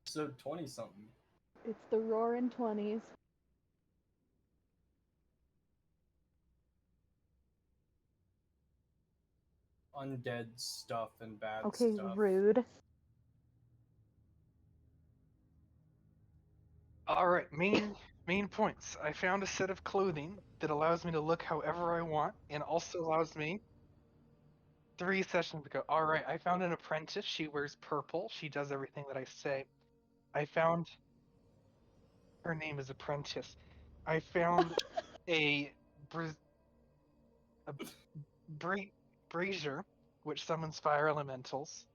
Episode 20-something. It's the roaring 20s. Undead stuff and bad Okay, stuff. rude. Alright, main points. I found a set of clothing that allows me to look however I want and also allows me 3 sessions ago. Alright, I found an apprentice. She wears purple. She does everything that I say. I found her name is Apprentice. I found a brazier, which summons fire elementals.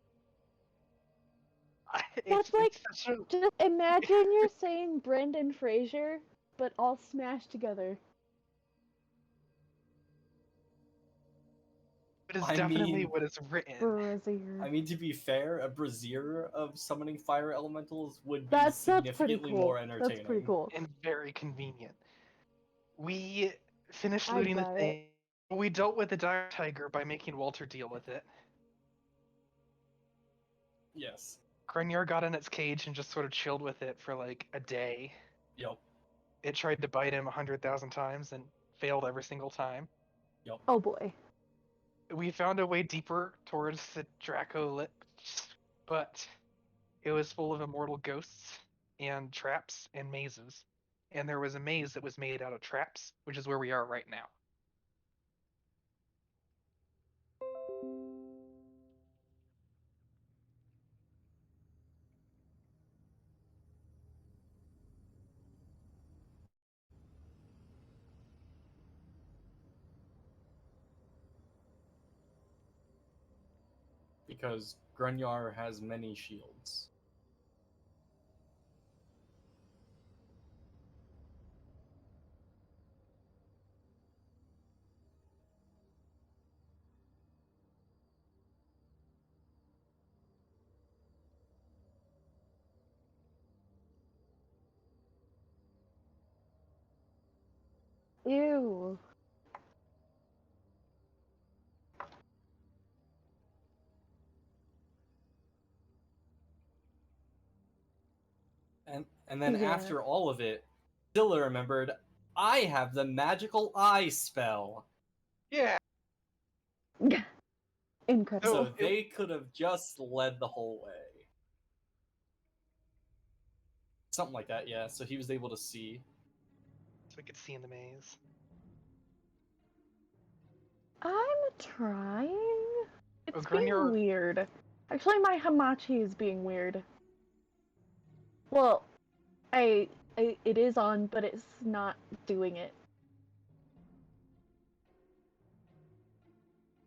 That's like, it's such a, just imagine you're saying Brendan Fraser, but all smashed together. it is I definitely mean- what is written. Brazier. I mean, to be fair, a brazier of summoning fire elementals would be That's pretty significantly cool. more entertaining. That's pretty cool. And very convenient. We finished I'd looting the buy it. thing. We dealt with the dire tiger by making Walter deal with it. Yes. Grenier got in its cage and just sort of chilled with it for like a day. Yep. It tried to bite him 100,000 times and failed every single time. Yep. Oh boy. We found a way deeper towards the Draco Lips, but it was full of immortal ghosts and traps and mazes. And there was a maze that was made out of traps, which is where we are right now. Because Grunyar has many shields. Ew. And then Yeah. after all of it, Zilla remembered, I have the magical eye spell. Yeah. Incredible. So they could have just led the whole way. Something like that, yeah. So he was able to see. So we could see in the maze. I'm trying. It's Oh, being Grenier- weird. Actually, my Hamachi is being weird. Well, it is on, but it's not doing it.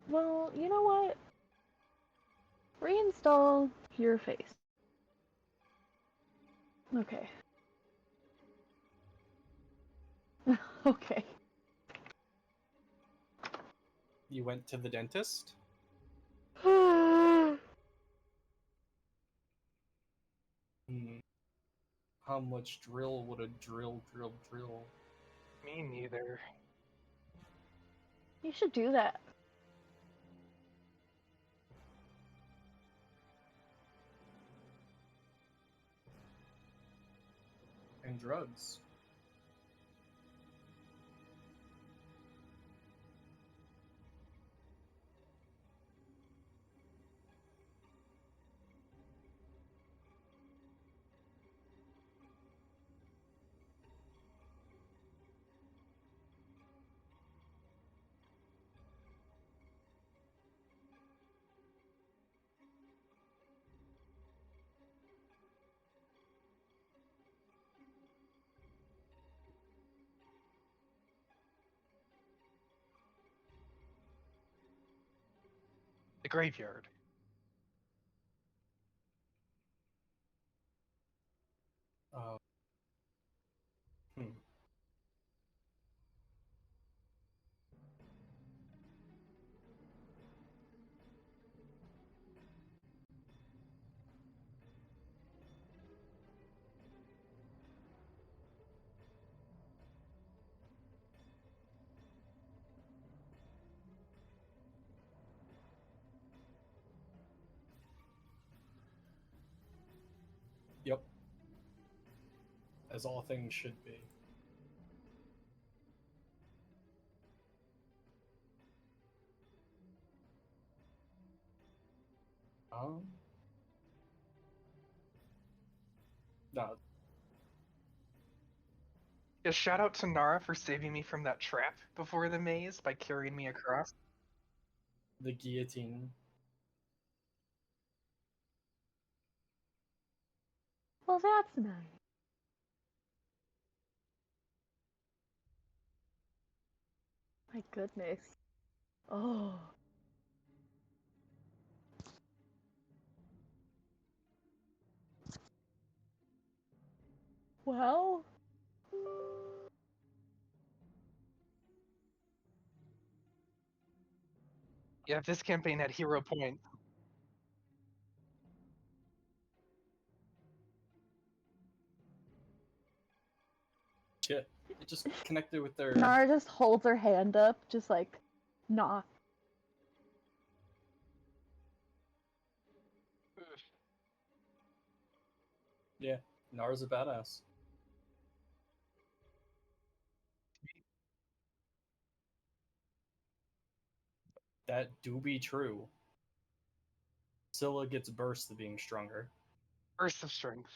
Well, you know what? Reinstall your face. Okay. Okay. You went to the dentist? How much drill would a drill? Me neither. You should do that. And drugs. The graveyard. Uh, hmm. Yep. as all things should be. No, Yeah, shout out to Nara for saving me from that trap before the maze by carrying me across. the guillotine. Well, that's nice. My goodness. Oh. Well. Yeah, this campaign had hero points. Yeah, it just connected with their. Nara just holds her hand up, just like, nah. Yeah, Nara's a badass. That do be true. Scylla gets burst to being stronger. Burst of strength.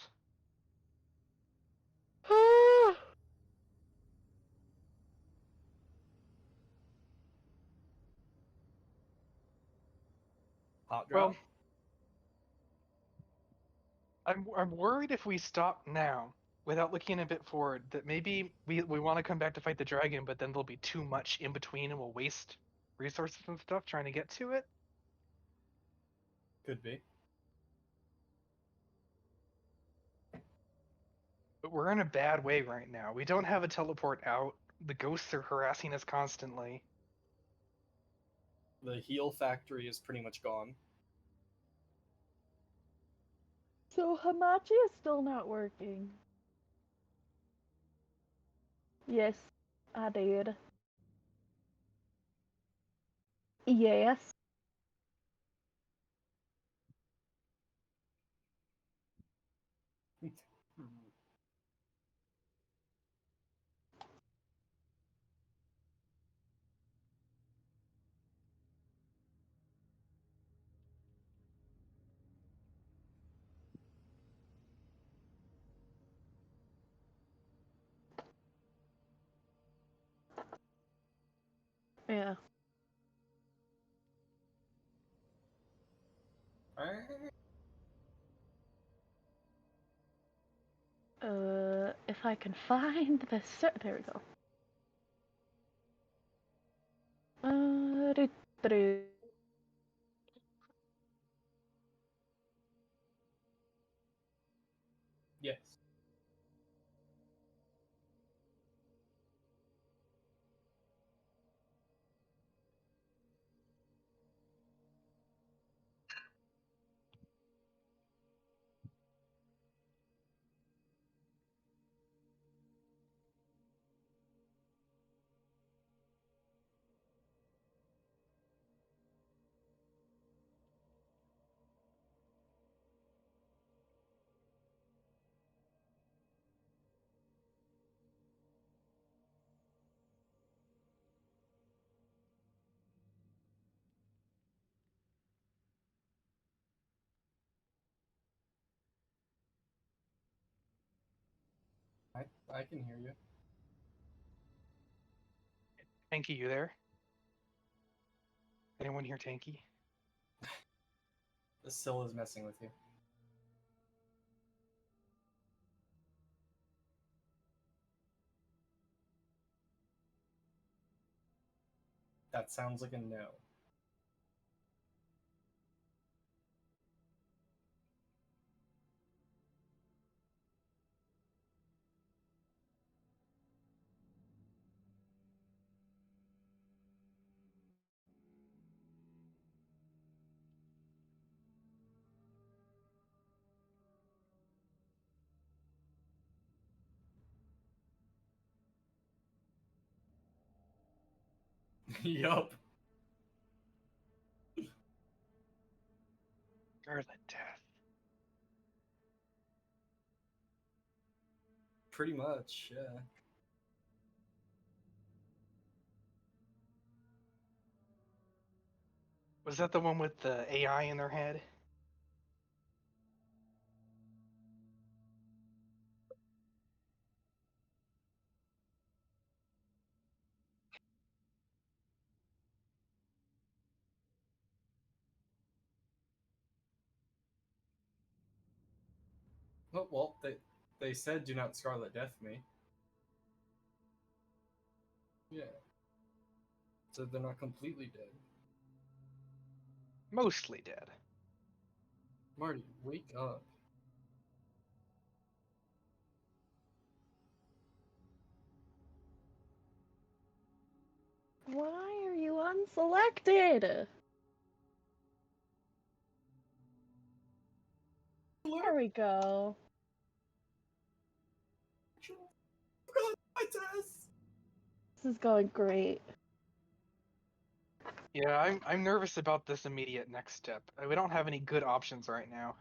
Hot drop? Well, I'm worried if we stop now without looking a bit forward that maybe we want to come back to fight the dragon, but then there'll be too much in between and we'll waste resources and stuff trying to get to it. Could be. But we're in a bad way right now. We don't have a teleport out. The ghosts are harassing us constantly. The heal factory is pretty much gone. So Hamachi is still not working. Yes, I did. Yes. Yeah. Alright. If I can find the there we go. Do-do. Yes. I can hear you. Tanky, you there? Anyone here, Tanky? The Scylla's messing with you. That sounds like a no. Yup. Scarlet Death. pretty much, yeah. Was that the one with the AI in their head? Oh, well, they said do not Scarlet Death me. Yeah. So they're not completely dead. Mostly dead. Marty, wake up. Why are you unselected? There we go. My test. This is going great. Yeah, I'm nervous about this immediate next step. We don't have any good options right now.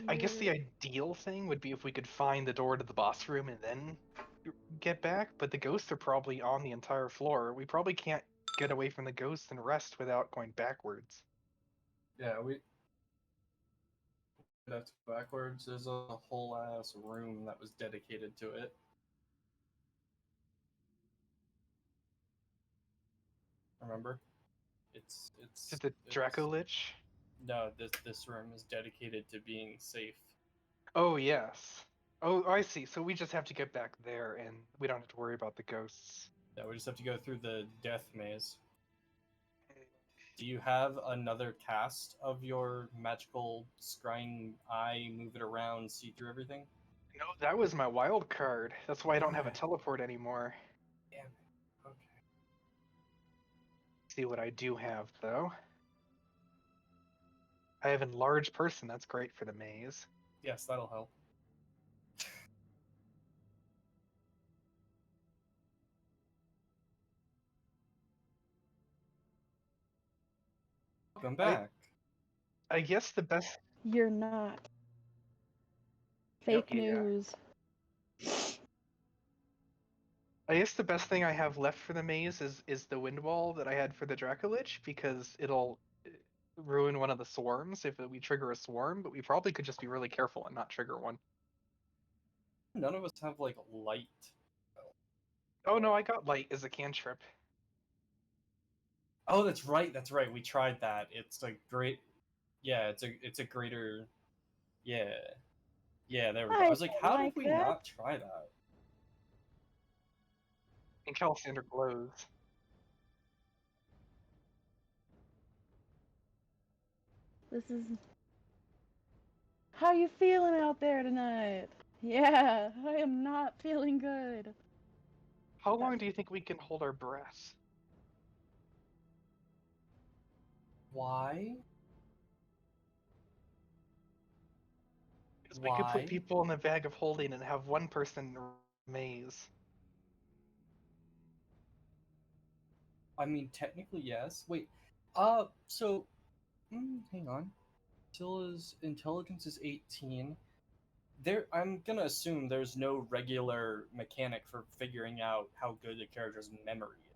I guess the ideal thing would be if we could find the door to the boss room and then get back, but the ghosts are probably on the entire floor. We probably can't get away from the ghosts and rest without going backwards. Yeah, we have to go backwards. There's a whole ass room that was dedicated to it. Remember? Is it the Draco Lich? No, this room is dedicated to being safe. Oh, yes. Oh, I see. So we just have to get back there and we don't have to worry about the ghosts. Yeah, we just have to go through the death maze. Do you have another cast of your magical scrying eye, move it around, see through everything? No, that was my wild card. That's why I don't have a teleport anymore. Damn it. Okay. See what I do have, though. I have enlarged person. That's great for the maze. Yes, that'll help. Welcome back. I guess the best. You're not. Fake news. I guess the best thing I have left for the maze is the wind wall that I had for the Dracolich, because it'll ruin one of the swarms if we trigger a swarm, but we probably could just be really careful and not trigger one. None of us have like light. Oh no, I got light as a cantrip. Oh, that's right. That's right. We tried that. It's a great. Yeah, it's a greater. Yeah, yeah. There we go. I was like, how did we not try that? And Calisander glows. This is. How you feeling out there tonight? Yeah, I am not feeling good. How long do you think we can hold our breath? Why? Because we could put people in the bag of holding and have one person in the maze. I mean, technically, yes. Wait. So, hang on. Tilla's intelligence is 18. I'm gonna assume there's no regular mechanic for figuring out how good the character's memory is.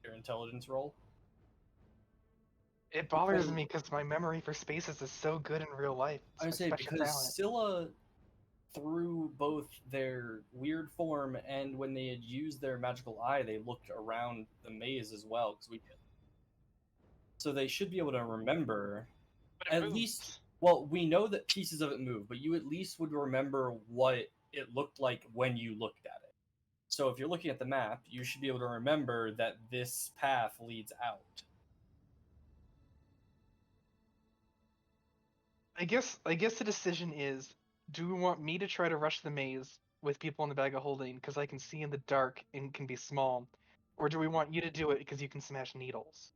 Your intelligence roll. It bothers me because my memory for spaces is so good in real life. I would say because Scylla, through both their weird form and when they had used their magical eye, they looked around the maze as well. So they should be able to remember at least. Well, we know that pieces of it move, but you at least would remember what it looked like when you looked at it. So if you're looking at the map, you should be able to remember that this path leads out. I guess the decision is: do we want me to try to rush the maze with people in the bag of holding because I can see in the dark and can be small, or do we want you to do it because you can smash needles?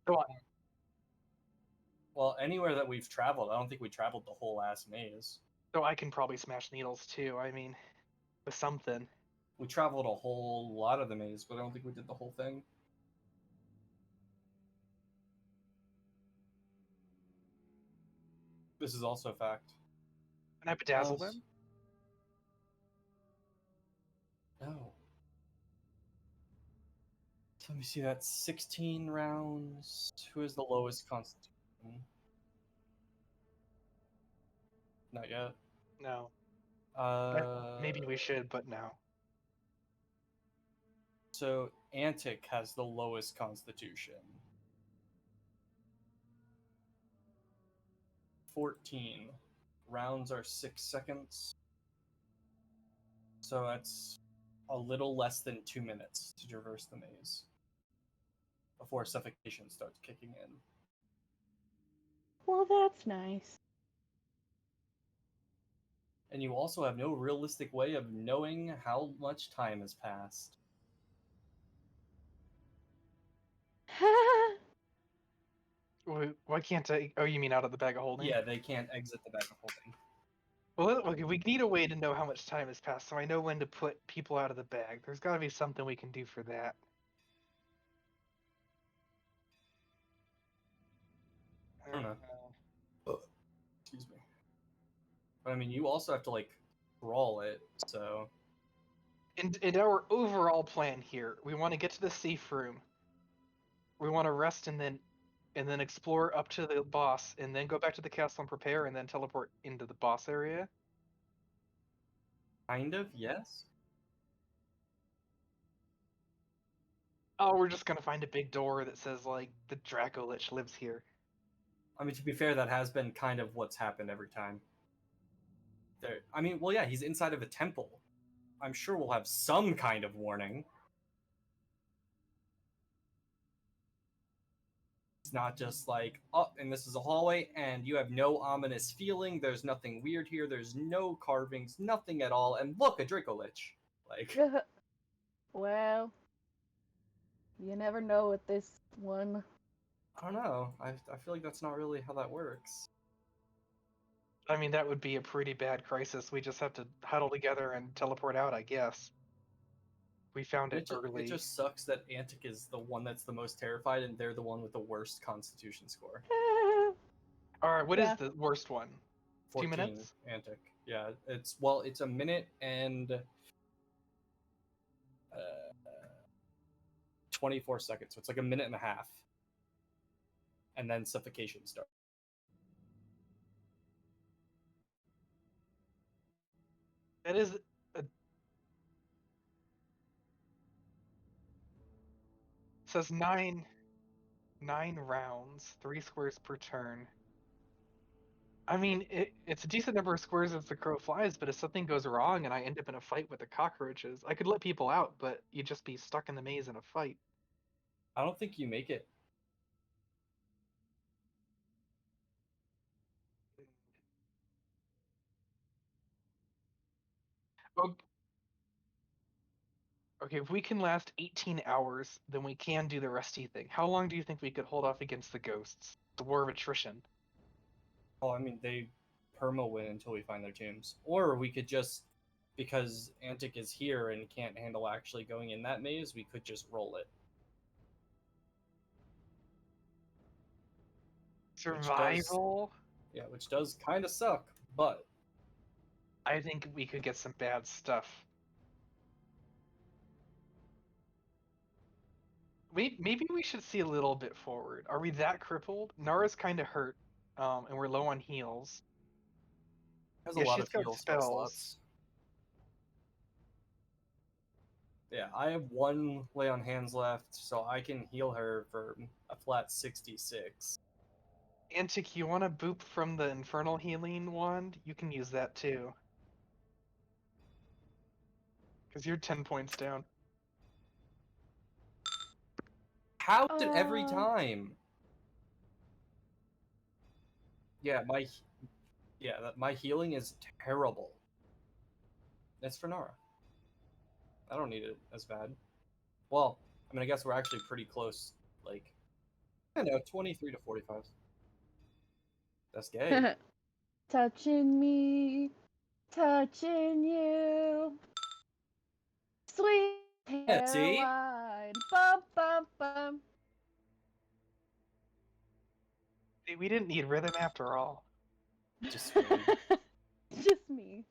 Go on. Well, anywhere that we've traveled, I don't think we traveled the whole ass maze. So I can probably smash needles too. I mean, with something. We traveled a whole lot of the maze, but I don't think we did the whole thing. This is also a fact. Can I bedazzle Uh, them? No. So let me see. That's 16 rounds. Who is the lowest constitution? Not yet. No. Uh, Maybe we should, but no. So Antic has the lowest constitution. 14. Rounds are 6 seconds. So that's a little less than 2 minutes to traverse the maze before suffocation starts kicking in. Well, that's nice. And you also have no realistic way of knowing how much time has passed. Why can't I? Oh, you mean out of the bag of holding? Yeah, they can't exit the bag of holding. Well, okay, we need a way to know how much time has passed, so I know when to put people out of the bag. There's got to be something we can do for that. I don't know. Excuse me. But I mean, you also have to like crawl it, so In our overall plan here, we want to get to the safe room. We want to rest and then explore up to the boss, and then go back to the castle and prepare, and then teleport into the boss area. kind of yes. Oh, we're just gonna find a big door that says like the Draco Lich lives here. I mean, to be fair, that has been kind of what's happened every time. There, I mean, well, yeah, he's inside of a temple. I'm sure we'll have some kind of warning. It's not just like, oh, and this is a hallway, and you have no ominous feeling. There's nothing weird here. There's no carvings, nothing at all. And look, a Draco Lich. Like, Well, you never know with this one. I don't know. I feel like that's not really how that works. I mean, that would be a pretty bad crisis. We just have to huddle together and teleport out, I guess. We found it It early. just sucks that Antic is the one that's the most terrified, and they're the one with the worst Constitution score. All right, what is Yeah. the worst one? 2 14 minutes? Antic. Yeah, it's a minute and 24 seconds. So it's like a minute and a half, and then suffocation starts. That is says nine rounds, 3 squares per turn. I mean, it's a decent number of squares as the crow flies, but if something goes wrong and I end up in a fight with the cockroaches, I could let people out, but you'd just be stuck in the maze in a fight. I don't think you make it. Oh, okay, if we can last 18 hours, then we can do the rusty thing. How long do you think we could hold off against the ghosts? The war of attrition. Oh, I mean, they perma win until we find their tombs, or we could just, because Antic is here and can't handle actually going in that maze, we could just roll it. Survival? Which does kind of suck, but I think we could get some bad stuff. Maybe we should see a little bit forward. Are we that crippled? Nara's kind of hurt, and we're low on heals. has a Yeah, lot she's of got heal spell spells. slots. Yeah, I have 1 lay on hands left, so I can heal her for a flat 66. Antic, you want to boop from the Infernal Healing Wand? You can use that too. Because you're 10 points down. How did every time? Yeah, my healing is terrible. That's for Nara. I don't need it as bad. Well, I mean, I guess we're actually pretty close. Like, I don't know, 23 to 45. That's gay. Touching me, touching you. Sweet Yeah, see? Caroline. Bum, bum, bum. We didn't need rhythm after all. Just swooned. Just me.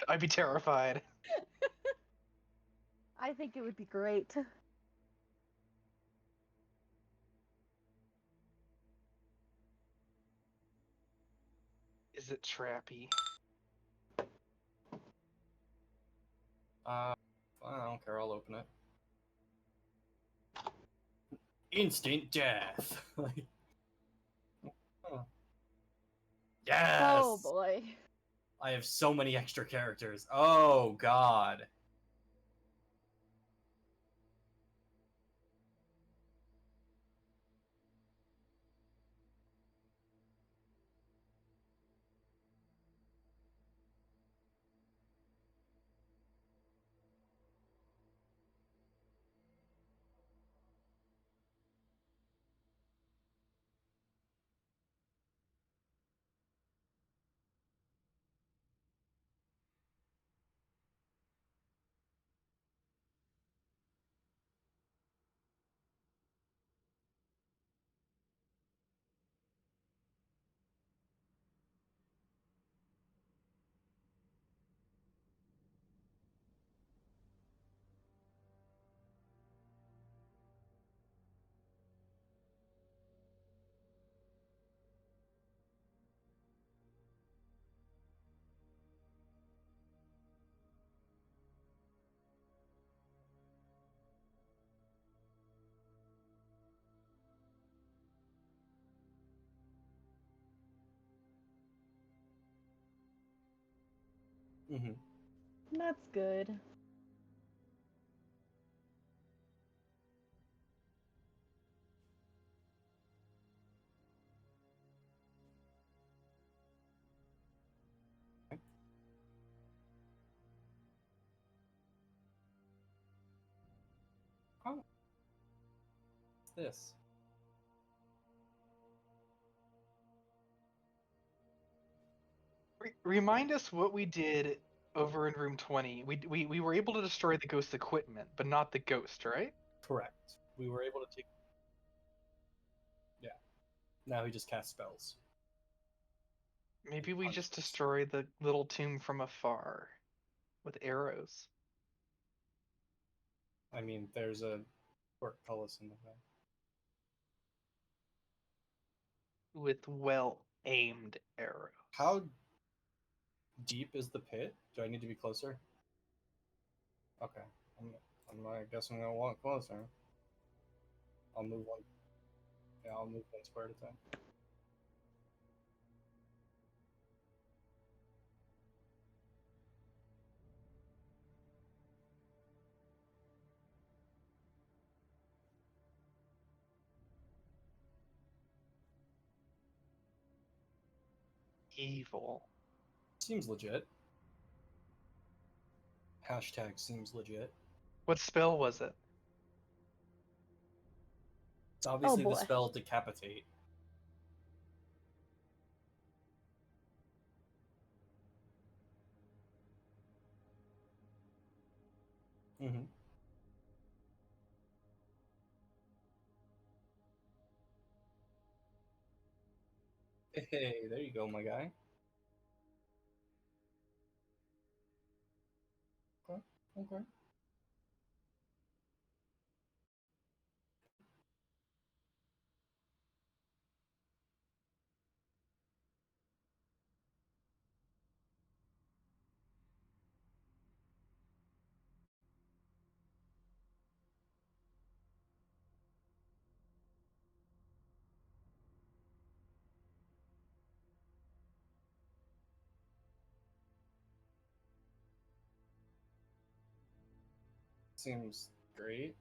I'd be terrified. I think it would be great. Is it trappy? I don't care. I'll open it. Instant death. Like, huh. Yes. Oh boy. I have so many extra characters. Oh god. Mm-hmm. That's good. Oh. What's this? Remind us what we did over in room 20. We were able to destroy the ghost equipment, but not the ghost, right? Correct. We were able to take. Yeah. Now he just casts spells. Maybe we just Punches. destroy the little tomb from afar with arrows. I mean, there's a portcullis in the way. With well aimed arrows. How deep is the pit? Do I need to be closer? Okay. I guess I'm gonna walk closer. I'll move one. Yeah, I'll move one square at a time. Evil. Seems legit. Hashtag seems legit. What spell was it? It's obviously the boy. spell Decapitate. Mm-hmm. Hey, there you go, my guy. Okay. Okay. Seems great.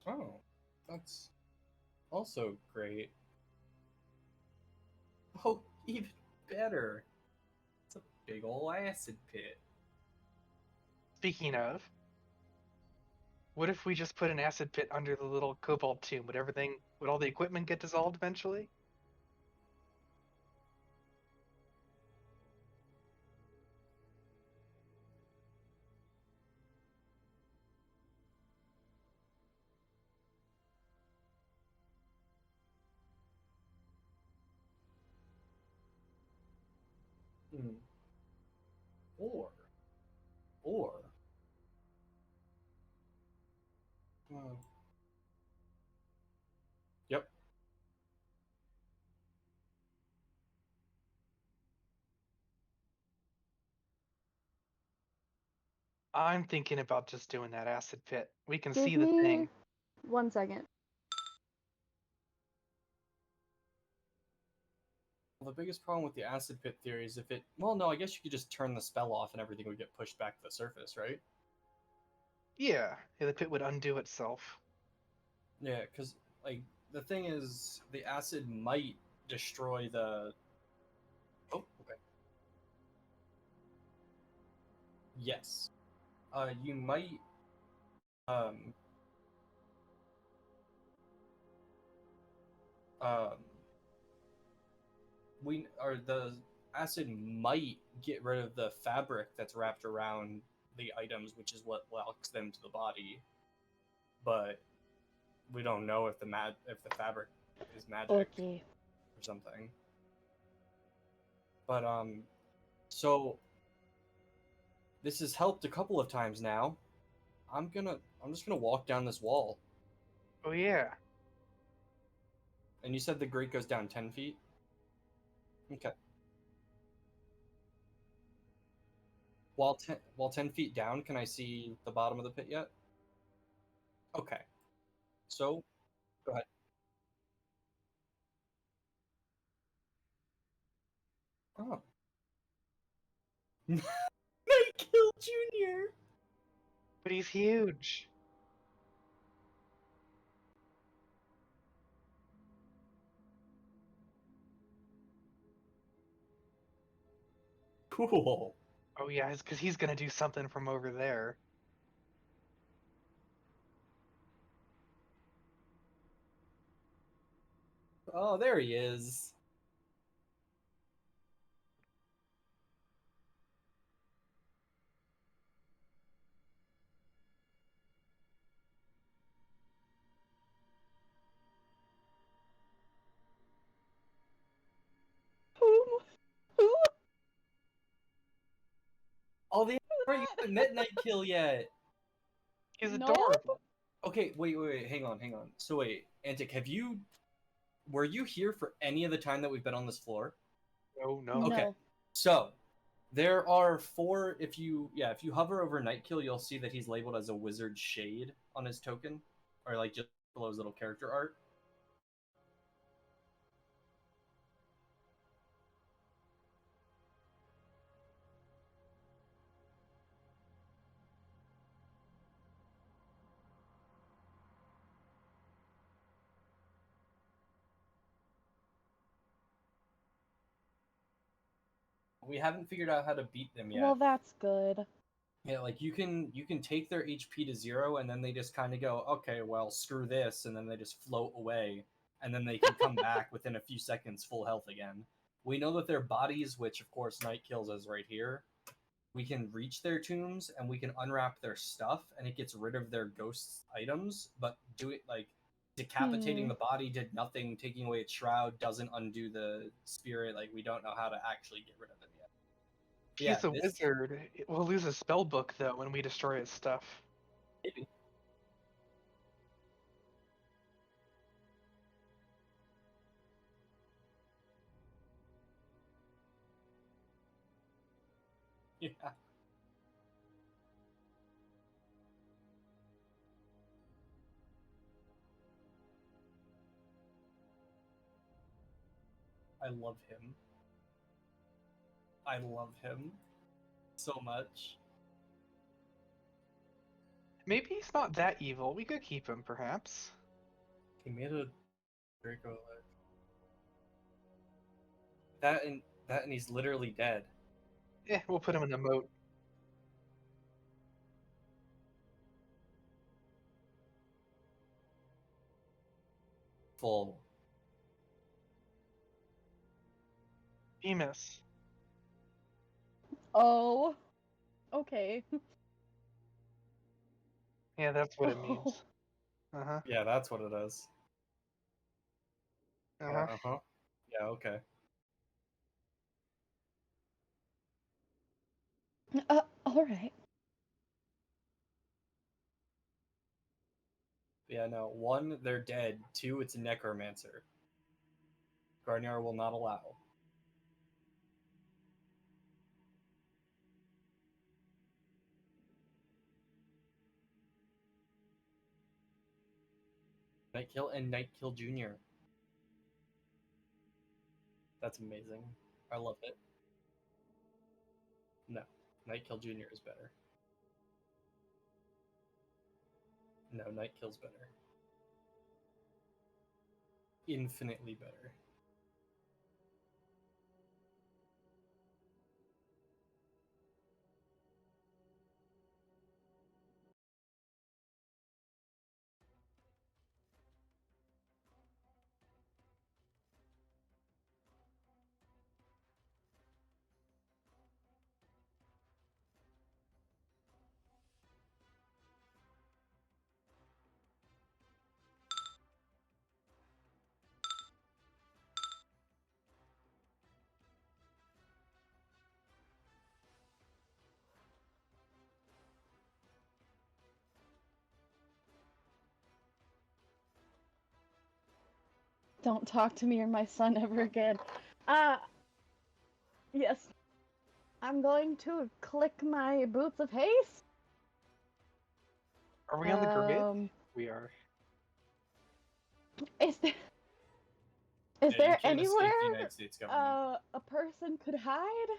Oh, that's also great. Oh, even better. It's a big ol' acid pit. Speaking of, what if we just put an acid pit under the little cobalt tomb? Would all the equipment get dissolved eventually? Hmm. Or, or, uh, yep. I'm thinking about just doing that acid pit. We can Give see the me thing. 1 second. Well, the biggest problem with the acid pit theory is if it. Well, no, I guess you could just turn the spell off and everything would get pushed back to the surface, right? Yeah, the pit would undo itself. Yeah, because like the thing is, the acid might destroy the. Oh, okay. Yes. You might. Um. Um. We or the acid might get rid of the fabric that's wrapped around the items, which is what locks them to the body. But we don't know if the fabric is magic Okay. or something. But so this has helped a couple of times now. I'm just gonna walk down this wall. Oh yeah. And you said the grate goes down 10 feet. Okay. While 10 feet down, can I see the bottom of the pit yet? Okay. So go ahead. Oh. I killed Junior. But he's huge. Cool. Oh yeah, because he's gonna do something from over there. Oh, there he is. Who? Who? Oh, the right, you haven't met Night Kill yet. He's Nope. adorable. Okay, wait, hang on. So wait, Antic, were you here for any of the time that we've been on this floor? Oh no. Okay, No. so there are four. If you hover over Nightkill, you'll see that he's labeled as a wizard shade on his token, or like just below his little character art. We haven't figured out how to beat them yet. Well, that's good. Yeah, like you can take their HP to 0, and then they just kind of go, okay, well, screw this, and then they just float away, and then they can come back within a few seconds, full health again. We know that their bodies, which of course Night Kills us right here, we can reach their tombs and we can unwrap their stuff, and it gets rid of their ghosts' items. But do it like decapitating the body did nothing. Taking away its shroud doesn't undo the spirit. Like we don't know how to actually get rid of them yet. He's a This wizard. We'll lose a spell book though when we destroy his stuff. maybe. Yeah. I love him. I love him so much. Maybe he's not that evil. We could keep him, perhaps. He made a Draco alert. That and he's literally dead. Yeah, we'll put him in the moat. Full. Bemis. Oh. Okay. Yeah, that's what it Oh. means. Uh-huh. Yeah, that's what it is. Yeah, Uh-huh. uh-huh. Yeah, okay. All right. Yeah, no. 1, they're dead. 2, it's a necromancer. Garnier will not allow. Nightkill and Nightkill Jr. That's amazing. I love it. No. Nightkill Jr. is better. No, Nightkill's better. Infinitely better. Don't talk to me or my son ever again. Yes. I'm going to click my boots of haste. Are we on the grid? We are. Is there Yeah, you can't escape the anywhere United States government. a person could hide?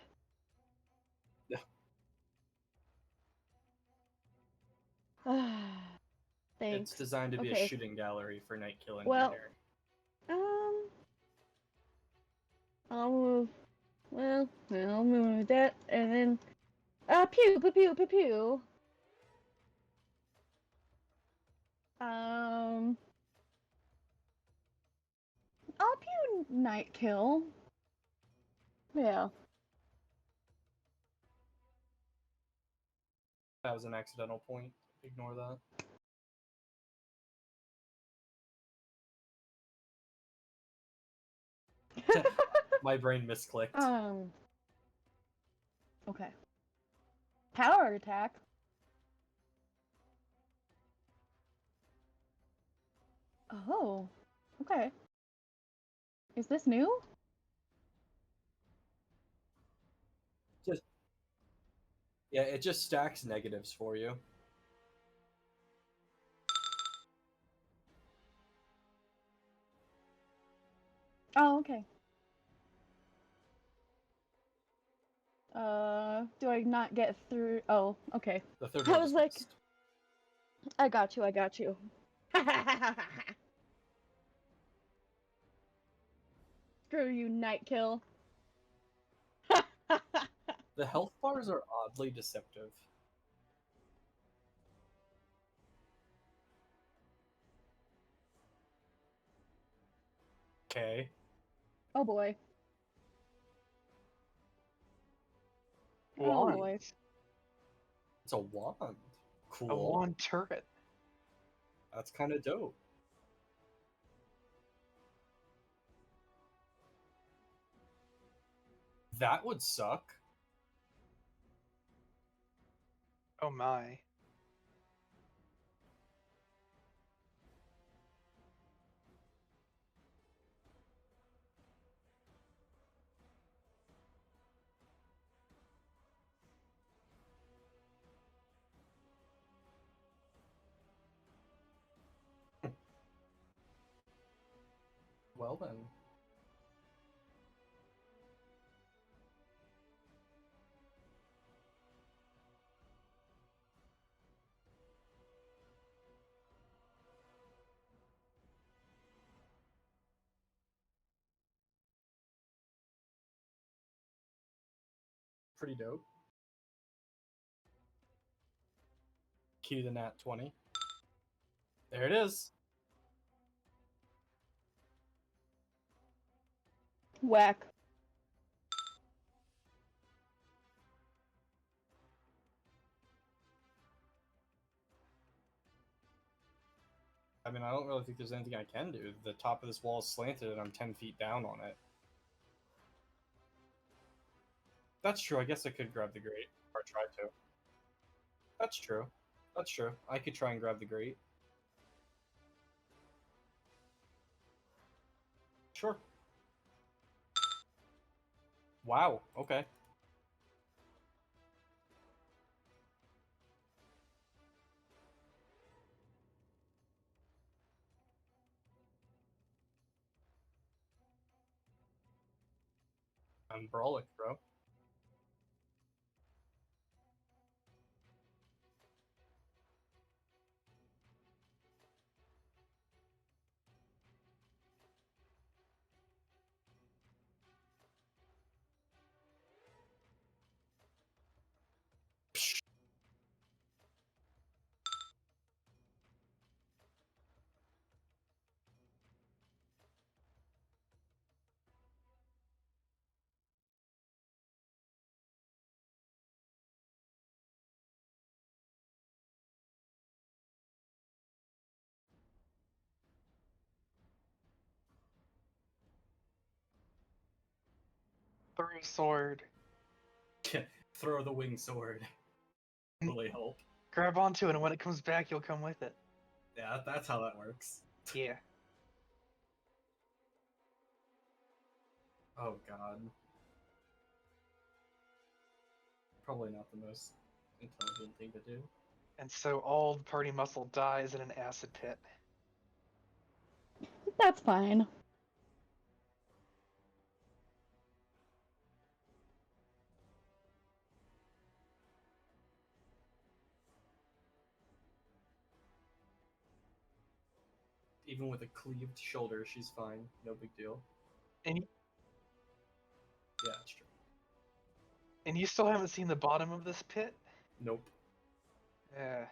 Thanks. It's designed to be a Okay. shooting gallery for Nightkill and Well, Jr. I'll move. Well, I'll move that, and then pew pew pew pew pew. I'll pew Nightkill. Yeah. That was an accidental point. Ignore that. My brain misclicked. Okay. Power attack. Oh. Okay. Is this new? Yeah, it just stacks negatives for you. Oh, okay. Do I not get through? Oh, okay. The third I one was just like, missed. I got you. I got you. Screw you, Nightkill. The health bars are oddly deceptive. Okay. Oh boy. Wand. Oh boy. It's a wand. Cool. A wand turret. That's kind of dope. That would suck. Oh my. Well then. Pretty dope. Cue the nat 20. There it is. Whack. I mean, I don't really think there's anything I can do. The top of this wall is slanted and I'm 10 feet down on it. That's true. I guess I could grab the grate. Or try to. That's true. That's true. I could try and grab the grate. Sure. Wow. Okay. I'm brawling, bro. Throw a sword. Throw the wing sword. Will they help? Grab onto it, and when it comes back, you'll come with it. Yeah, that's how that works. Yeah. Oh god. Probably not the most intelligent thing to do. And so all the party muscle dies in an acid pit. That's fine. Even with a cleaved shoulder, she's fine. No big deal. And Yeah, it's true. you still haven't seen the bottom of this pit? Nope. Yeah.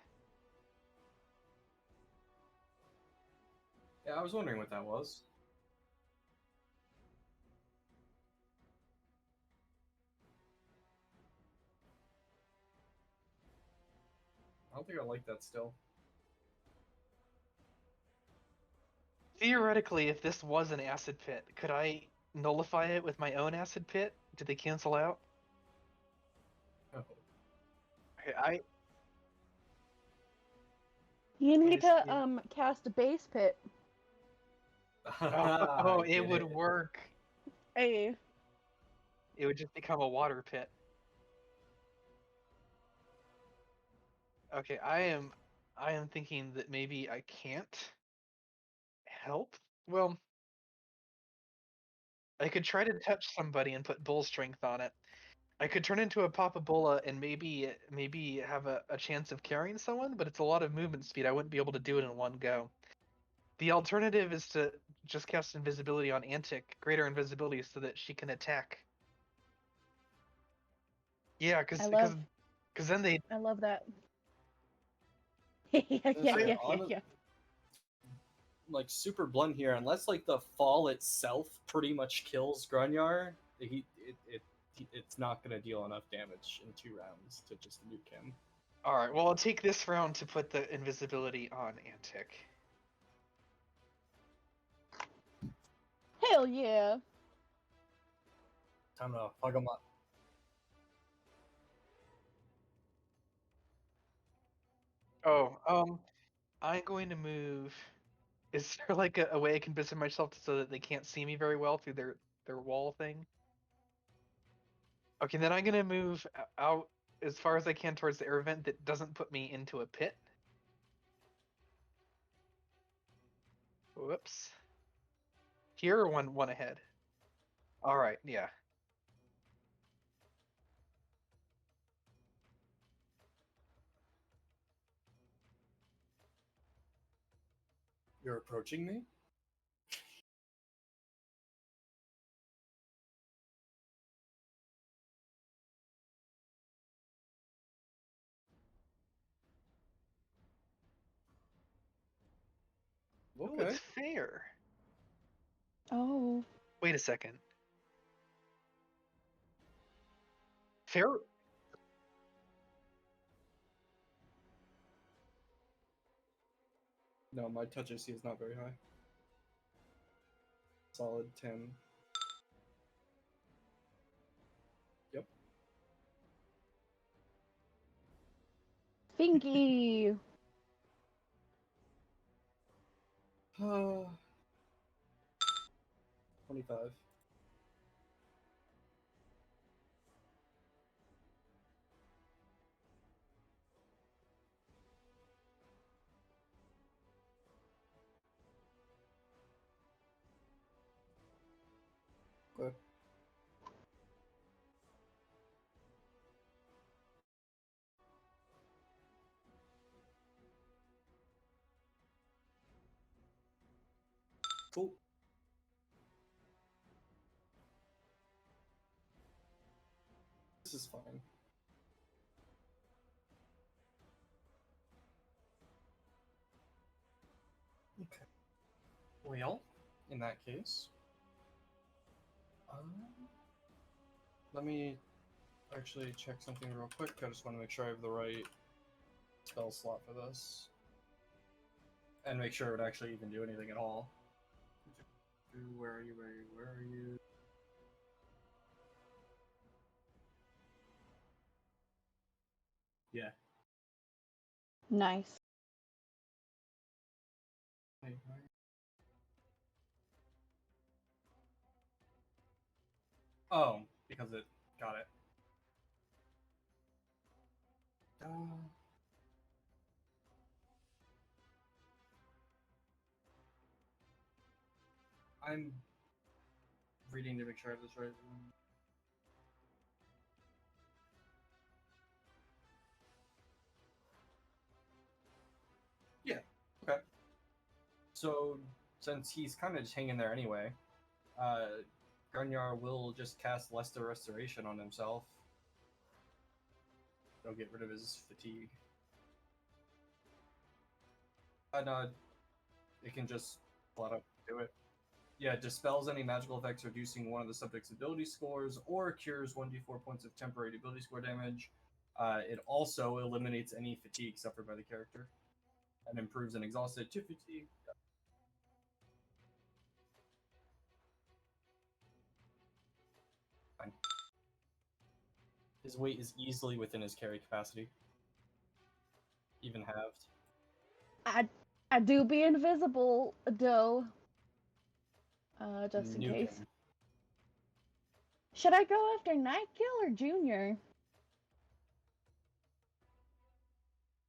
Yeah, I was wondering what that was. I don't think I like that still. Theoretically, if this was an acid pit, could I nullify it with my own acid pit? Did they cancel out? Oh. Okay, You need Let me to cast a base pit. Oh, I it get would work. Hey. It would just become a water pit. Okay, I am thinking that maybe I can't help. Well, I could try to touch somebody and put bull strength on it. I could turn into a Papabola and maybe have a chance of carrying someone, but it's a lot of movement speed. I wouldn't be able to do it in one go. The alternative is to just cast invisibility on Antic, greater invisibility, so that she can attack. Yeah, because then they. I love that. yeah, Like super blunt here. Unless like the fall itself pretty much kills Grunyar, it's not gonna deal enough damage in 2 rounds to just nuke him. All right. Well, I'll take this round to put the invisibility on Antic. Hell yeah. Time to fuck him up. Oh, I'm going to move. Is there like a way I can position myself so that they can't see me very well through their wall thing? Okay, then I'm gonna move out as far as I can towards the air vent that doesn't put me into a pit. Whoops. Here or one ahead? Alright, yeah. You're approaching me? Oh, Okay. it's fair. Oh. Wait a second. Fair? No, my touch AC is not very high. Solid 10. Yep. Finky. 25. Good. Cool. This is fine. Okay. Well, in that case, let me actually check something real quick. I just want to make sure I have the right spell slot for this. And make sure it would actually even do anything at all. Where are you? Where are you? Where are you? Yeah. Nice. Oh, because it got it. I'm reading to make sure I have this right. Yeah. Okay. So since he's kind of just hanging there anyway, Gunyar will just cast Lesser Restoration on himself. It'll get rid of his fatigue. And it can just flat up do it. Yeah, dispels any magical effects reducing one of the subject's ability scores or cures 1d4 points of temporary ability score damage. It also eliminates any fatigue suffered by the character and improves an exhausted to fatigue. Fine. His weight is easily within his carry capacity, even halved. I do be invisible, though. Just in Nuke case. him. Should I go after Nightkill or Junior?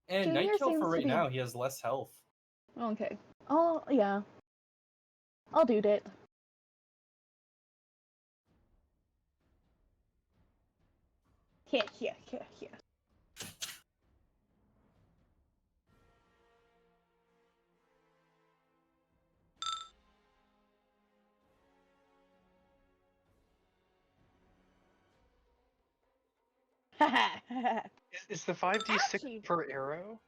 And Junior Nightkill seems for to right be... now, he has less health. Okay. Oh, yeah. I'll do that. Yeah. Is the 5d6 Ouchie. per arrow?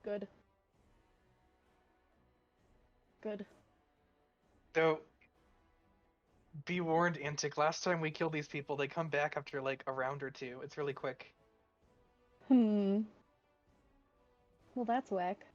Good. Good. Though, be warned, Antic, last time we killed these people, they come back after like a round or two. It's really quick. Well, that's whack.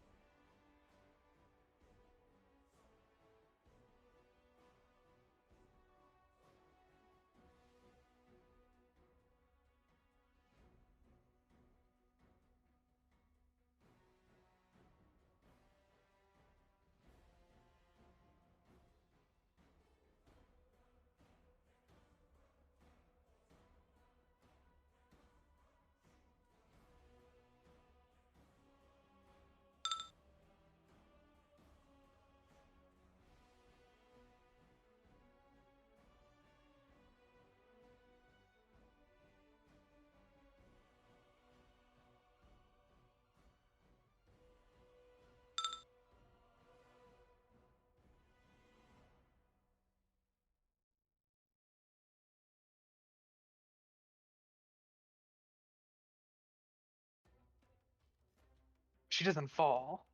She doesn't fall.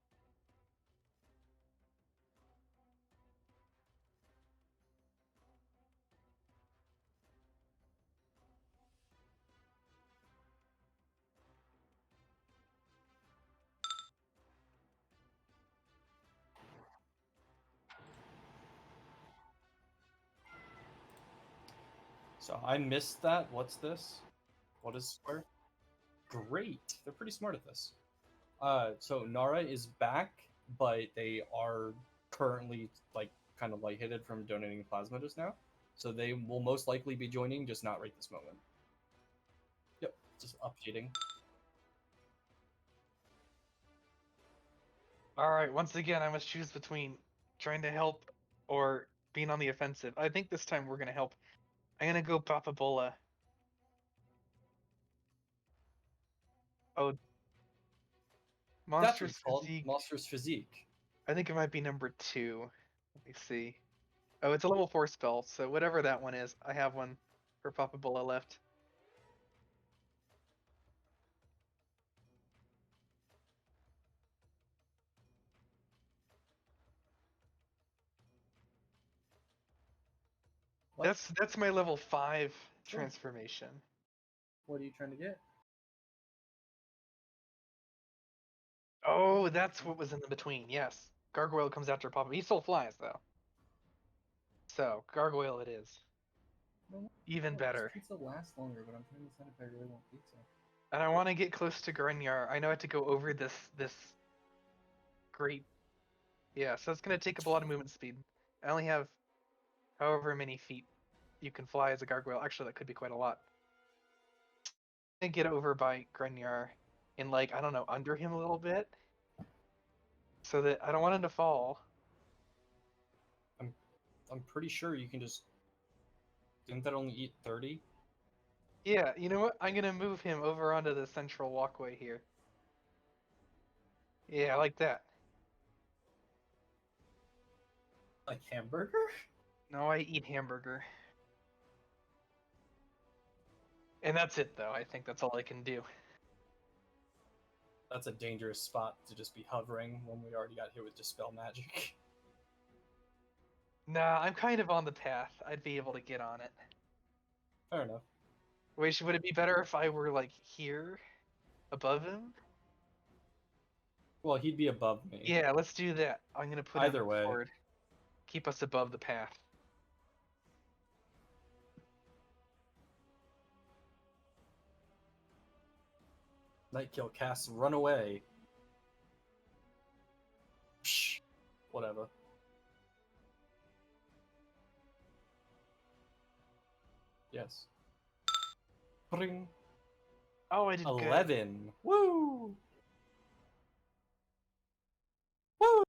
So I missed that. What's this? What is square? Great. They're pretty smart at this. So Nara is back, but they are currently like kind of lightheaded from donating plasma just now. So they will most likely be joining, just not right this moment. Yep, just updating. All right, once again, I must choose between trying to help or being on the offensive. I think this time we're gonna help. I'm gonna go Papa Bola. Oh, That's what Monstrous it's called. Physique. Monstrous Physique. I think it might be number 2. Let me see. Oh, it's a level 4 spell, so whatever that one is, I have one for Papa Bola left. What? That's my level 5 Sure. transformation. What are you trying to get? Oh, that's what was in the between. Yes, Gargoyle comes after Papa. He still flies though. So Gargoyle it is. No, Even no, better. Pizza lasts longer, but I'm trying to decide if I really want pizza. And I want to get close to Grinyar. I know I have to go over this great. Yeah, so it's gonna take up a lot of movement speed. I only have however many feet you can fly as a Gargoyle. Actually, that could be quite a lot. And get over by Grinyar and like I don't know under him a little bit, so that I don't want him to fall. I'm pretty sure you can just. Didn't that only eat 30? Yeah, you know what? I'm gonna move him over onto the central walkway here. Yeah, I like that. Like hamburger? No, I eat hamburger. And that's it, though. I think that's all I can do. That's a dangerous spot to just be hovering when we already got hit with Dispel Magic. Nah, I'm kind of on the path. I'd be able to get on it. Fair enough. Wait, would it be better if I were, like, here? Above him? Well, he'd be above me. Yeah, let's do that. I'm gonna put Either him way. forward. Keep us above the path. Nightkill casts Run Away. Psh, whatever. Yes. Ring. Oh, I did good. 11. Woo! Woo!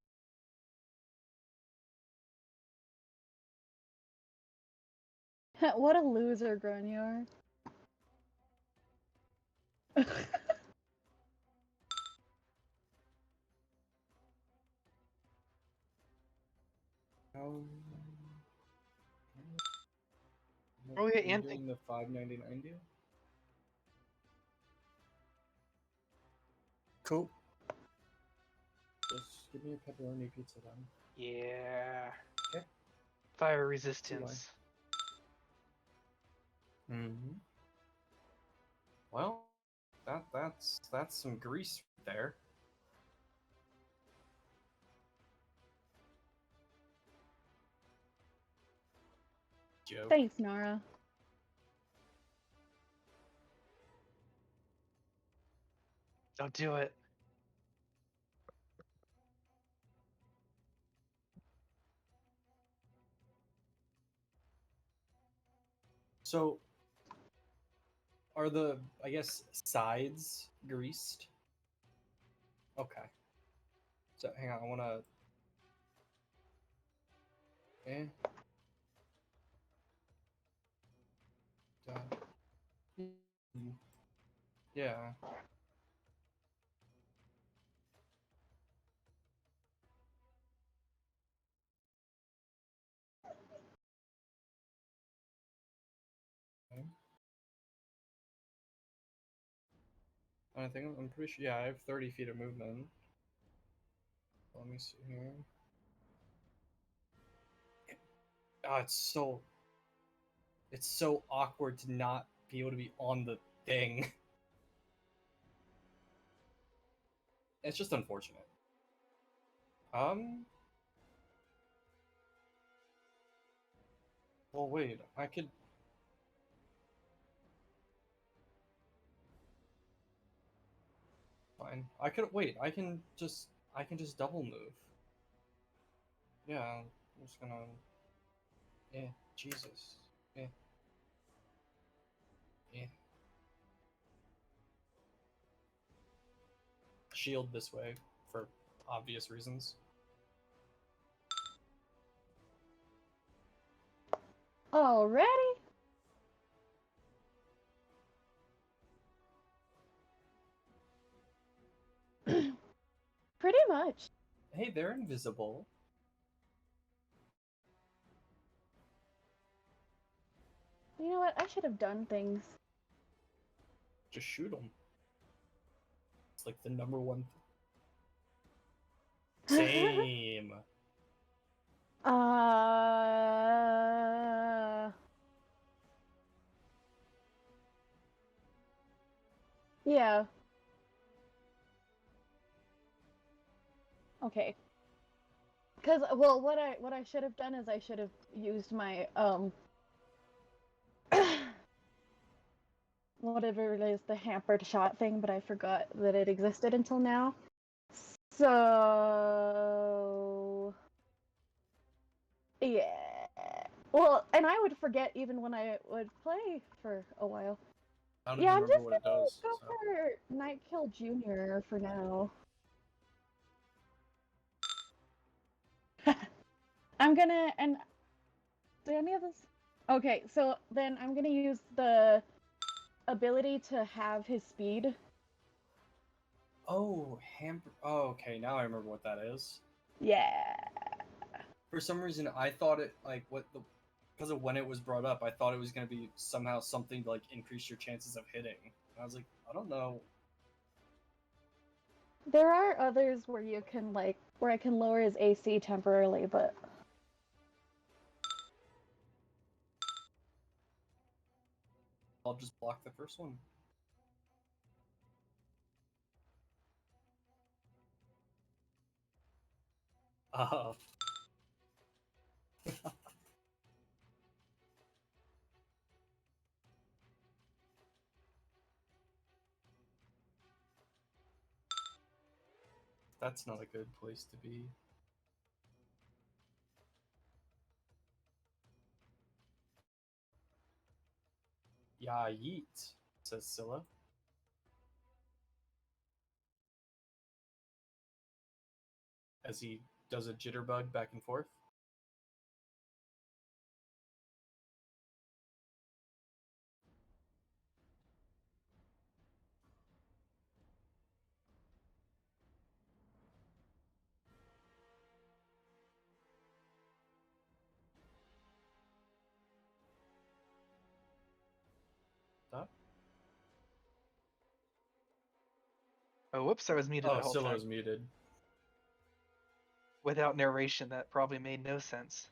What a loser, Grunior. Oh, yeah, Are you and doing the 5.99 deal? Cool. Just give me a pepperoni pizza then. yeah. Okay. Fire resistance. Mm-hmm. Well, that's some grease there. Joke. Thanks, Nara. Don't do it. So, are the, I guess, sides greased? Okay. So, hang on, I wanna... Eh. Yeah. Okay. I think I'm pretty sure. Yeah, I have 30 feet of movement. Let me see here. Oh, it's so awkward to not be able to be on the thing. It's just unfortunate. Well, wait. I could. fine. I can wait. I can just double move. Yeah, I'm just gonna. Yeah, Jesus. Yeah. Yeah. Shield this way for obvious reasons. Already? Pretty much. Hey, they're invisible. You know what? I should have done things. Just shoot them. It's like the number one. Same. Yeah. Okay. Cause well, what I should have done is I should have used my whatever it is, the hampered shot thing, but I forgot that it existed until now. So yeah. Well, and I would forget even when I would play for a while. I don't Yeah, even I'm remember just what it gonna does. go So. for Nightkill Junior for now. I'm gonna and do any of this? Okay, so then I'm gonna use the ability to have his speed. Oh, Oh, okay. Now I remember what that is. Yeah. For some reason, I thought it like because of when it was brought up, I thought it was gonna be somehow something to like increase your chances of hitting. And I was like, I don't know. There are others where you can where I can lower his AC temporarily, but I'll just block the first one. Uh, that's not a good place to be. Yeah, yeet, says Scylla. As he does a jitterbug back and forth. Stop. Oh, whoops! I was muted Oh, that whole Scylla's time. muted. Without narration, that probably made no sense.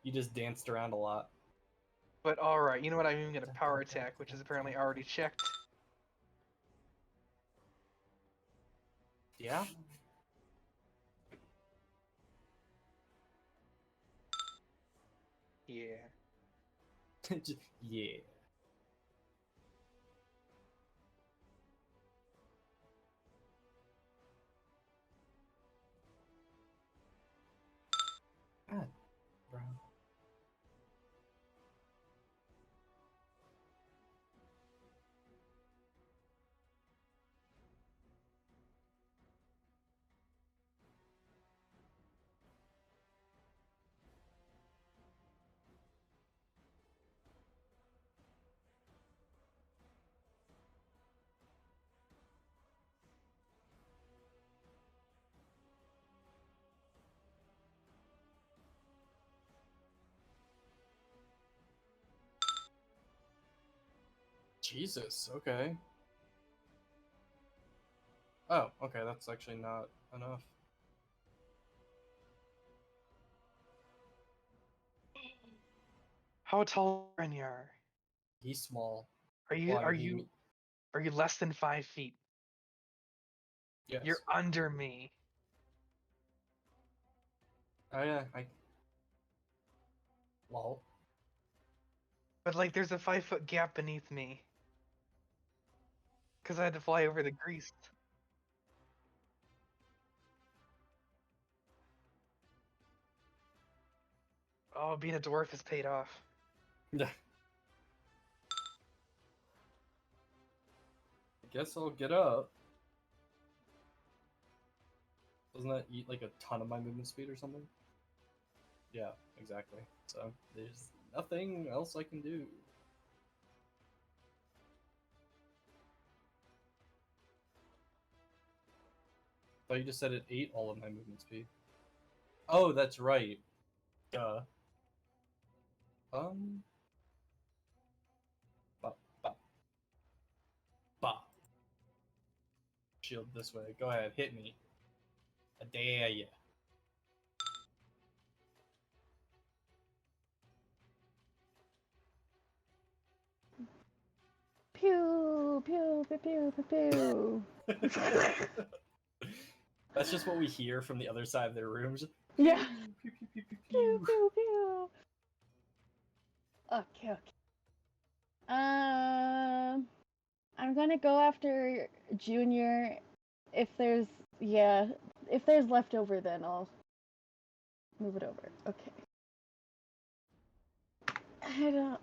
You just danced around a lot. But alright, you know what? I'm even gonna power attack, which is apparently already checked. Yeah? Yeah. Yeah. God, bro. Jesus, okay. Oh, okay, that's actually not enough. How tall are you? He's small. Are you Why are would he? you are you less than 5 feet? Yes. You're under me. Oh yeah, Lol. But like there's a 5 foot gap beneath me. Because I had to fly over the grease. Oh, being a dwarf has paid off. Yeah. I guess I'll get up. Doesn't that eat like a ton of my movement speed or something? Yeah, exactly. So there's nothing else I can do. Thought you just said it ate all of my movement speed. Oh, that's right. Duh. Bop, bop, bop. Shield this way. Go ahead, hit me. I dare ya. Pew, pew, pew, pew, pew, pew. That's just what we hear from the other side of their rooms. Yeah. Pew, pew, pew, pew, Pew, pew. pew, pew. Okay, okay. I'm gonna go after Junior. If there's, yeah, if there's leftover, then I'll move it over. Okay. I don't.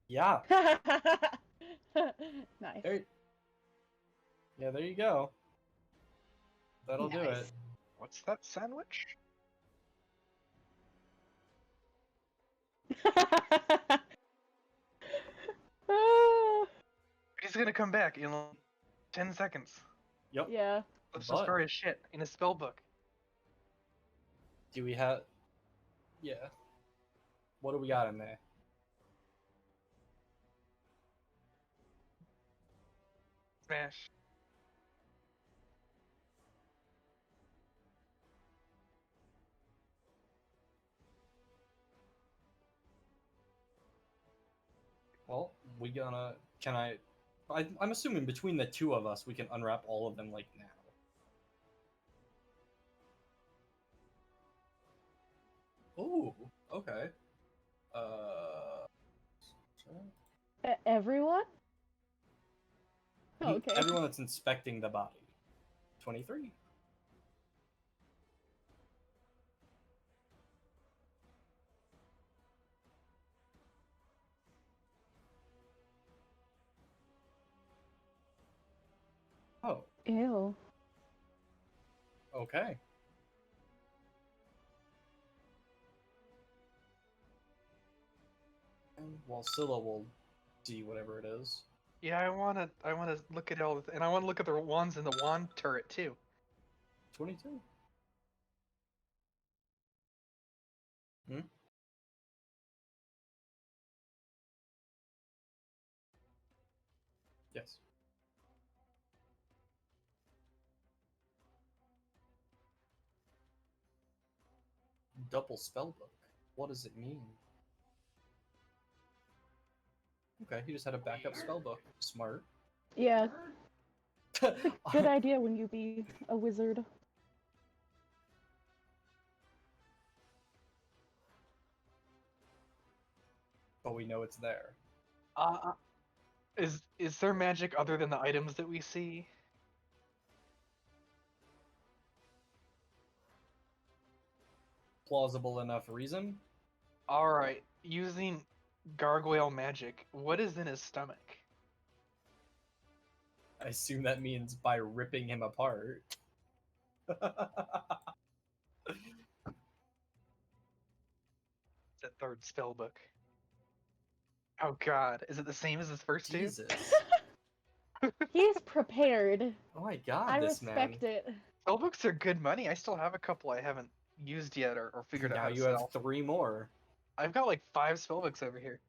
Yeah. Nice. There, yeah, there you go. That'll do it. Nice. What's that sandwich? Ah, He's gonna come back in like 10 seconds. Yep. yeah. Let's But- just throw his shit in a spell book. Do we have? Yeah. What do we got in there? Smash. Well, we gonna. Can I? I'm assuming between the two of us, we can unwrap all of them like now. Ooh. Okay. Everyone? Okay. Everyone that's inspecting the body. 23. Oh. Ew. Okay. And well, Scylla will see whatever it is. Yeah, I wanna look at all, and I wanna look at the wands in the wand turret too. 22. Hmm? Yes. Double spellbook. What does it mean? Okay, he just had a backup spellbook. Smart. Yeah. Good idea when you be a wizard. But we know it's there. Is there magic other than the items that we see? Plausible enough reason. All right, using gargoyle magic, what is in his stomach? I assume that means by ripping him apart. The third spell book. Oh God, is it the same as his first two? Jesus. He's prepared. Oh my god, I this man. respect it. Spell books are good money. I still have a couple I haven't used yet or figured out Now how to you sell. have 3 more. I've got like 5 spell books over here.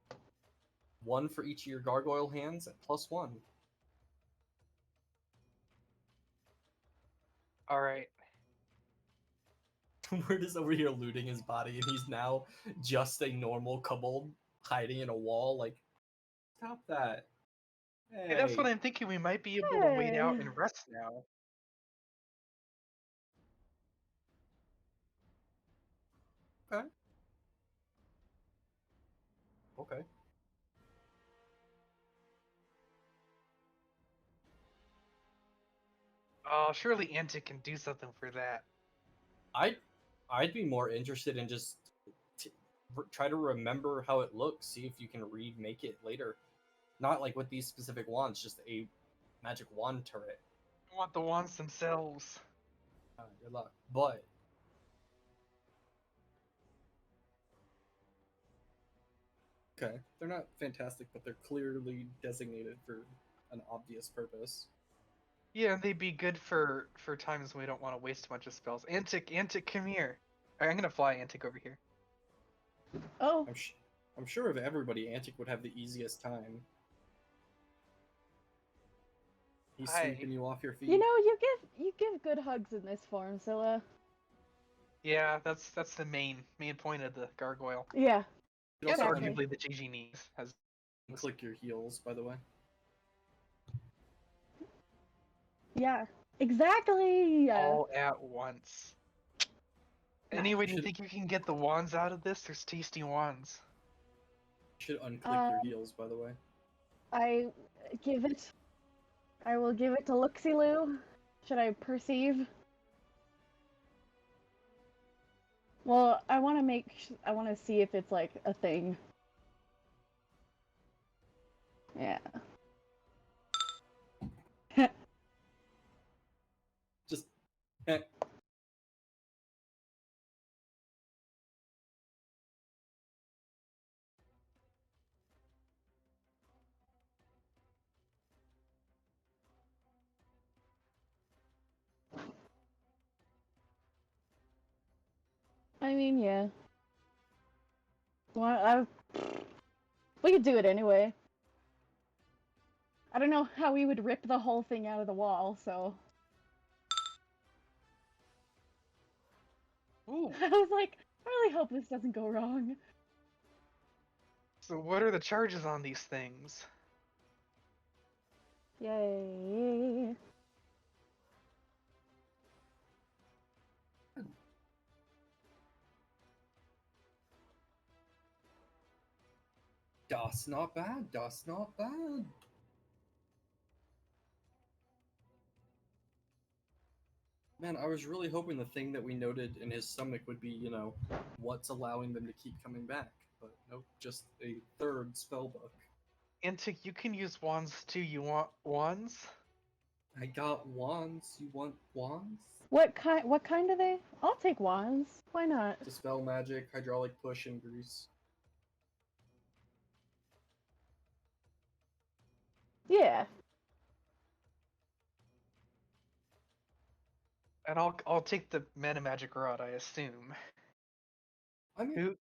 1 for each of your gargoyle hands, and +1. All right. We're just over here looting his body, and he's now just a normal kobold hiding in a wall. Like, stop that. Hey, that's what Hey. I'm thinking. We might be able to wait out Hey. and rest now. Okay. Okay. Oh, surely Anta can do something for that. I I'd be more interested in just try to remember how it looks, see if you can remake it later. Not like with these specific wands, just a magic wand turret. I want the wands themselves. Good luck. But okay, they're not fantastic, but they're clearly designated for an obvious purpose. Yeah, they'd be good for times when we don't want to waste a bunch of spells. Antic, come here. Alright, I'm gonna fly Antic over here. Oh, I'm sure of everybody, Antic would have the easiest time. He's Hi. sweeping you off your feet. you know, you give good hugs in this form, Zilla. Yeah, that's the main point of the gargoyle. Yeah. You And also Exactly. arguably the GG needs has. click your heels, by the way. Yeah. Exactly. All at once. Nice. Anyway, do you Should- think you can get the wands out of this? There's tasty wands. You should unclick your Um, heels, by the way. I will give it to Luxiloo. Should I perceive? Well, I want to see if it's like a thing. Yeah. Just I mean, yeah. Well, we could do it anyway. I don't know how we would rip the whole thing out of the wall, so. Ooh. I was like, I really hope this doesn't go wrong. So what are the charges on these things? Yay. Das not bad. Das not bad. Man, I was really hoping the thing that we noted in his stomach would be, you know, what's allowing them to keep coming back. But nope, just a third spell book. Antic, you can use wands too. You want wands? I got wands. You want wands? What kind are they? I'll take wands. Why not? Dispel magic, hydraulic push, and grease. Yeah. And I'll take the mana magic rod, I assume. I mean,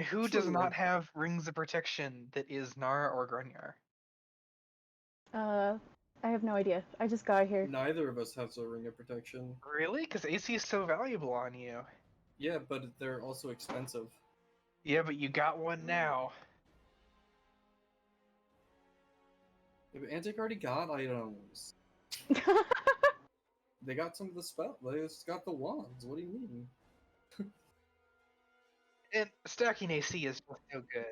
Who does True, not like- have rings of protection that is Nara or Grunyar? I have no idea. I just got here. neither of us has a ring of protection. Really? Because AC is so valuable on you. Yeah, but they're also expensive. Yeah, but you got one now. If Antic already got items, they got some of the spell. They just got the wands. What do you mean? And stacking AC is just so good.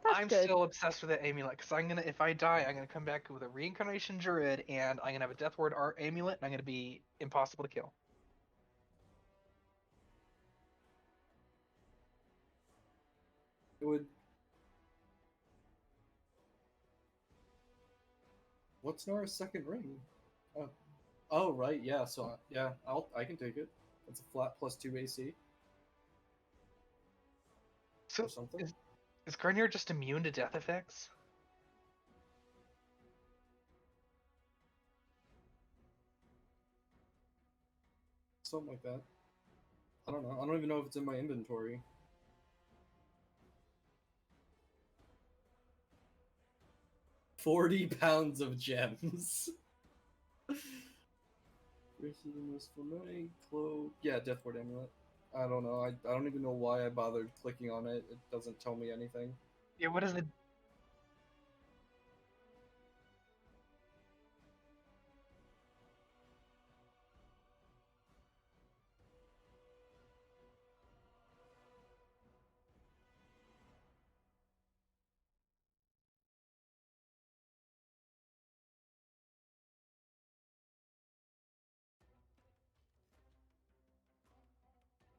That's I'm good. still obsessed with that amulet because if I die, I'm gonna come back with a reincarnation druid and I'm gonna have a death ward art amulet and I'm gonna be impossible to kill. It would. What's Nora's second ring? Oh, right. Yeah. So yeah, I can take it. It's a flat +2 AC So or something. is Grunyar just immune to death effects? Something like that. I don't know. I don't even know if it's in my inventory. £40 of gems. Cloak. Yeah, Death Ward Amulet. I don't know. I don't even know why I bothered clicking on it. It doesn't tell me anything. Yeah, what is it?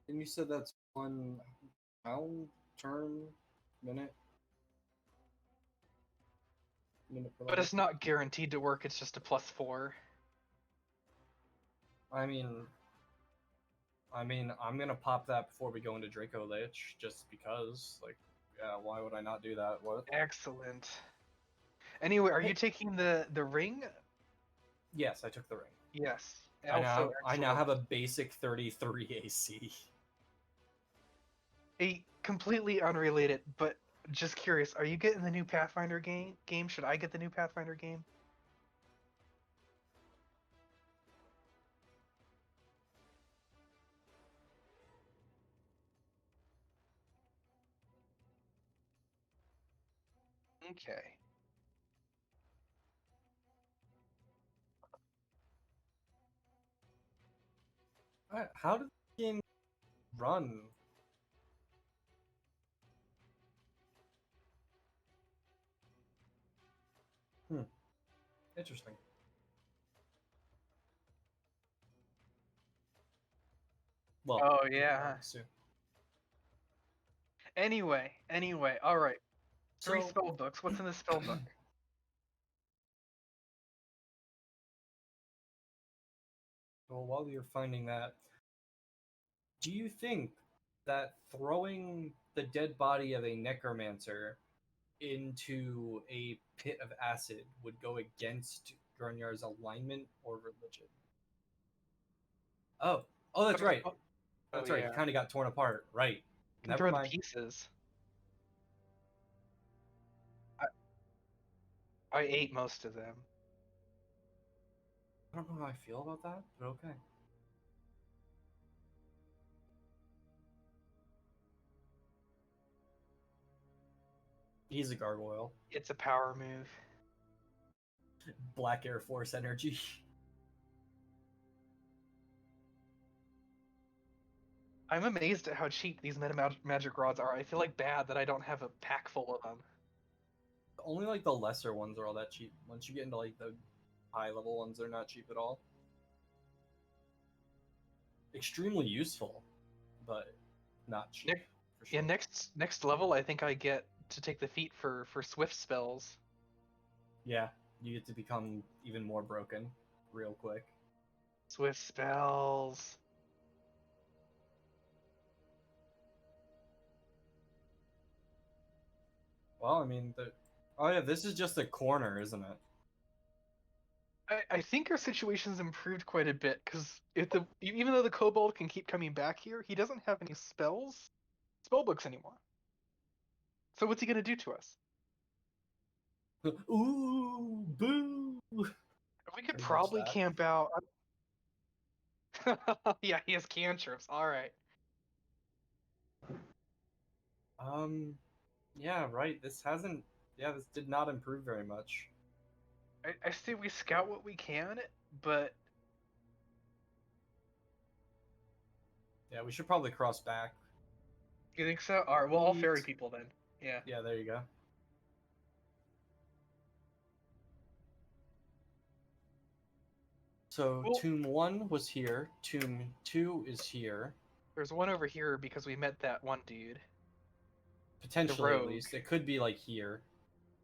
And you said that's 1 round, turn, minute, minute per But level. it's not guaranteed to work. It's just a +4. I mean, I'm gonna pop that before we go into Draco Lich, just because. Like, yeah, why would I not do that? What? Excellent. Anyway, are Hey. you taking the ring? Yes, I took the ring. Yes. I now Excellent. have a basic 33 AC. A completely unrelated, but just curious, are you getting the new Pathfinder game? Should I get the new Pathfinder game? Okay. How did the game run? Interesting. Well, Oh yeah. soon. Anyway, all right. 3 So, spell books. What's in the spell book? well, while you're finding that, do you think that throwing the dead body of a necromancer into a pit of acid would go against Grunyar's alignment or religion? Oh, that's right. Oh, That's right. He yeah. kind of got torn apart. Right. Can Never throw the mind. pieces. I ate most of them. I don't know how I feel about that, but okay. He's a gargoyle. It's a power move. Black Air Force energy. I'm amazed at how cheap these meta magic rods are. I feel like bad that I don't have a pack full of them. Only like the lesser ones are all that cheap. Once you get into like the high level ones, they're not cheap at all. Extremely useful, but not cheap. Nick, For sure. Yeah, next level, I think I get to take the feat for swift spells. Yeah, you get to become even more broken real quick. Swift spells. Well, I mean, oh yeah, this is just a corner, isn't it? I think our situation's improved quite a bit because even though the kobold can keep coming back here, he doesn't have any spell books anymore. So what's he gonna do to us? Ooh, boo! We could Pretty much probably that. camp out. Yeah, he has cantrips. All right. Yeah, right. This hasn't. Yeah, this did not improve very much. I say we scout what we can, but Yeah, we should probably cross back. you think so? All right. Well, all fairy people then. Yeah. Yeah, there you go. So Well, Tomb 1 was here. Tomb 2 is here. there's one over here because we met that one dude. Potentially, at rogue. least. It could be like here.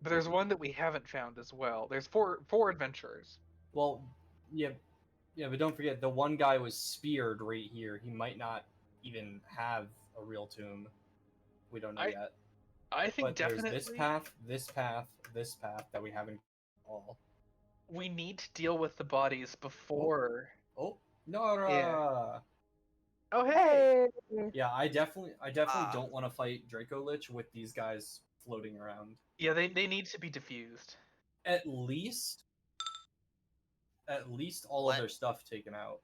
But there's one that we haven't found as well. There's four adventurers. Well, yeah, yeah, but don't forget the one guy was speared right here. He might not even have a real tomb. We don't know yet. I think But there's this definitely path, this path, this path that we haven't all. we need to deal with the bodies before. Oh, Nora! Yeah. Oh hey! Hey! Yeah, I definitely Ah. don't want to fight Draco Lich with these guys floating around. Yeah, they need to be diffused. At least all of What? their stuff taken out.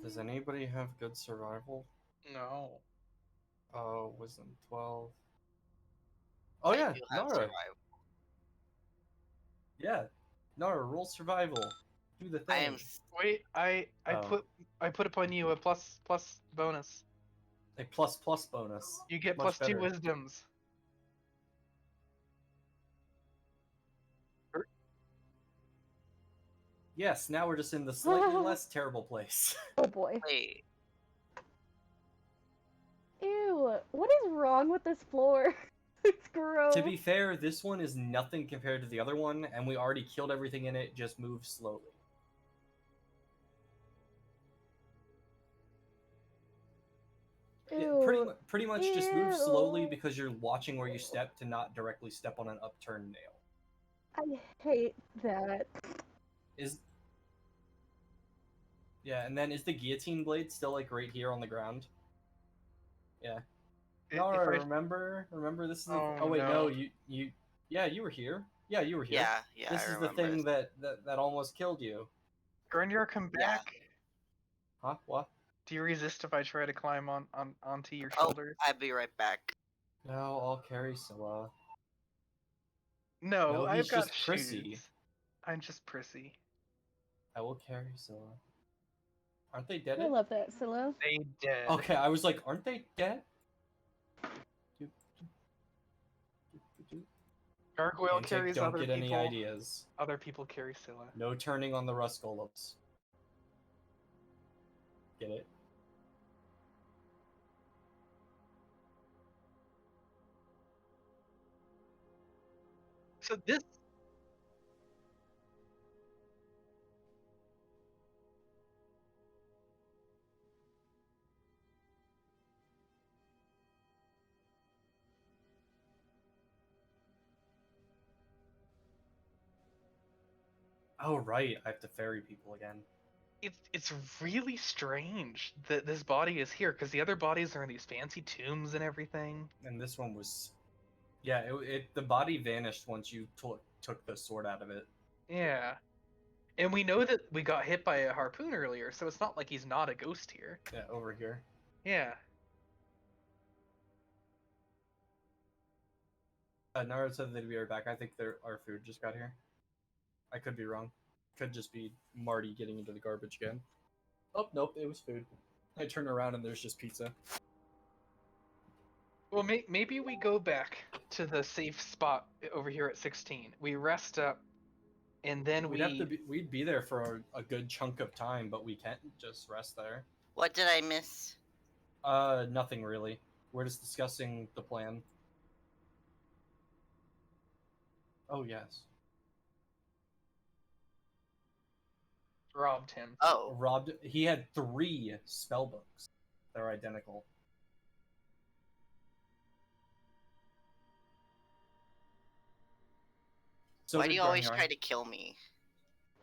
Does anybody have good survival? No. Wisdom 12. Oh I yeah, do have Nara. survival. Yeah, Nara, roll survival. Do the thing. I am. Wait, I Oh. put upon you a plus bonus. A plus bonus. You get Much +2 better. wisdoms. Yes, now we're just in the slightly less terrible place. Oh boy. Wait. Ew. What is wrong with this floor? It's gross. To be fair, this one is nothing compared to the other one, and we already killed everything in it, just move slowly. Ew. Pretty much just move slowly Ew. because you're watching where you step to not directly step on an upturned nail. I hate that. Yeah, and then is the guillotine blade still like right here on the ground? Yeah. If No, I- remember this is the Oh, wait, no. you yeah, you were here. Yeah, you were here. Yeah, This I is the remember. thing that almost killed you. Gurnyar, come Yeah. back. Huh? What? Do you resist if I try to climb onto your Oh, shoulders? I'll be right back. No, I'll carry Scylla. No, No, I've he's got just prissy. shoes. I'm just prissy. I will carry Scylla. Aren't they dead? I love that, Silo. They dead. Okay, I was like, aren't they dead? Gargoyle Antic, carries don't other get any people. ideas. Other people carry Scylla. No turning on the rust golems. Get it? So this. Oh right, I have to ferry people again. It's really strange that this body is here because the other bodies are in these fancy tombs and everything. And this one was, yeah, the body vanished once you took the sword out of it. Yeah, and we know that we got hit by a harpoon earlier, so it's not like he's not a ghost here. Yeah, over here. Yeah. Nara said they'd be right back. I think our food just got here. I could be wrong. Could just be Marty getting into the garbage again. Oh, nope, it was food. I turn around and there's just pizza. Well, maybe we go back to the safe spot over here at 16. We rest up, and then we'd be there for a good chunk of time, but we can't just rest there. What did I miss? Nothing really. We're just discussing the plan. Oh, yes. robbed him. Oh, He had 3 spell books. They're identical. So why do did you always Garnier. try to kill me?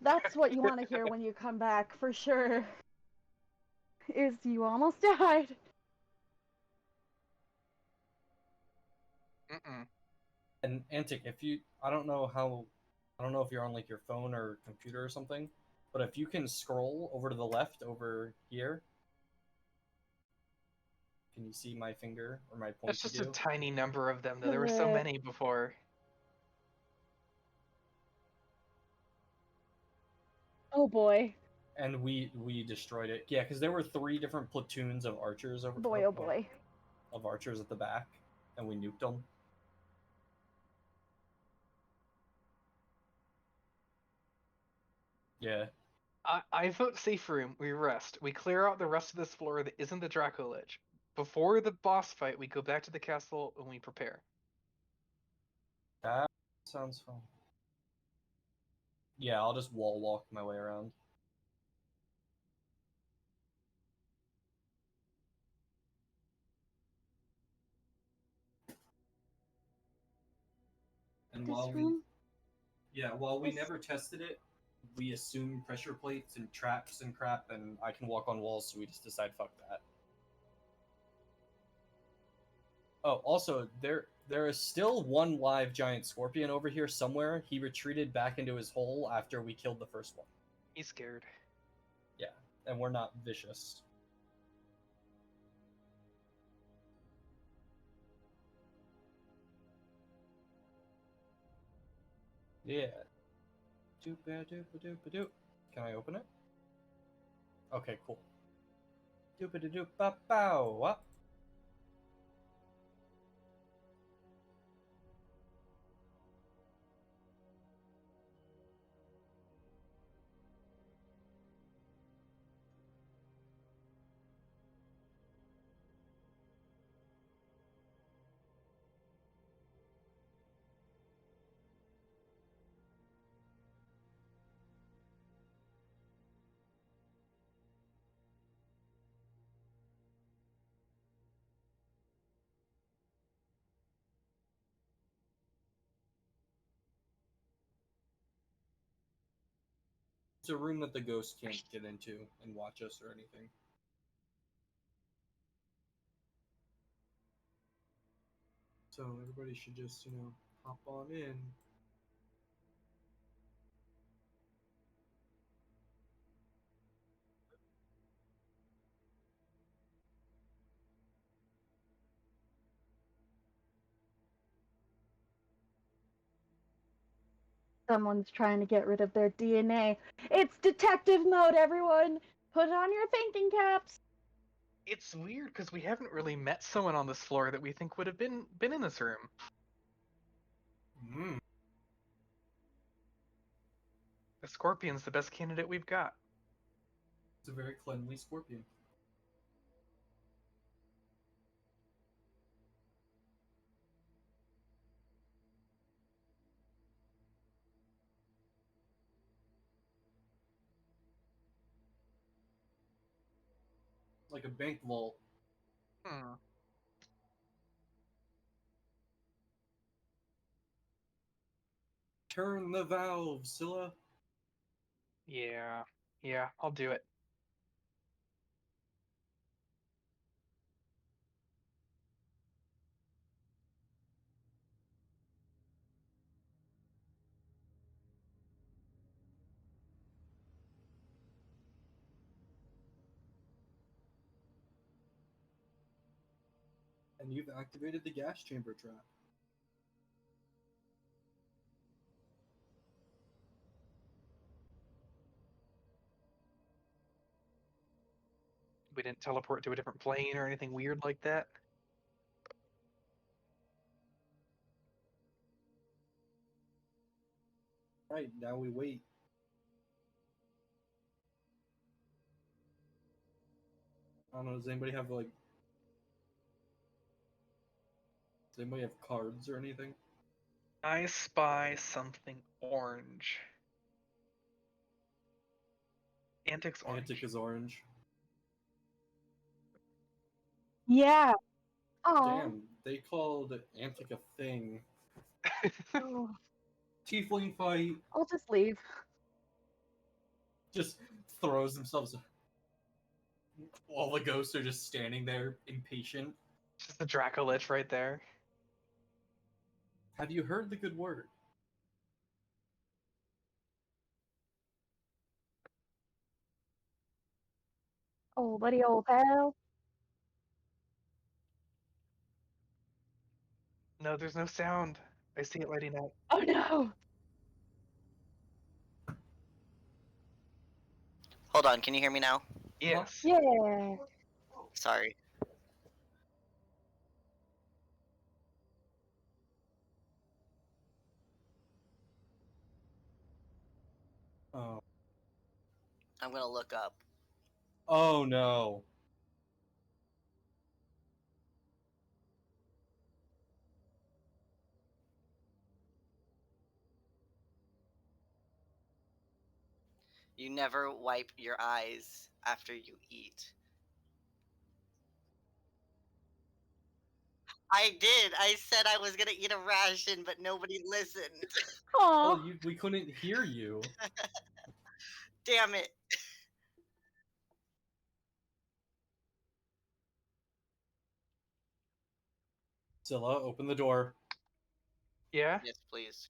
That's what you want to hear when you come back, for sure. Is you almost died. Mm-mm. And Antic, I don't know if you're on like your phone or computer or something, but if you can scroll over to the left over here, can you see my finger or my That's pointy just a do? tiny number of them, though. There were so many before. Oh boy. And we destroyed it. Yeah, because there were 3 different platoons of archers over Boy, oh boy. of archers at the back, and we nuked them. Yeah. I vote safe room. We rest. We clear out the rest of this floor that isn't the Draco Lich. Before the boss fight, we go back to the castle and we prepare. That sounds fun. Yeah, I'll just wall walk my way around. And This while room? we This- never tested it, we assume pressure plates and traps and crap, and I can walk on walls, so we just decide fuck that. Oh, also, there is still one live giant scorpion over here somewhere. He retreated back into his hole after we killed the first one. He's scared. Yeah, and we're not vicious. Yeah. Doop-a-doop-a-doop-a-doop. Can I open it? Okay, cool. Doop-a-doop-a-bow. Up. It's a room that the ghost can't get into and watch us or anything. So everybody should just, hop on in. Someone's trying to get rid of their DNA. It's detective mode, everyone! Put on your thinking caps! It's weird because we haven't really met someone on this floor that we think would have been in this room. Mm. The scorpion's the best candidate we've got. It's a very cleanly scorpion. Like a bank vault. Hmm. Turn the valve, Scylla. Yeah, I'll do it. And you've activated the gas chamber trap. We didn't teleport to a different plane or anything weird like that. Right, now we wait. I don't know, does anybody have cards or anything? I spy something orange. Antics orange. Antic is orange. Yeah. Oh. Damn, they called Antic a thing. Oh. Tiefling fight. I'll just leave. Just throws themselves. All the ghosts are just standing there, impatient. Just the Dracolich right there. Have you heard the good word? Oh, buddy, old pal. No, there's no sound. I see it lighting up. Oh no! Hold on, can you hear me now? Yes. Yeah. Sorry. Oh. I'm gonna look up. Oh no. You never wipe your eyes after you eat. I did. I said I was gonna eat a ration, but nobody listened. Aw. Well, we couldn't hear you. Damn it. Scylla, open the door. Yeah? Yes, please.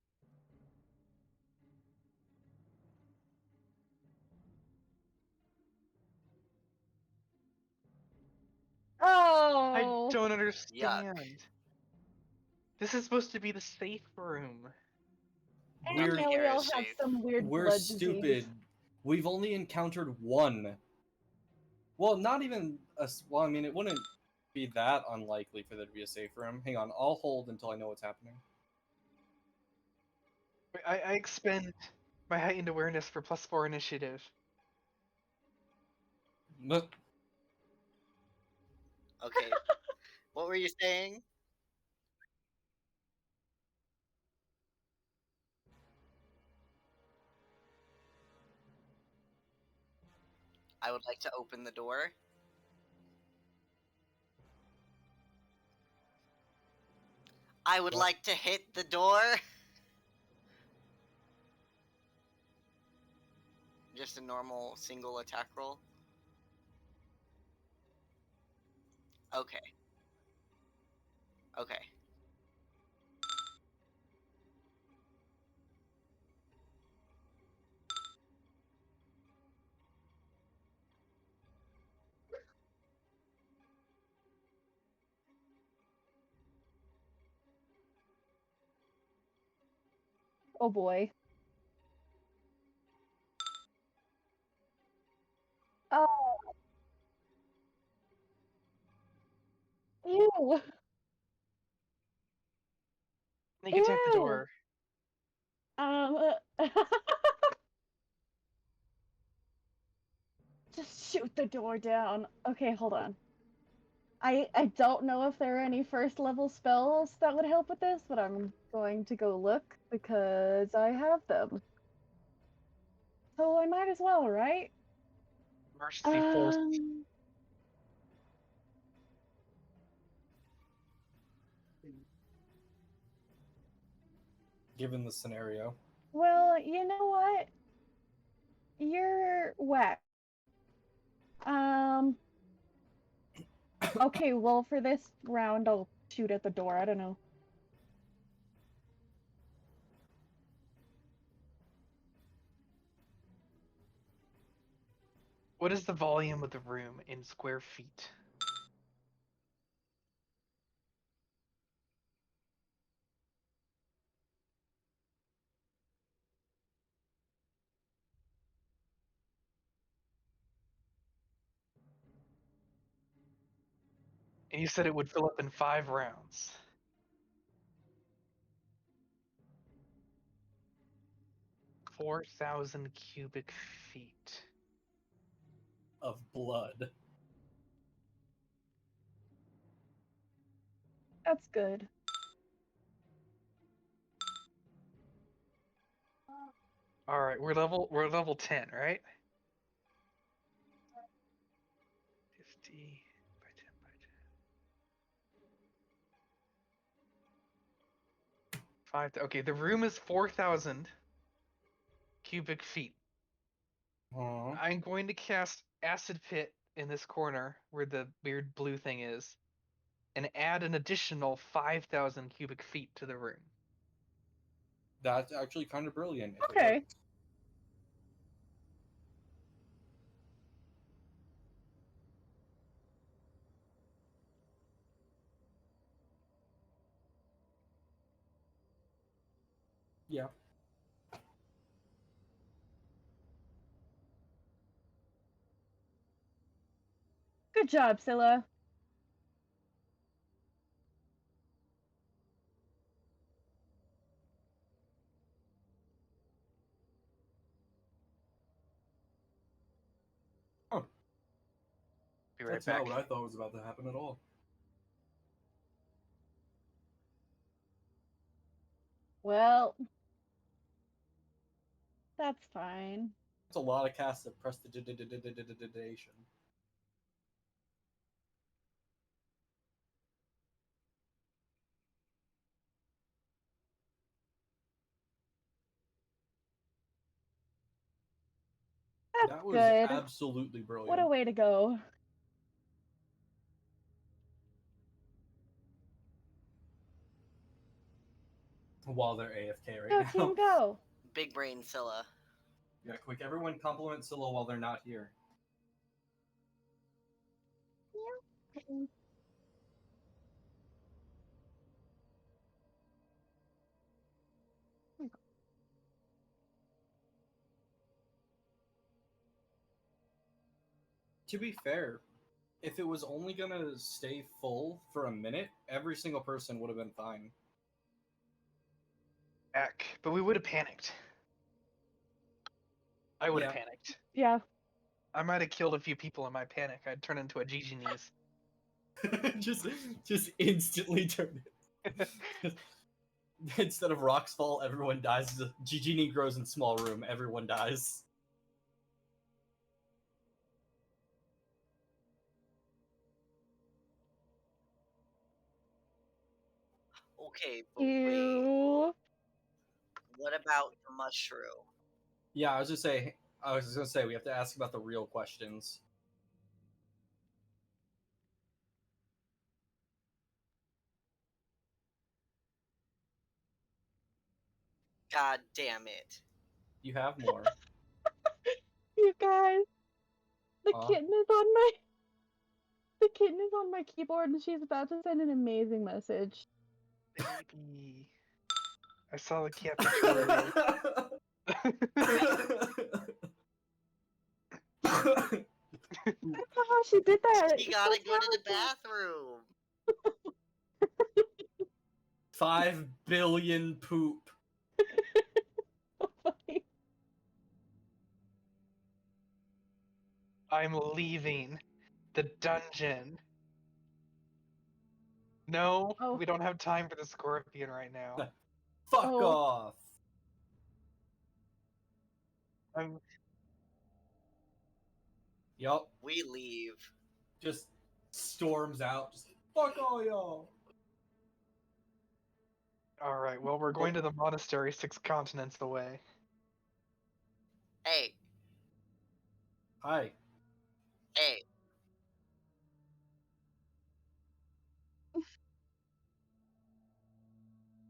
Oh. I don't understand. This is supposed to be the safe room. And We're now we here all is have safe. some weird we're blood stupid. disease. We've only encountered one. Well, not even a. Well, I mean, it wouldn't be that unlikely for there to be a safe room. Hang on, I'll hold until I know what's happening. I expend my heightened awareness for +4 initiative. Look, Okay. What were you saying? I would like to open the door. I would What? like to hit the door. Just a normal single attack roll? Okay. Okay. Oh boy. Oh, ew. Sneak attack the Ew. door. Um, just shoot the door down. Okay, hold on. I don't know if there are any first level spells that would help with this, but I'm going to go look because I have them. So I might as well, right? Emergency force. Given the scenario. Well, you know what? You're whack. Um, okay, well, for this round, I'll shoot at the door. I don't know. What is the volume of the room in square feet? And you said it would fill up in 5 rounds. 4,000 cubic feet. Of blood. That's good. All right, we're level 10, right? 50 by 10 by 10. 5. Okay, the room is 4,000 cubic feet. I'm going to cast Acid Pit in this corner where the weird blue thing is, and add an additional 5,000 cubic feet to the room. That's actually kind of brilliant. If it Okay. works. Yeah. Good job, Scylla. Oh, Be right that's back. not what I thought was about to happen at all. Well, that's fine. That's a lot of casts of prestidigitation. That's That was good. absolutely brilliant. What a way to go. While they're AFK right Go, now. team, go. Big brain Scylla. Yeah, quick. Everyone compliment Scylla while they're not here. To be fair, if it was only gonna stay full for a minute, every single person would have been fine. Back. But we would have panicked. I would have Yeah. panicked. Yeah. I might have killed a few people in my panic. I'd turn into a Gigi knees. just instantly turn it. Instead of rocks fall, everyone dies. Gigi grows in small room, everyone dies. Okay, but wait. Ew. What about the mushroom? Yeah, I was just saying, I was just gonna say we have to ask about the real questions. God damn it. You have more. You guys, the Huh? kitten is on my the kitten is on my keyboard and she's about to send an amazing message. Baby. I saw the cat picture earlier. I don't know how she did that. You It's gotta so go to the talented. bathroom. 5 billion poop. So funny. I'm leaving the dungeon. No, Oh. we don't have time for the scorpion right now. Fuck Oh. off. I'm Yup. We leave. Just storms out. Just fuck all y'all. alright, well, we're going to the monastery 6 continents away. Hey, Hi. hey.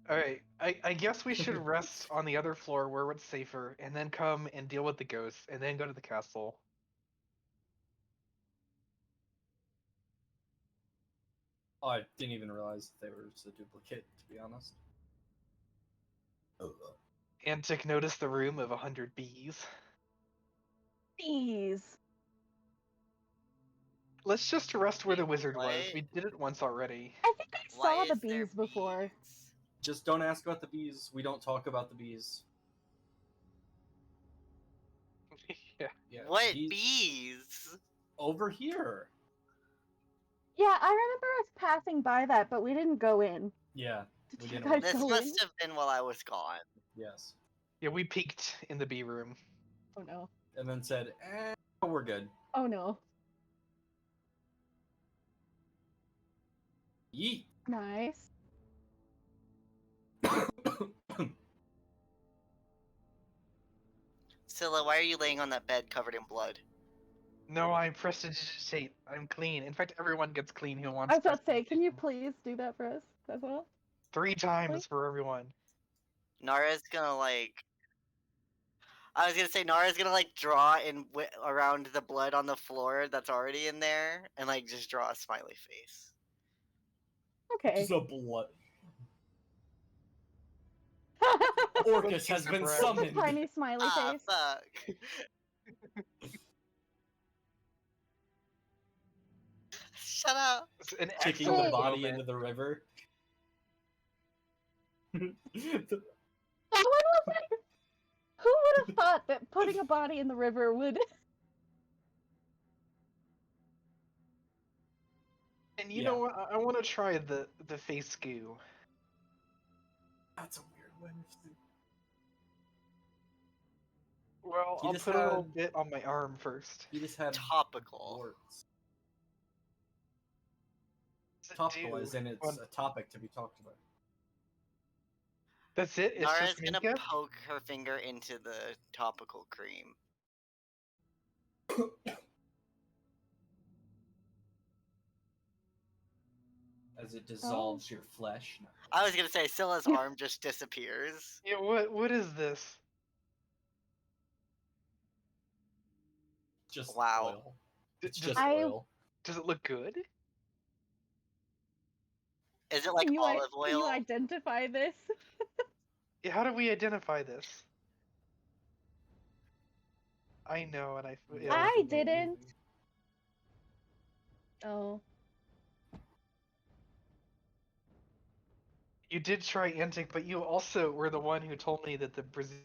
Alright, I guess we should rest on the other floor where it's safer, and then come and deal with the ghosts, and then go to the castle. Oh, I didn't even realize they were just a duplicate, to be honest. Antic noticed the room of 100 bees. Bees. Let's just rest where the wizard was. What? We did it once already. I think I Why saw the is there bees before. bees? Just don't ask about the bees. We don't talk about the bees. Yeah. Yeah, What bees? over here. Yeah, I remember us passing by that, but we didn't go in. Yeah, Did we you didn't guys This go in? must have been while I was gone. yes. Yeah, we peeked in the bee room. Oh no. And then said, we're good. Oh no. Yeet. Nice. Scylla, why are you laying on that bed covered in blood? No, I'm prestidigitate. I'm clean. In fact, everyone gets clean who wants I was about to say, can you prestidigitation. please do that for us as well? 3 times Please? for everyone. Nara's gonna I was gonna say Nara's gonna draw in around the blood on the floor that's already in there, and just draw a smiley face. Okay. Just a blood. Orcus has been Just a Just a summoned. tiny smiley Ah, face. fuck. Shut up. It's an Kicking excellent the body moment. into the river. That one was like, who would have thought that putting a body in the river would? And you Yeah. know what? I want to try the face goo. That's a weird one. Well, He I'll just put a little had- bit on my arm first. He just had Topical. warts. What's it Topical, do? as in it's Well, a topic to be talked about. that's it? It's Nara's just gonna makeup? poke her finger into the topical cream. As it dissolves your flesh. I was gonna say Scylla's arm just disappears. Yeah, what is this? Just Wow. oil. It's Does, just I- oil. does it look good? Is it like Can you, olive can you oil? identify this? Yeah, how do we identify this? I know, and Yeah, I it's didn't. easy. Oh. You did try Antic, but you also were the one who told me that the Brazil.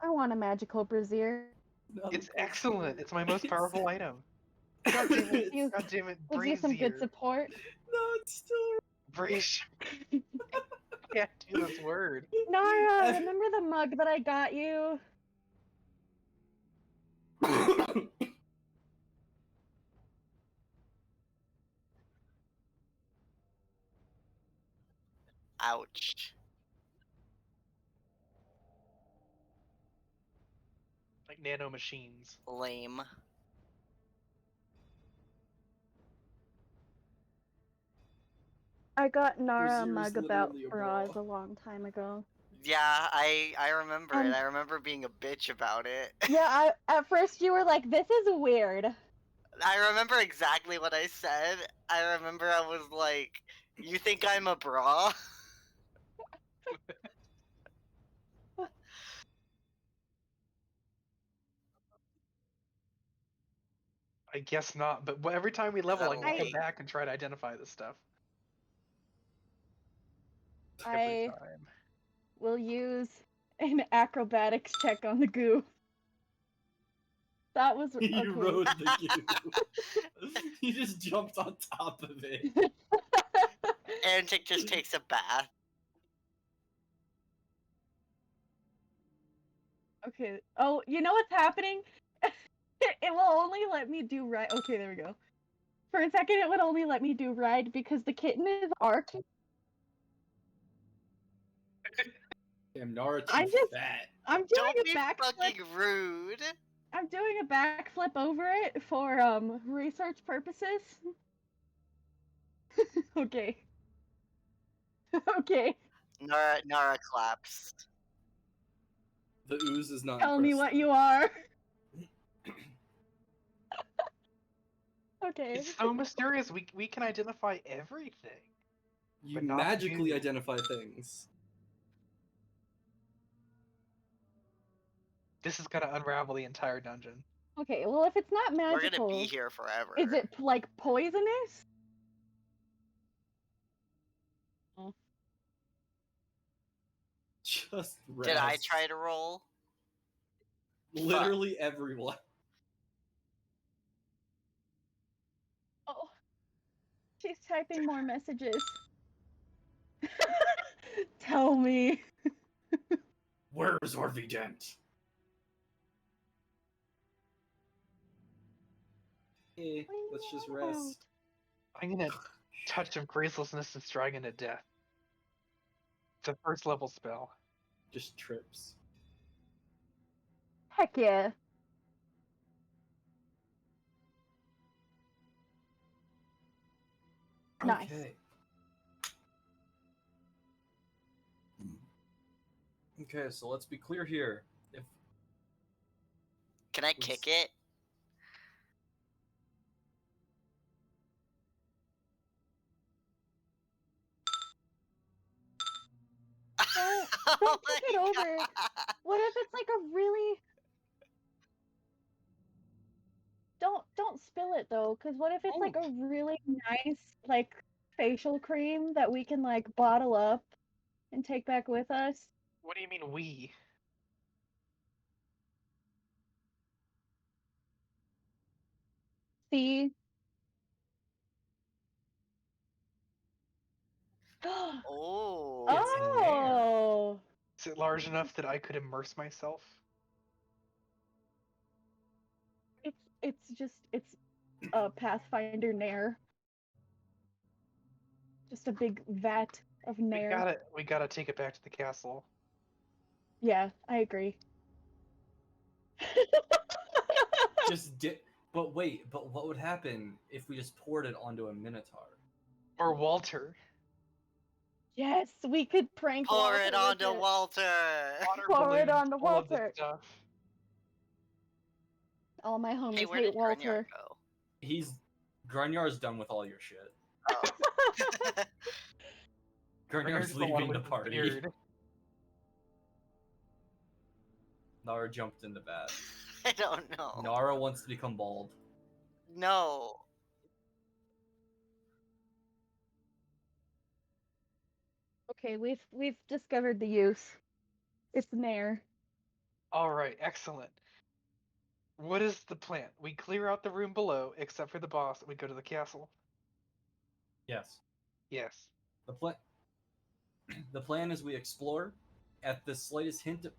I want a magical brazier. No, It's that's excellent. weird. It's my most powerful item. God damn it. You, God damn it, gives you some good brazier. support. No, it's still. Brazier. Can't do this word. Nara, remember the mug that I got you? Ouch. nano machines. Lame. I got Nara a Brazier is mug about literally a bras bra. a long time ago. Yeah, I remember it. And I remember being a bitch about it. yeah, at first you were like, "This is weird." I remember exactly what I said. I remember I was like, "You think I'm a bra?" I guess not, but every time we level, I'm gonna come Wait. back and try to identify this stuff. Every I time. will use an acrobatics check on the goo. That was He okay. rode the goo. He just jumped on top of it. Antic just takes a bath. Okay. Oh, you know what's happening? It will only let me do right. Okay, there we go. For a second, it would only let me do ride because the kitten is arced. Damn, Nara too I'm just- fat. I'm doing Don't a be backflip. fucking rude. I'm doing a backflip over it for research purposes. Okay. Okay. Nara claps. The ooze is not Tell me impressed. what you are. Okay. It's so mysterious. We can identify everything. You But not magically you. identify things. This is gonna unravel the entire dungeon. Okay, well, if it's not We're gonna magical, be here forever. is it like poisonous? Just rest. Did I try to roll? Literally everyone. Oh, she's typing more messages. Tell me. Where's Harvey Dent? Let's just rest. I'm gonna touch of gracelessness and strike into death. It's a first level spell. Just trips. Heck yeah. Nice. Okay. Okay, so let's be clear here. If Can I kick it? Don't Oh kick my it over. God. What if it's like a really don't spill it though, because what if it's like a really nice like facial cream that we can like bottle up and take back with us? What do you mean we? See? Oh. It's in there. Oh, Is it large enough that I could immerse myself? it's a Pathfinder Nair. Just a big vat of Nair. We gotta take it back to the castle. Yeah, I agree. just dip. But wait, but what would happen if we just poured it onto a Minotaur? Or Walter. Yes, we could prank Pour Walter it with onto it. Walter. Water Pour it balloons, onto all of this Walter. stuff. All my homies Hey, where hate did Grunyard Walter. go? Grunyar's done with all your shit. Oh. Grunyar's the one leaving the with party. beard. Nara jumped in the bat. I don't know. Nara wants to become bald. No. Okay, we've discovered the use. It's Nair. Alright, excellent. What is the plan? We clear out the room below, except for the boss, and we go to the castle? Yes. Yes. The plan is we explore at the slightest hint of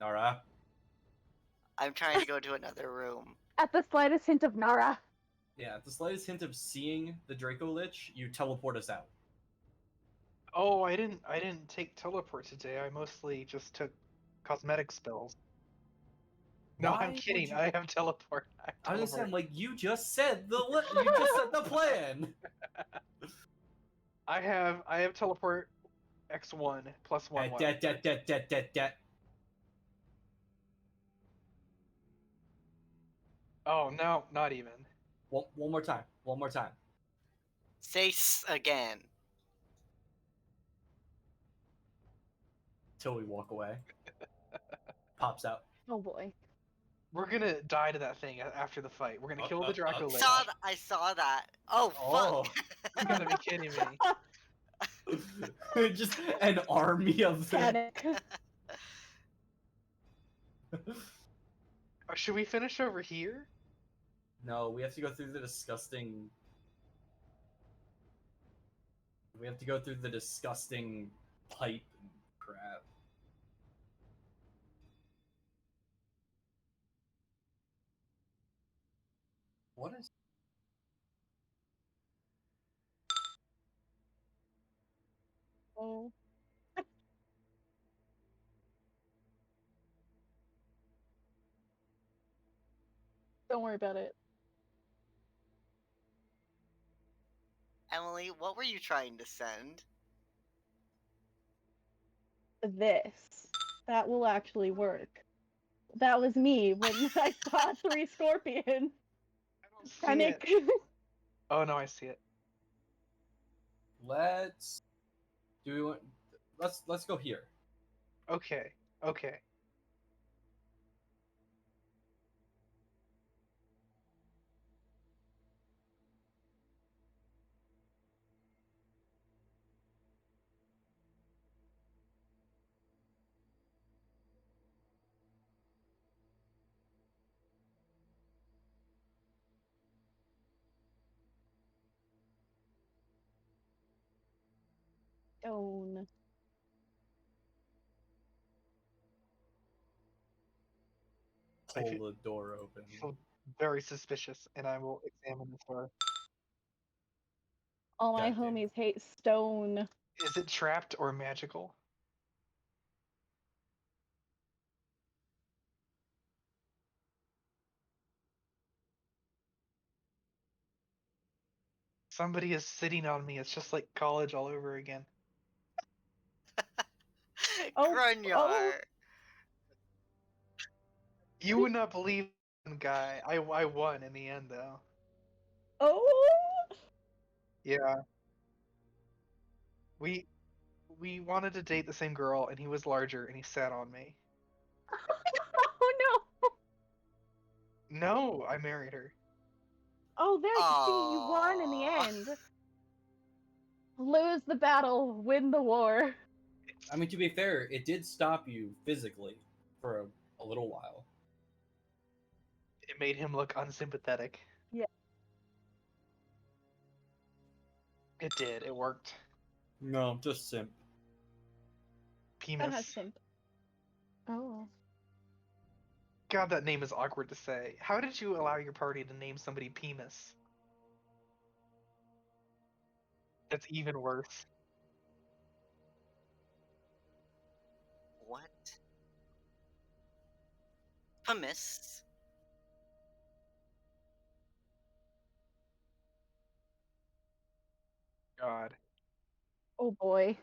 Nara. I'm trying to go to another room. At the slightest hint of Nara. Yeah, at the slightest hint of seeing the Draco Lich, you teleport us out. Oh, I didn't take teleport today. I mostly just took cosmetic spells. No, Why I'm would kidding. you- I have teleport. I was just saying, teleport. like, you just said you just said the plan. I have teleport X1 plus 1 wild card. Det. Oh no, not even. One more time. One more time. Say again. Till we walk away. Pops out. Oh boy. We're gonna die to that thing after the fight. We're gonna kill the Draco Lich. I saw that. Oh, Oh. fuck. You gotta be kidding me. Just an army of them. Panic. Should we finish over here? No, we have to go through the disgusting. We have to go through the disgusting pipe and crap. What is? Oh. Don't worry about it. Emily, what were you trying to send? This. That will actually work. That was me when I saw 3 scorpions. I don't see Panic. it. Oh no, I see it. Let's. Do we want? Let's go here. Okay. Okay. Stone. I Pull feel, the door open. feel very suspicious, and I will examine this door. All my Goddamn. homies hate stone. Is it trapped or magical? Somebody is sitting on me. It's just like college all over again. Oh, Grunyar. oh. You would not believe one guy. I won in the end though. Oh. Yeah. We we wanted to date the same girl, and he was larger, and he sat on me. Oh no. No, I married her. Oh, there. See, you won in the Aw. end. Lose the battle, win the war. I mean, to be fair, it did stop you physically for a little while. It made him look unsympathetic. Yeah. It did. It worked. No, just simp. That has Penis. simp. Oh. God, that name is awkward to say. How did you allow your party to name somebody Penis? That's even worse. What? Pumice. God. Oh boy.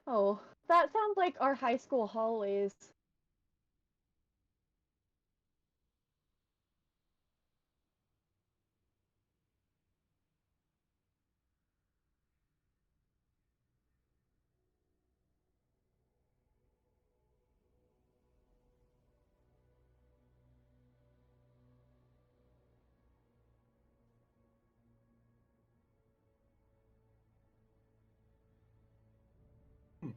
Oh, that sounds like our high school hallways. Hmm.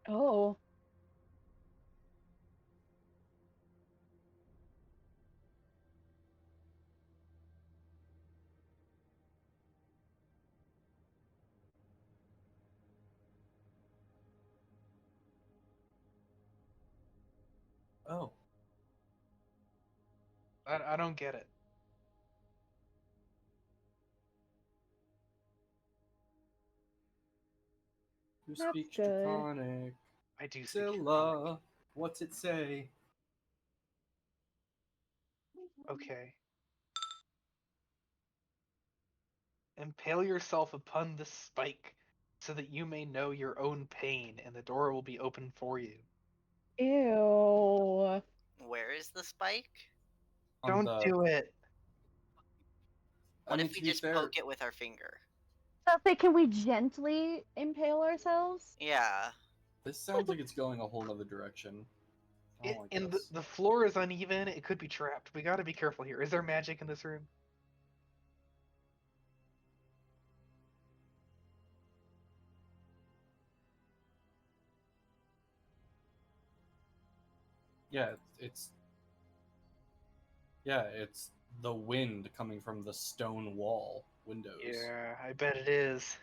Oh. Oh. I don't get it. Who That's speaks good. Draconic? I do speak Draconic. Zilla. What's it say? Okay. Impale yourself upon the spike, so that you may know your own pain, and the door will be open for you. Ew. Where is the spike? Don't do it. What I mean, if we to be just fair, poke it with our finger? So say, can we gently impale ourselves? Yeah. this sounds like it's going a whole other direction. I don't like And this. the floor is uneven. It could be trapped. We got to be careful here. Is there magic in this room? Yeah, it's the wind coming from the stone wall windows. Yeah, I bet it is.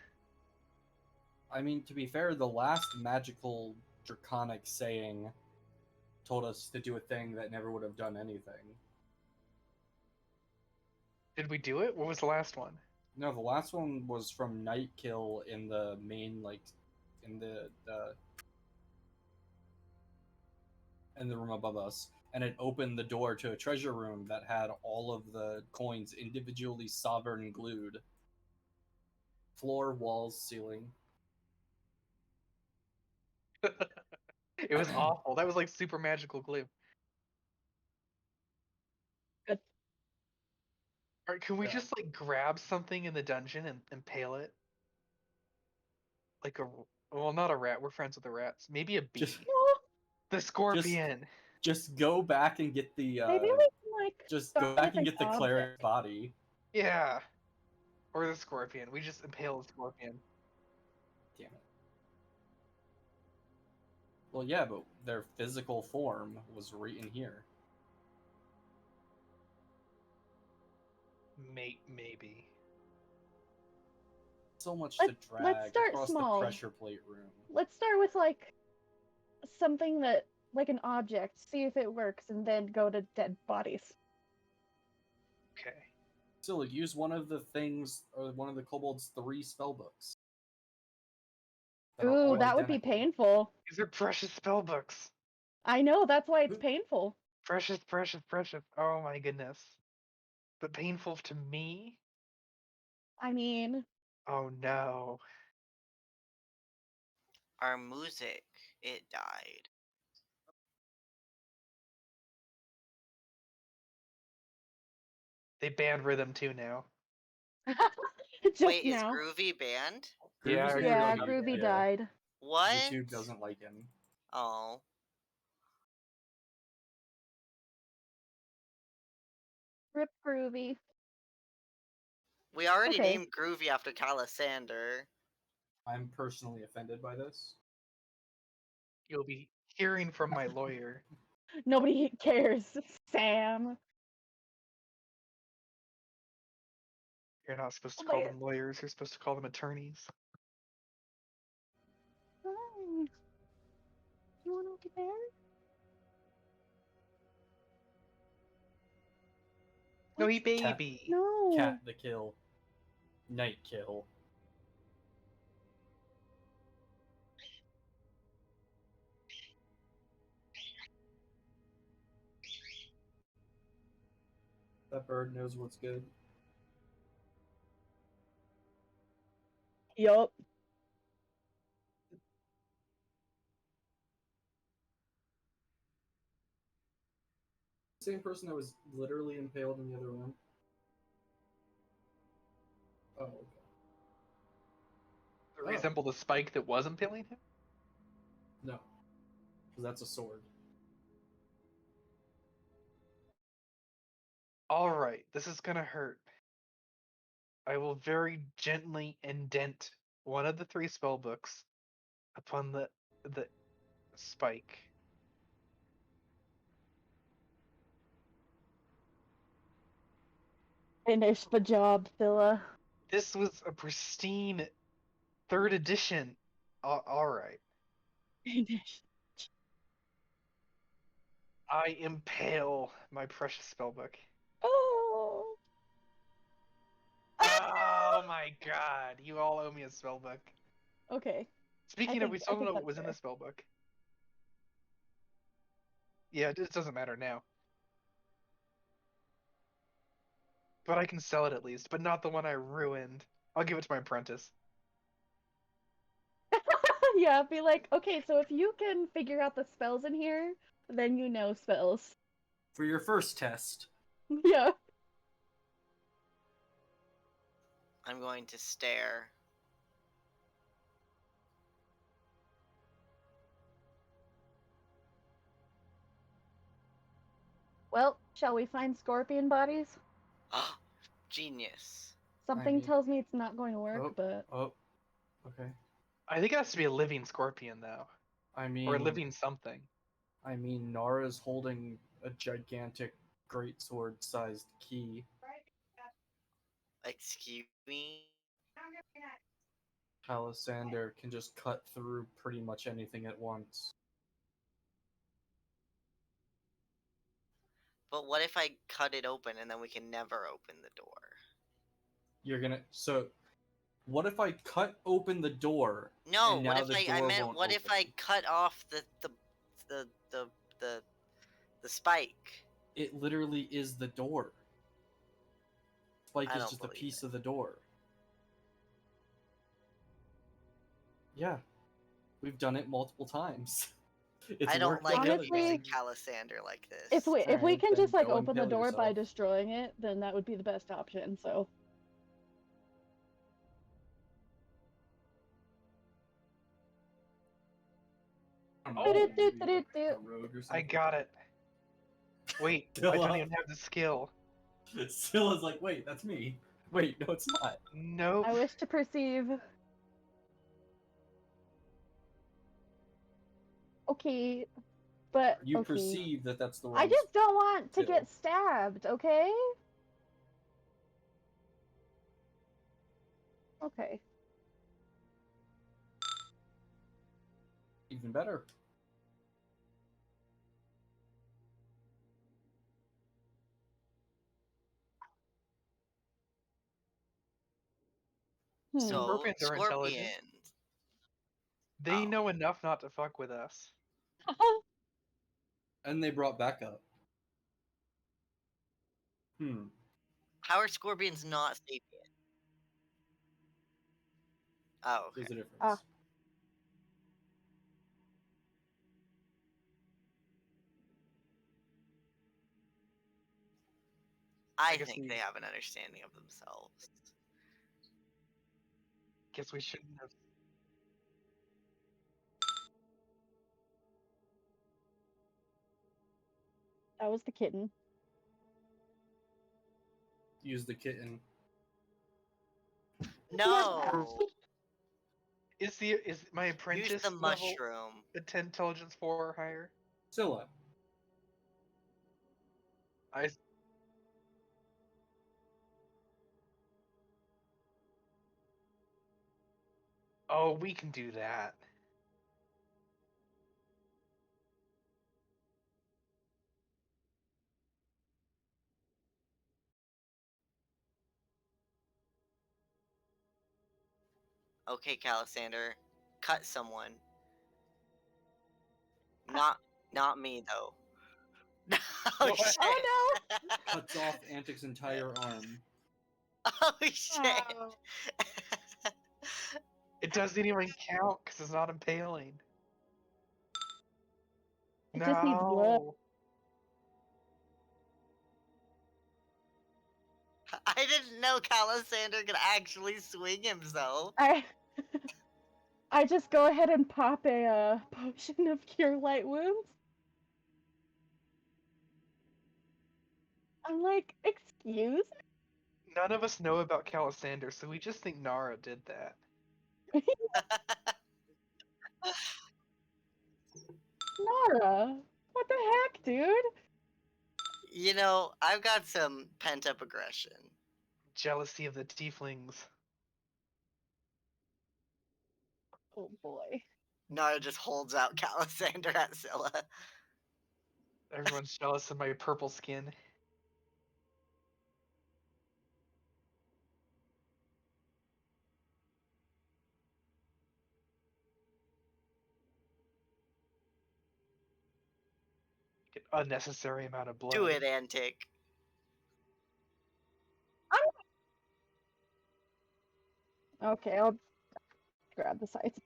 I mean, to be fair, the last magical draconic saying told us to do a thing that never would have done anything. Did we do it? What was the last one? No, the last one was from Nightkill in the main, like, in the room above us, and it opened the door to a treasure room that had all of the coins individually sovereign glued. Floor, walls, ceiling. It was awful. That was like super magical glue. Good. Or can we Yeah. just like grab something in the dungeon and impale it? Like well, not a rat. We're friends with the rats. Maybe a bee. Just, The scorpion. just go back and get the Maybe we can like just start go back with and an get the object. cleric's body. Yeah. Or the scorpion. We just impale the scorpion. Damn it. Well, yeah, but their physical form was right in here. Maybe. So much Let's to drag start across small. the pressure plate room. Let's start with like something that like an object, see if it works, and then go to dead bodies. Okay. Still, use one of the things, or one of the kobold's 3 spell books. that are Ooh, all that would be identical. painful. These are precious spell books. I know, that's why it's painful. Precious, precious, precious. Oh my goodness. But painful to me? I mean, Oh no. Our music, it died. They banned rhythm too now. just Wait, is now. Groovy banned? Yeah, Groovy's Yeah, gonna Groovy yeah. died. What? YouTube doesn't like him. Oh. Rip Groovy. We already Okay. named Groovy after Calisander. I'm personally offended by this. You'll be hearing from my lawyer. Nobody cares, Sam. You're not supposed to Oh call my- them lawyers, you're supposed to call them attorneys. Hi. You wanna get there? No, he Cat. baby. No. Cat the kill. Night kill. That bird knows what's good. Yup. Same person that was literally impaled in the other room. Oh, okay. Does it resemble the spike that was impaling him? No. Because that's a sword. Alright, this is gonna hurt. I will very gently indent one of the 3 spell books upon the spike. Finish the job, Scylla. This was a pristine 3rd edition. Alright. Finish. I impale my precious spellbook. Oh. Oh my god, you all owe me a spellbook. Okay. Speaking of, we still don't know what that's was in the fair. spellbook. Yeah, it doesn't matter now. But I can sell it at least, but not the one I ruined. I'll give it to my apprentice. Yeah, be like, okay, so if you can figure out the spells in here, then you know spells. For your first test, Yeah. I'm going to stare. Well, shall we find scorpion bodies? Genius. Something mean- tells me it's not going to work, but oh, okay. I think it has to be a living scorpion, though. I Or a mean, living something. Nara's holding a gigantic greatsword-sized key. Excuse me? Palisander can just cut through pretty much anything at once. But what if I cut it open and then we can never open the door? What if I cut open the door? No, and what now if the I door meant won't what if open? I cut off the the spike? It literally is the door. Spike I is don't just a believe piece it. of the door. Yeah, we've done it multiple times. It's I don't worked like every how other you Honestly, say time. Calisander like this. if we Alright, can then just like go and open the kill door by yourself. destroying it, then that would be the best option. So I don't Oh! know, maybe like a rogue or I something. got it. Wait, I Fill don't up. even have the skill. Scylla's like, wait, that's me. Wait, no, it's not. Nope. I wish to perceive. Okay, but You okay. perceive that that's the wrong. I just don't want to skill. get stabbed, okay? Okay. Even better. So Scorpions are intelligent. scorpions. They Oh. know enough not to fuck with us. And they brought backup. Hmm. How are scorpions not sapient? Oh, okay. There's a difference. Ah. I guess think we- they have an understanding of themselves. Guess we shouldn't have. That was the kitten. Use the kitten. No. Is my Use apprentice the level mushroom. intelligence 4 or higher? Scylla. Oh, we can do that. Okay, Calisander. Cut someone. Not me though. Oh What? shit. Oh Cuts off Antic's entire arm. Oh shit. no! It doesn't even count because it's not impaling. It just needs blood. No. I didn't know Calisander could actually swing himself. I just go ahead and pop a potion of cure light wounds. I'm like, excuse None of us know about Calisander, so we just think Nara did that. Nara, what the heck, dude? You know, I've got some pent up aggression. Jealousy of the tieflings. Oh boy. Nara just holds out Calisander at Scylla. Everyone's jealous of my purple skin. Get unnecessary amount of blood. Do it, Antic. Okay, I'll grab the sides.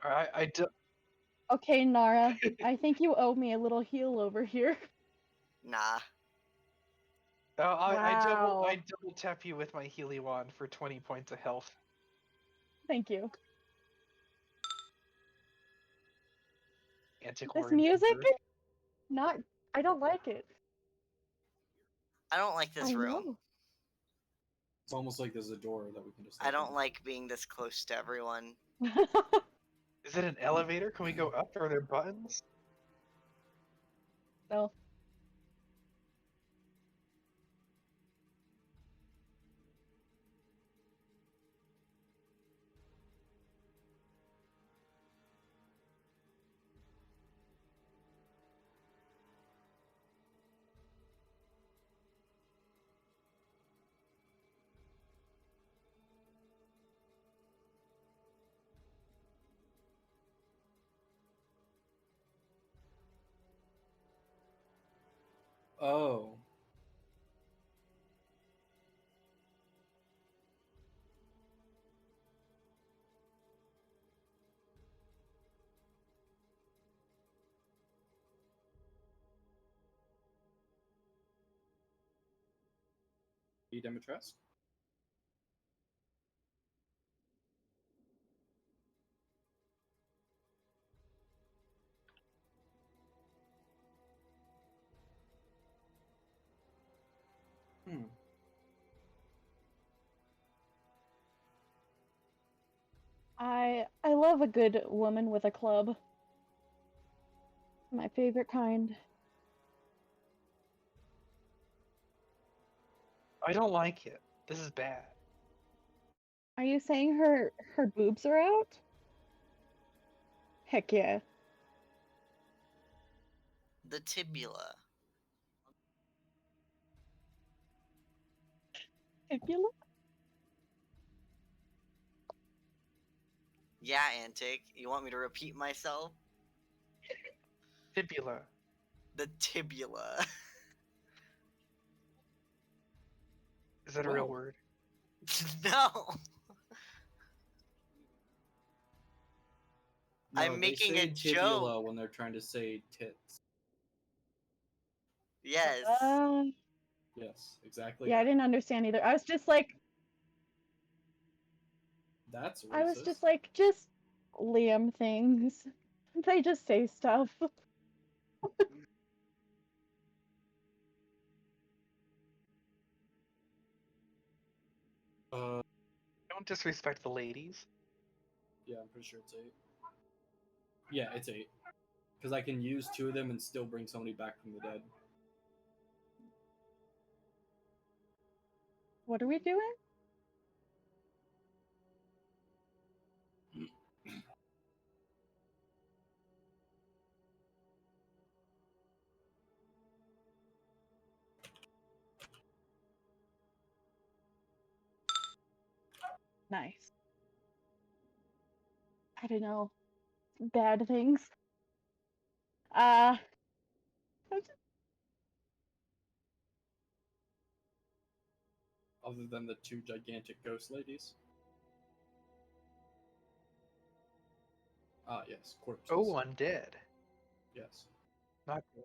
Alright, I do. Okay, Nara, I think you owe me a little heal over here. Nah. I Wow. double tap you with my Healy wand for 20 points of health. Thank you. Antic This Warrior music, Member. not. I don't like it. I don't like this I room. know. It's almost like there's a door that we can just. I don't open. like being this close to everyone. Is it an elevator? Can we go up? Are there buttons? No. Oh. Demetresque? Hmm. I love a good woman with a club. My favorite kind. I don't like it. This is bad. Are you saying her boobs are out? Heck yeah. The tibula. Fibula? Yeah, Antic. You want me to repeat myself? Fibula. The tibula. Is that a real Whoa. word? No. No, I'm they making say a tibula joke. when they're trying to say tits. Yes. Yes, exactly Yeah, I that. didn't understand either. I was just like, just Liam things. They just say stuff. Uh, Don't disrespect the ladies. yeah, I'm pretty sure it's 8. Yeah, it's 8. Because I can use 2 of them and still bring somebody back from the dead. What are we doing? Nice. I don't know. Bad things. Uh, Other than the 2 gigantic ghost ladies. Ah, yes, corpses. Oh, undead. Yes. Not good.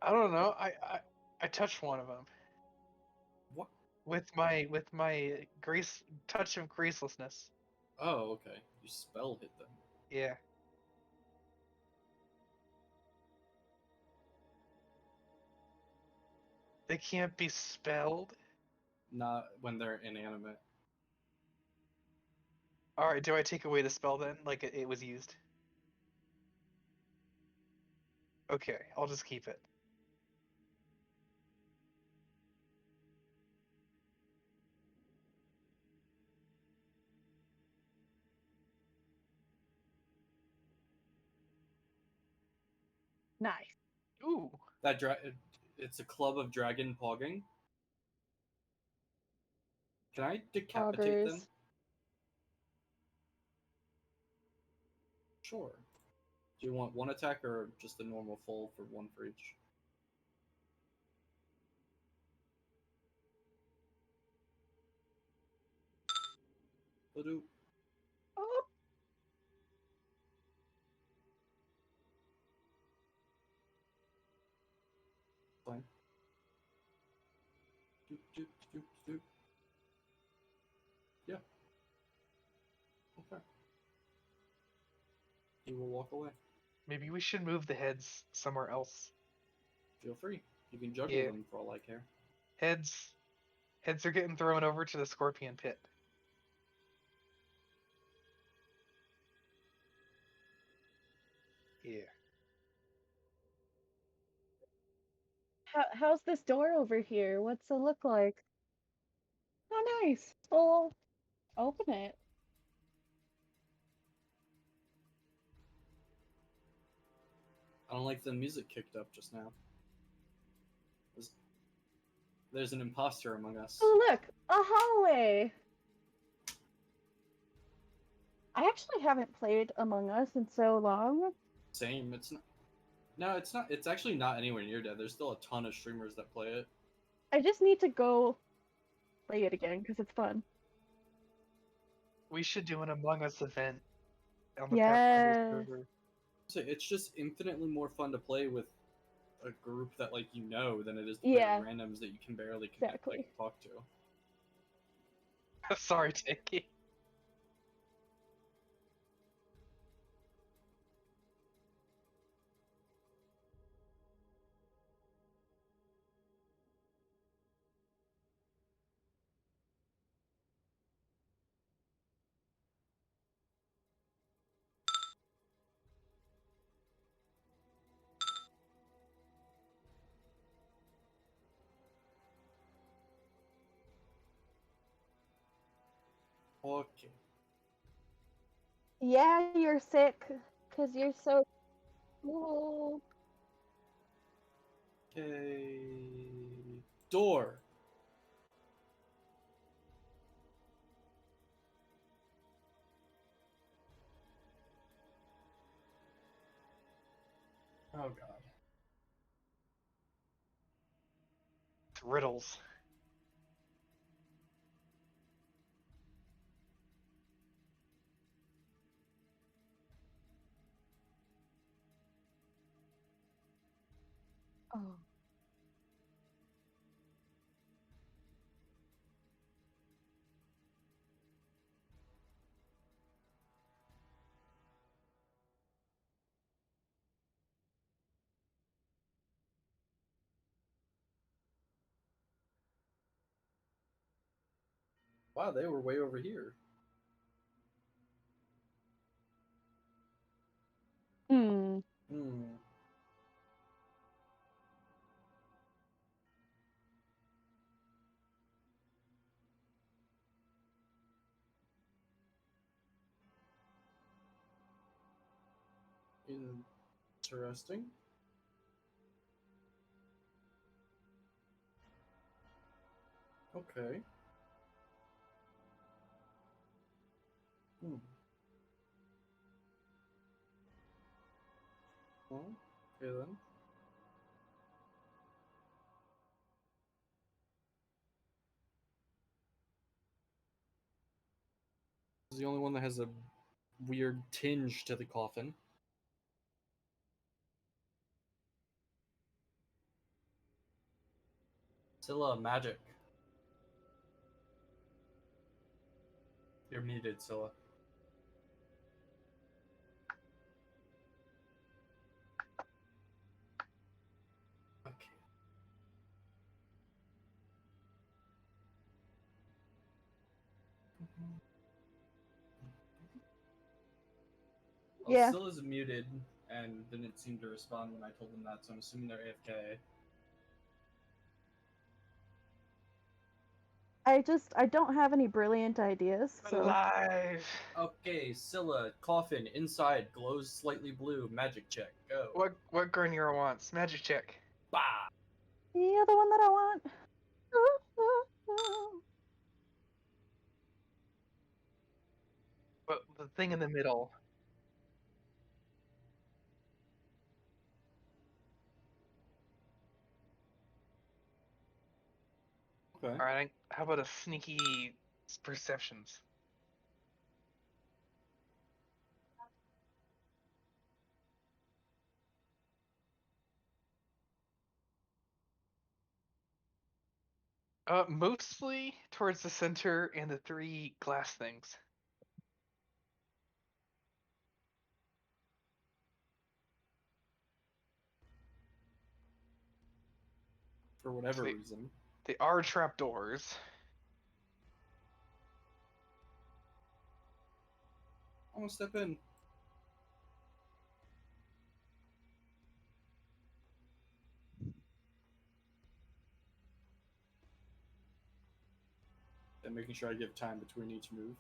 I don't know. I touched one of them What? with my grace touch of gracelessness. Oh, okay. You spell hit them. Yeah. They can't be spelled. Not when they're inanimate. All right. Do I take away the spell then? Like it was used. Okay. I'll just keep it. Nice. Ooh. It's a club of dragon pogging. Can I decapitate them? Poggers. Sure. Do you want one attack or just a normal full for one for each? Ba-doop. Oh, Fine. Doop, doop, doop, doop. Yeah. Okay. You will walk away. Maybe we should move the heads somewhere else. Feel free. You can juggle Yeah. them for all I care. Heads are getting thrown over to the scorpion pit. Yeah. how's this door over here? What's it look like? Oh, nice. Well, open it. I don't like the music kicked up just now. There's an imposter among us. Oh, look, a hallway. I actually haven't played Among Us in so long. Same. It's not. No, it's not. It's actually not anywhere near dead. There's still a ton of streamers that play it. I just need to go play it again because it's fun. We should do an Among Us event on the Yes. server. So it's just infinitely more fun to play with a group that like you know than it is to play Yeah. with randoms that you can barely connect, Exactly. like, talk to. Sorry, Tinky. Okay. Yeah, you're sick because you're so cool. Okay. Door. Oh god. It's riddles. Oh. Wow, they were way over here. Hmm. Hmm. Interesting. Okay. Hmm. Well, okay then. This is the only one that has a weird tinge to the coffin. Scylla, magic. You're muted, Scylla. Okay. Well, Yeah. Scylla's muted and didn't seem to respond when I told them that, so I'm assuming they're AFK. I don't have any brilliant ideas, so Alive. Okay, Scylla, coffin, inside, glows slightly blue, magic check, go. What Garnier wants? Magic check. Bah! the other one that I want. But the thing in the middle. Okay. All right. How about a sneaky perceptions? Mostly towards the center and the 3 glass things. For whatever They- reason. They are trapdoors. I'm gonna step in. And making sure I give time between each move.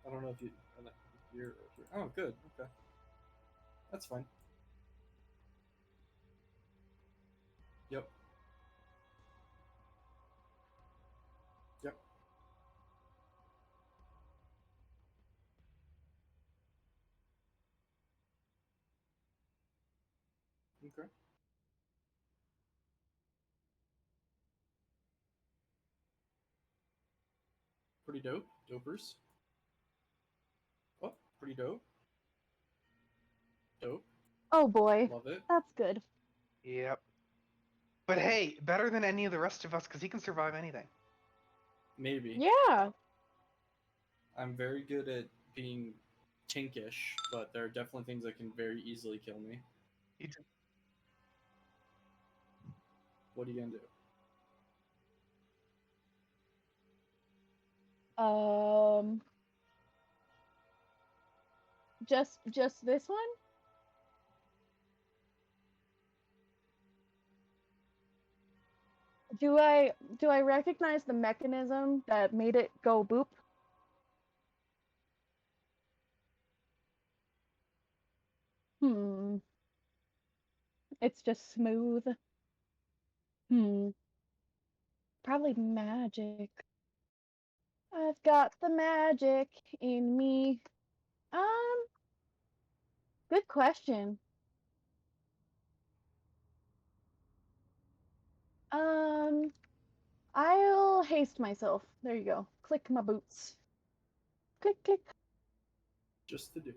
I don't know if you're here. Oh, good. Okay. That's fine. Yep. Yep. Okay. Pretty dope. Dopers. Oh, pretty dope. Dope. Oh boy, Love it. that's good. Yep. But hey, better than any of the rest of us because he can survive anything. Maybe. Yeah. I'm very good at being tinkish, but there are definitely things that can very easily kill me. You What are you gonna do? Um. Just this one? Do I recognize the mechanism that made it go boop? Hmm. It's just smooth. Hmm. Probably magic. I've got the magic in me. Um, good question. Um, I'll haste myself. There you go. Click my boots. Click, click. Just to do it.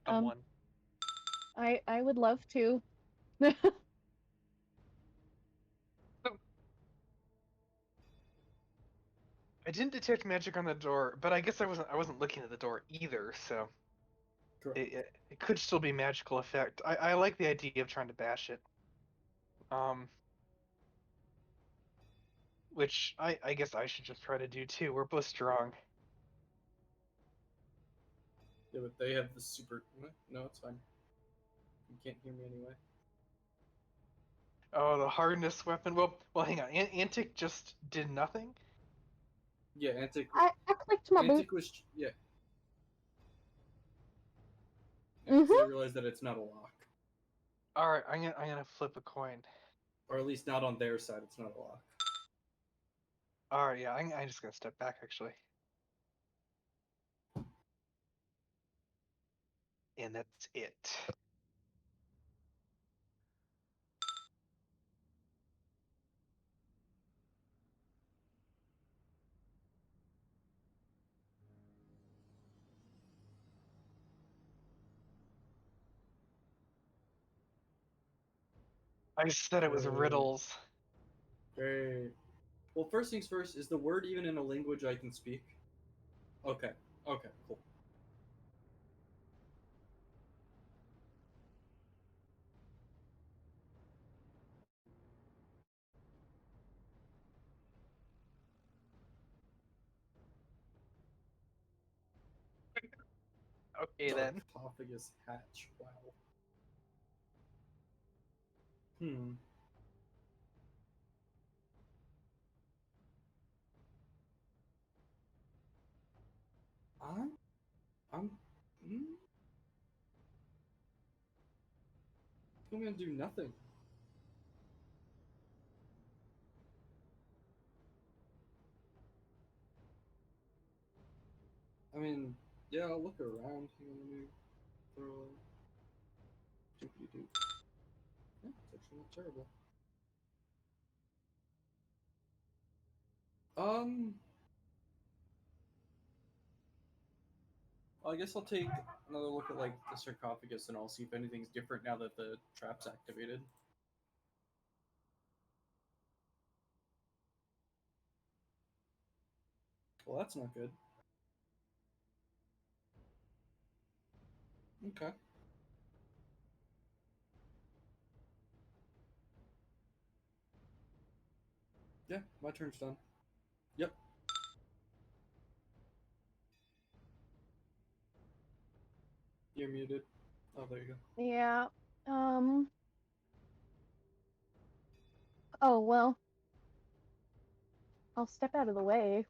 someone. I would love to. I didn't detect magic on the door, but I guess I wasn't looking at the door either, so Correct. it could still be magical effect. I like the idea of trying to bash it. Which I guess I should just try to do too. We're both strong. Yeah, but they have the super. No, it's fine. You can't hear me anyway. Oh, the hardness weapon. Well, hang on. Antic just did nothing. Yeah, Antic. I clicked my boot. Antic was yeah. Because Mm-hmm. I realized that it's not a lock, All right, I'm gonna flip a coin. or at least not on their side. It's not a lock. All right, yeah, I'm just gonna step back actually. And that's it. I said it was riddles. Great. Well, first things first. Is the word even in a language I can speak? Okay. Okay. Cool. Okay then. Sarcophagus hatch. Wow. Hmm. I'm. I'm. Hmm? I'm gonna do nothing. I mean, yeah, I'll look around. Hang on, let me throw a doopity doop. Yeah, it's actually not terrible. I guess I'll take another look at like the sarcophagus and I'll see if anything's different now that the trap's activated. Well, that's not good. Okay. Yeah, my turn's done. Yep. You're muted. Oh, there you go. Yeah. Oh, well. I'll step out of the way,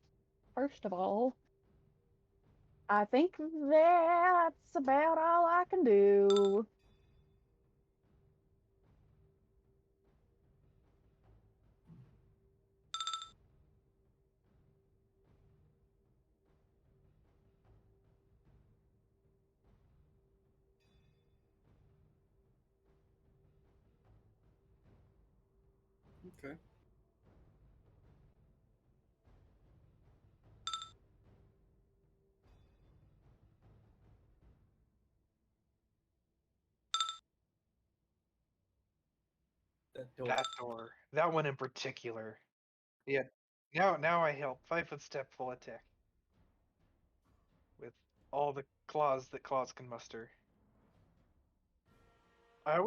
first of all. I think that's about all I can do. Okay. That door. That door. That one in particular. Yeah. Now I help. 5-foot step full attack. With all the claws that claws can muster. I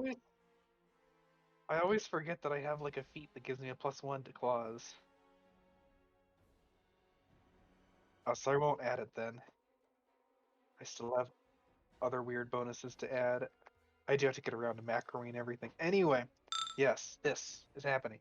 always forget that I have like a feat that gives me a +1 to claws. Oh, so I won't add it then. I still have other weird bonuses to add. I do have to get around to macroing and everything. Anyway, yes, this is happening.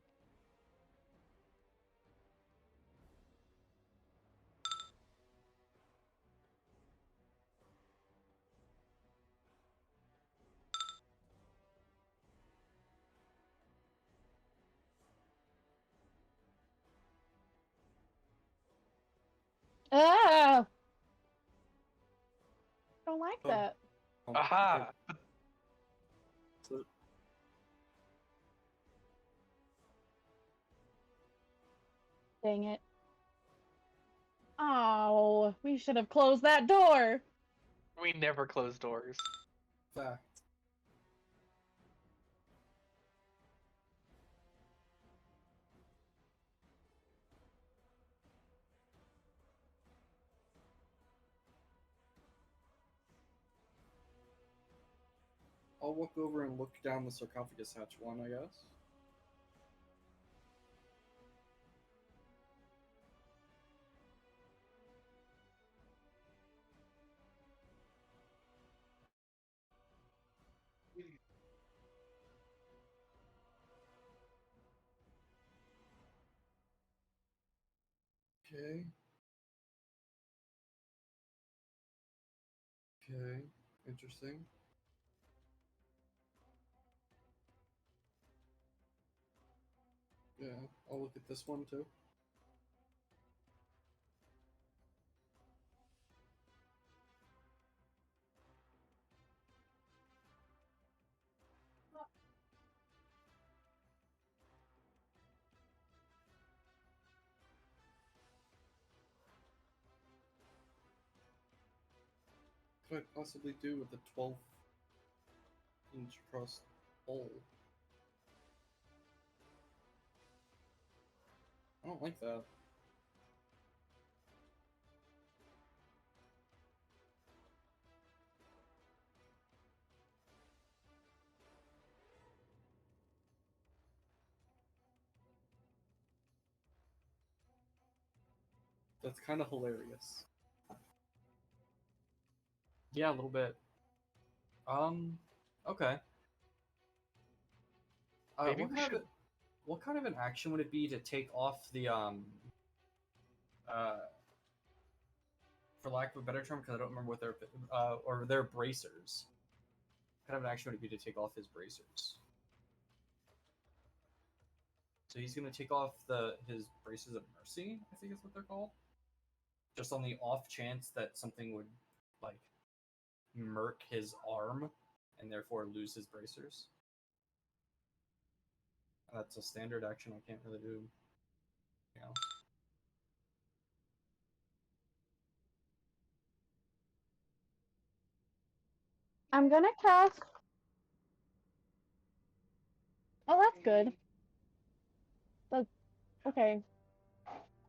Ah! Don't like Oh. that. Aha! So, Dang it. Oh, we should have closed that door. We never close doors. fact. I'll walk over and look down the sarcophagus hatch one, I guess. Okay. Okay. Interesting. Yeah, I'll look at this one too. What could I possibly do with a 12-inch cross hole? I don't like that. That's kind of hilarious. Yeah, a little bit. Okay. Maybe What we kind should. of what kind of an action would it be to take off the uh for lack of a better term, because I don't remember what their or their bracers. What kind of an action would it be to take off his bracers? So he's gonna take off his braces of mercy, I think is what they're called. Just on the off chance that something would like murk his arm and therefore lose his bracers. That's a standard action. I can't really do. You know. I'm gonna cast. Oh, that's good. That's okay.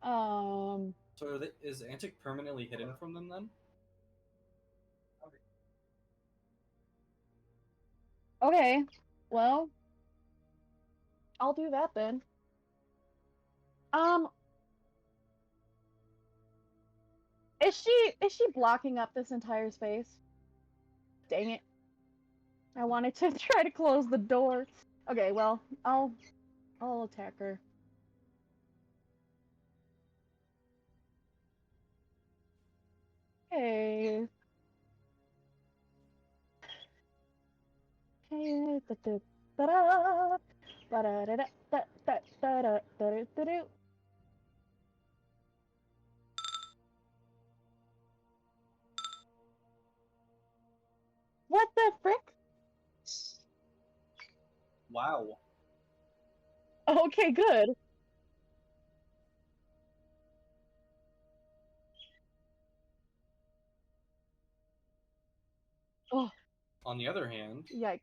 Um. So is Antic permanently hidden from them then? Okay. Well, I'll do that then. Um. Is she blocking up this entire space? Dang it. I wanted to try to close the door. Okay, well, I'll attack her. Okay. Okay. Da-da, ba-da-da-da, da-da-da-da-da-da-da-da. What the frick? Wow. Okay, good. Oh, On the other hand, yike.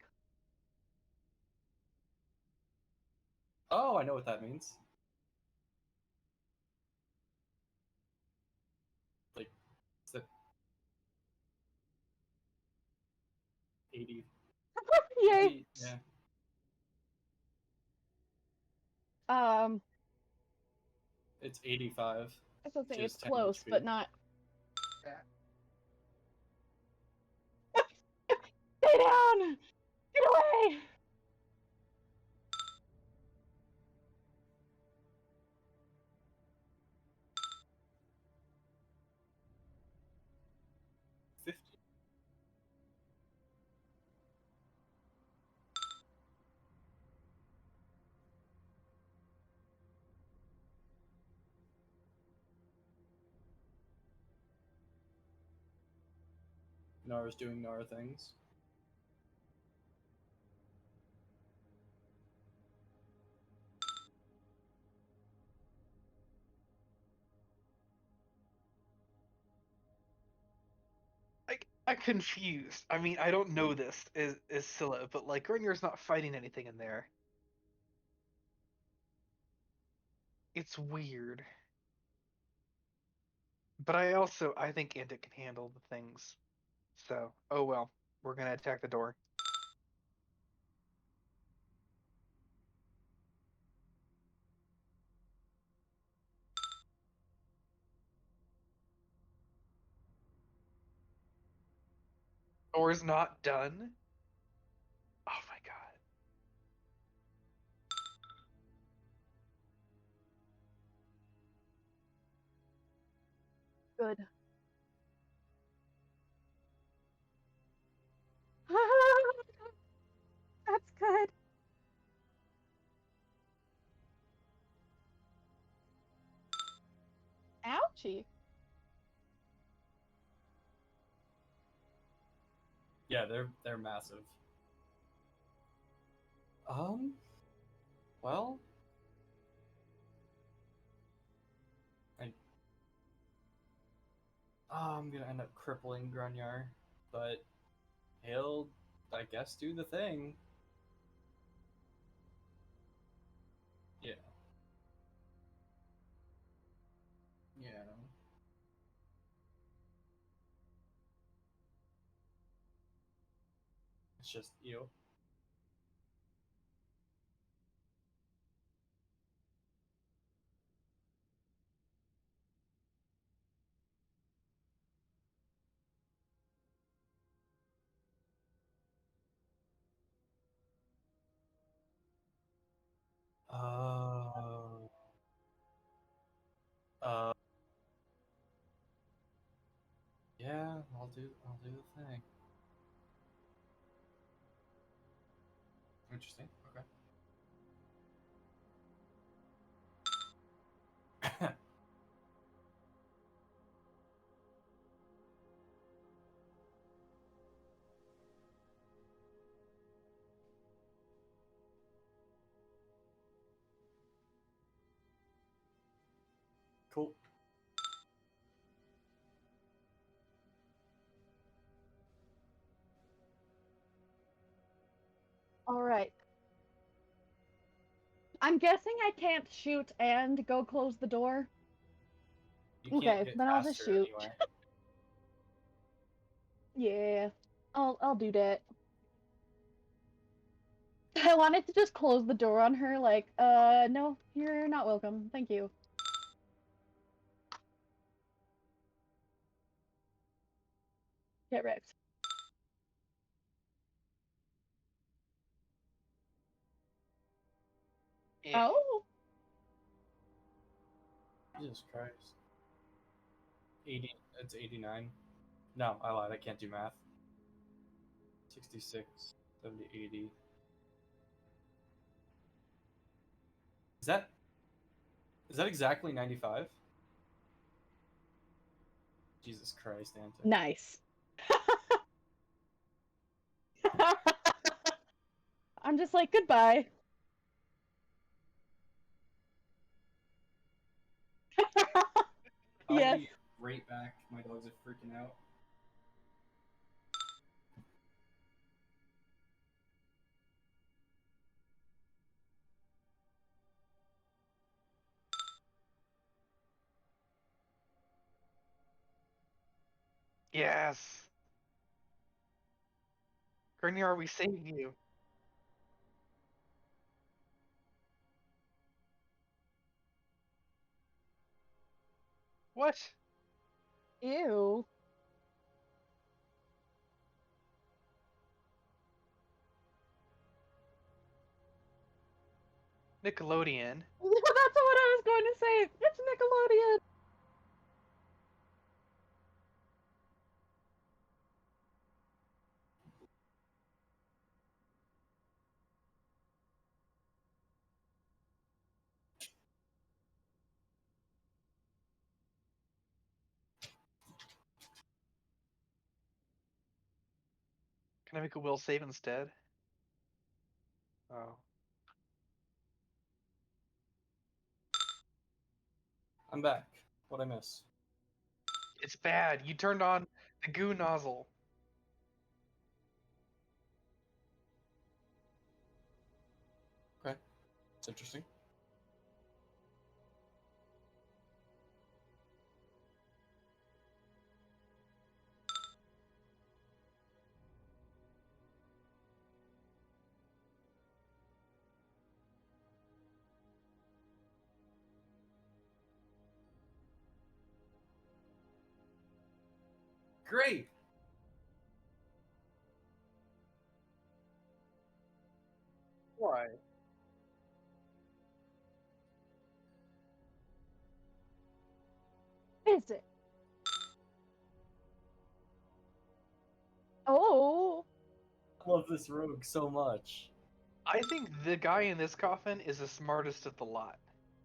oh, I know what that means. Like, it's the 80. Yay. Yeah. Um, It's 85, I was gonna which say is it's 10 close, HP. but not. Stay down! Get away! 50. Nara's doing Nara things. I'm confused. I mean, I don't know this is Scylla, but like Gringer's not fighting anything in there. It's weird. But I think Antic can handle the things. So, oh well. We're gonna attack the door. Door's not done. Oh my god. Good. That's good. Ouchie. Yeah, they're massive. Well, I I'm gonna end up crippling Grunyar, but he'll, I guess, do the thing. Yeah. Yeah. It's just you. Yeah, I'll do the thing. Interesting. Okay. Cool. All right. I'm guessing I can't shoot and go close the door. You can't Okay, get then I'll just faster shoot. anyway. Yeah, I'll do that. I wanted to just close the door on her, like, no, you're not welcome. Thank you. Get wrecked. Yeah. Oh, Jesus Christ. 80. It's 89. No, I lied. I can't do math. 66, 70, 80. Is that exactly 95? Jesus Christ, Antic. nice. I'm just like, goodbye. I'll Yes. be right back. My dogs are freaking out. Yes. Grinyar, we saved you. What? Ew. Nickelodeon. That's what I was going to say. It's Nickelodeon. Can I make a will save instead? Oh. I'm back. What'd I miss? It's bad. You turned on the goo nozzle. Okay. It's interesting. Great! Why? Is it? Oh. I love this rogue so much. I think the guy in this coffin is the smartest of the lot.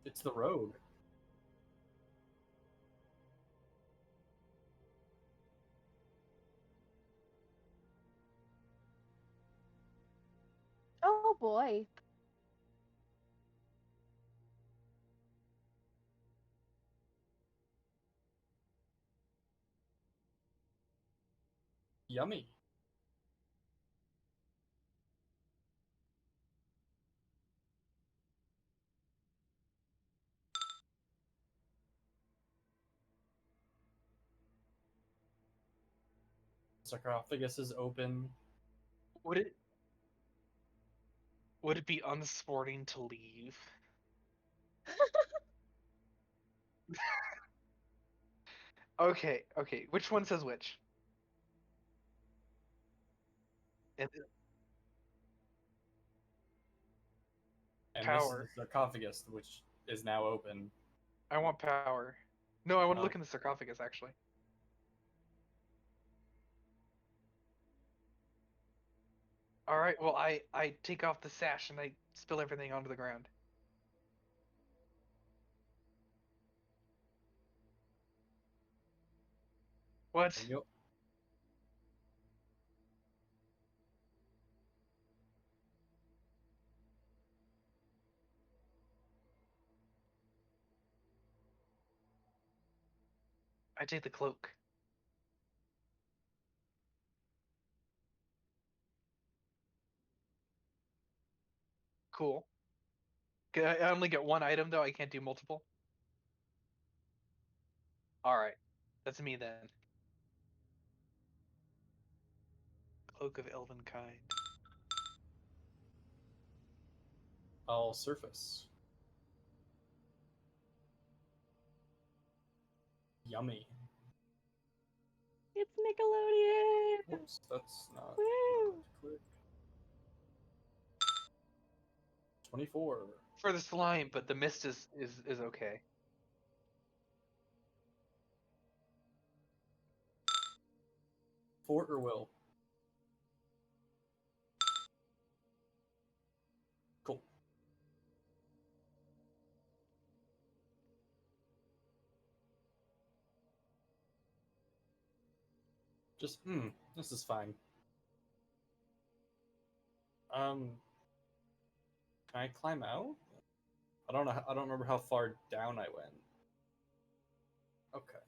It's the rogue. Oh boy. Yummy. Sarcophagus is open. Would it be unsporting to leave? Okay, okay. Which one says which? And And this is the power. sarcophagus, which is now open. I want power. No, I want to Oh. look in the sarcophagus actually. All right. Well, I take off the sash and I spill everything onto the ground. What? And you- I take the cloak. Cool. I only get one item though. I can't do multiple. All right. That's me then. Cloak of Elven Kind. I'll surface. Yummy. It's Nickelodeon. Oops, that's not Woo! click. 24. For the slime, but the mist is okay. Fort or will? Cool. Just this is fine. Can I climb out? I don't know. I don't remember how far down I went. Okay.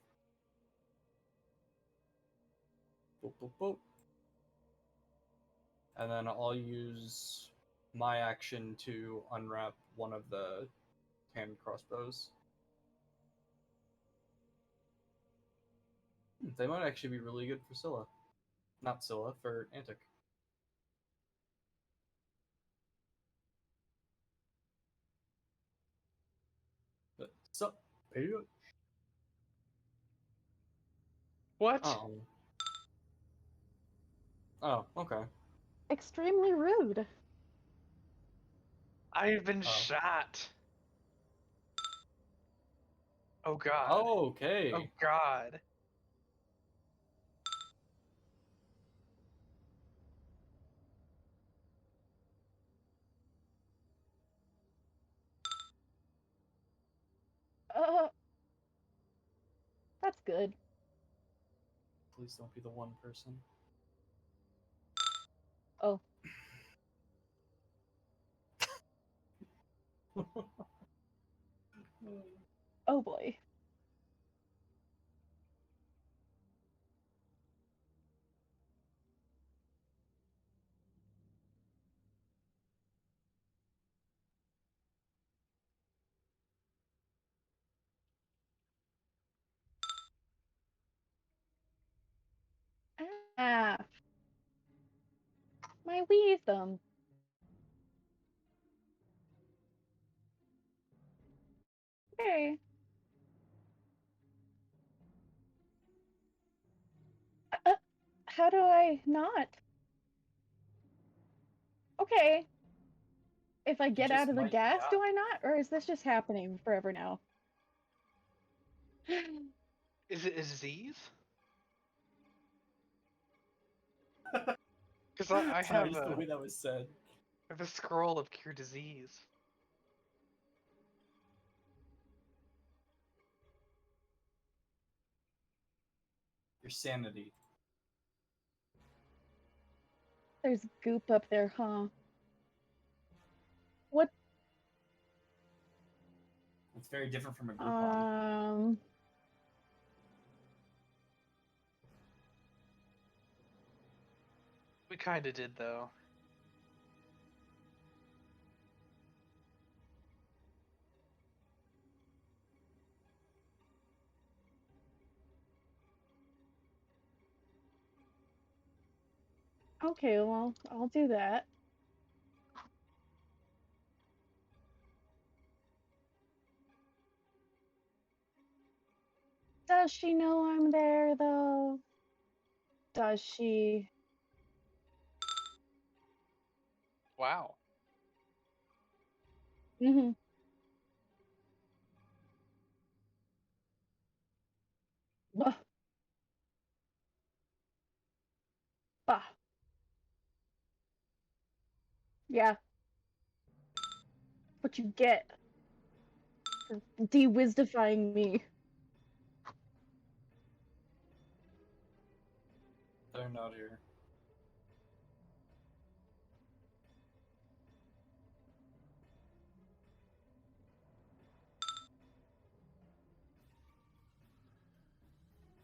Boop, boop, boop. And then I'll use my action to unwrap one of the hand crossbows. They might actually be really good for Scylla. Not Scylla, for Antic. But, so, bitch. What? Oh. Oh, okay. Extremely rude. I've been Oh. shot. Oh god. Oh, okay. Oh god. Uh, that's good. Please don't be the one person. Oh, oh boy. Ah, my wisdom. Okay. How do I not? Okay. If I get just out of the might gas, do not. I not? Or is this just happening forever now? Is it a disease? Because I Sorry, have just the a way that was said. I have a scroll of cure disease. Your sanity. There's goop up there, huh? What? It's very different from a Groupon. We kind of did though. Okay, well, I'll do that. Does she know I'm there, though? Does she? Wow. Mm-hmm. Bah. Bah. Yeah. What you get for de-wisdifying me. They're not here.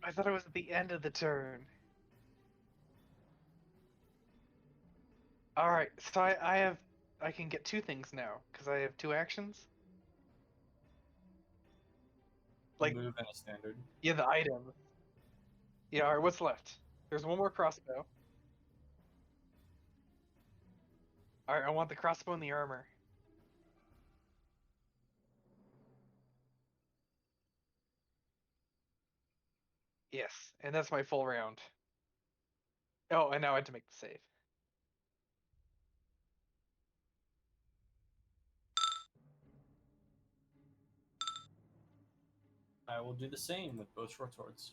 I thought it was at the end of the turn. All right, so I can get two things now because I have two actions. Like, Move and a standard. yeah, the item. Yeah, all right, what's left? There's one more crossbow. All right, I want the crossbow and the armor. Yes, and that's my full round. Oh, and now I had to make the save. I will do the same with both short swords.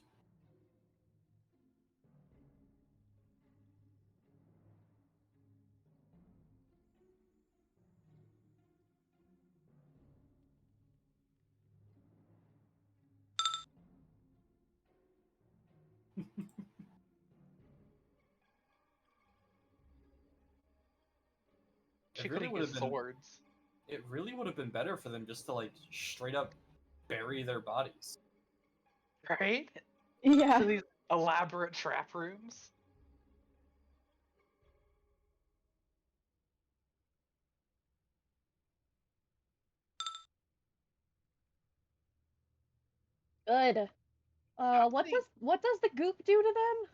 She really couldn't would use have been- swords. It really would have been better for them just to like straight up bury their bodies. Right? Yeah. So these elaborate trap rooms. Good. How What many- does the goop do to them?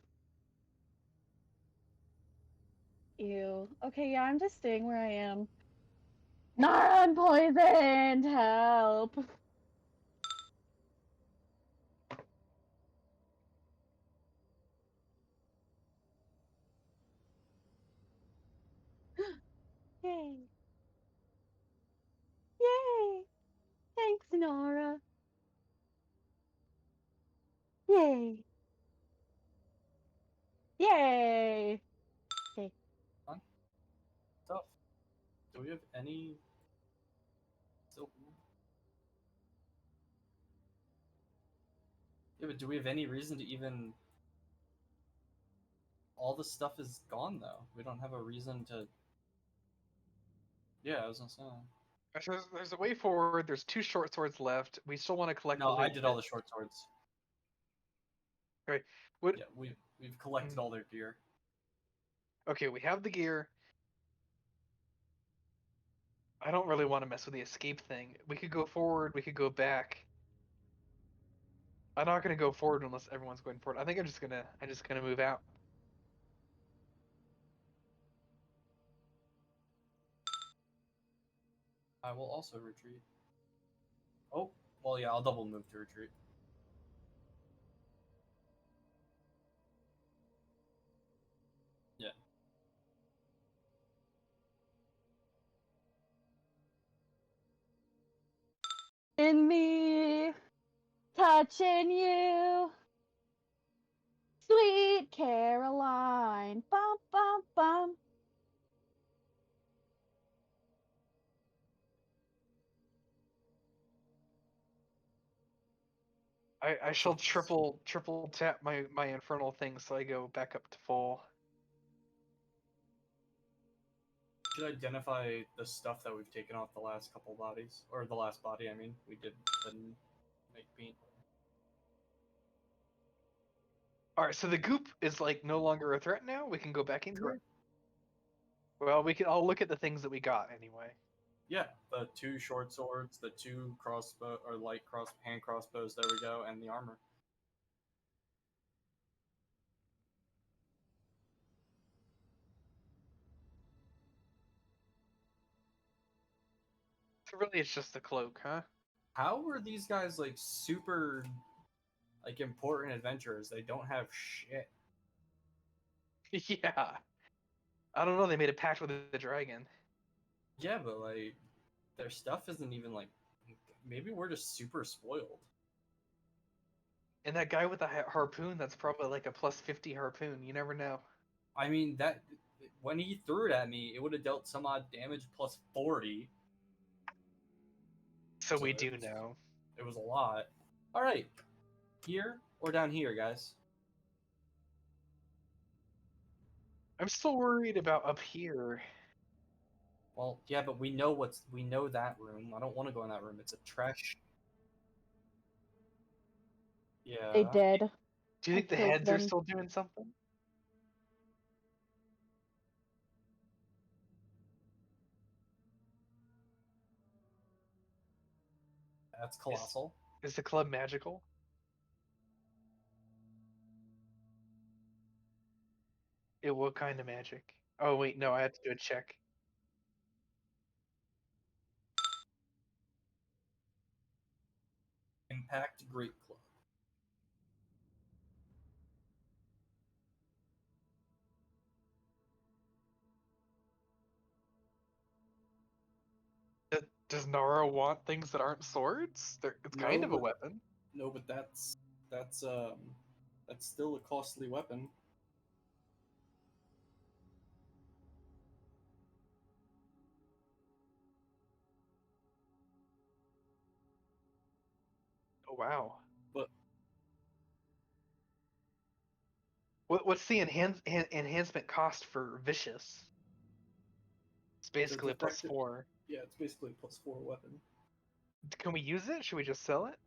Ew. Okay, yeah, I'm just staying where I am. Not unpoisoned! Help! Yay! Yay! Thanks, Nora. Yay! Yay! Okay. Tough. Do we have any? So... Yeah, but do we have any reason to even? All the stuff is gone though. We don't have a reason to. Yeah, I was gonna say. There's a way forward. There's two short swords left. We still want to collect. No, the I loot did all that- the short swords. Okay. What? Yeah, we've collected all their gear. Okay, we have the gear. I don't really want to mess with the escape thing. We could go forward. We could go back. I'm not gonna go forward unless everyone's going forward. I think I'm just gonna move out. I will also retreat. Oh, well, yeah, I'll double move to retreat. Yeah. In me, touching you, sweet Caroline. Bum bum bum. I shall triple tap my infernal thing so I go back up to full. Should identify the stuff that we've taken off the last couple bodies, or the last body. I mean, we didn't make paint. All right, so the goop is like no longer a threat now. We can go back into it. Correct. Well, we can. I'll look at the things that we got anyway. Yeah, the two short swords, the two crossbow or light hand crossbows. There we go, and the armor. So really, it's just the cloak, huh? How were these guys like super, like important adventurers? They don't have shit. Yeah. I don't know. They made a pact with the dragon. Yeah, but like their stuff isn't even like. Maybe we're just super spoiled. And that guy with the harpoon, that's probably like a +50 harpoon. You never know. I mean that when he threw it at me, it would have dealt some odd damage plus 40. So we it do was- know. It was a lot. All right, here or down here, guys? I'm still worried about up here. Well, yeah, but we know that room. I don't want to go in that room. It's a trash. Yeah. They did. Do you I think the killed heads are them. still doing something? That's colossal. Is the club magical? What kind of magic? Oh wait, no, I have to do a check. Impact Great Club. Does Nara want things that aren't swords? It's kind No, of a but- weapon. No, but that's still a costly weapon. Oh wow. But What's the enhancement cost for vicious? It's basically a plus defective- 4. yeah, it's basically a +4 weapon. Can we use it? Should we just sell it?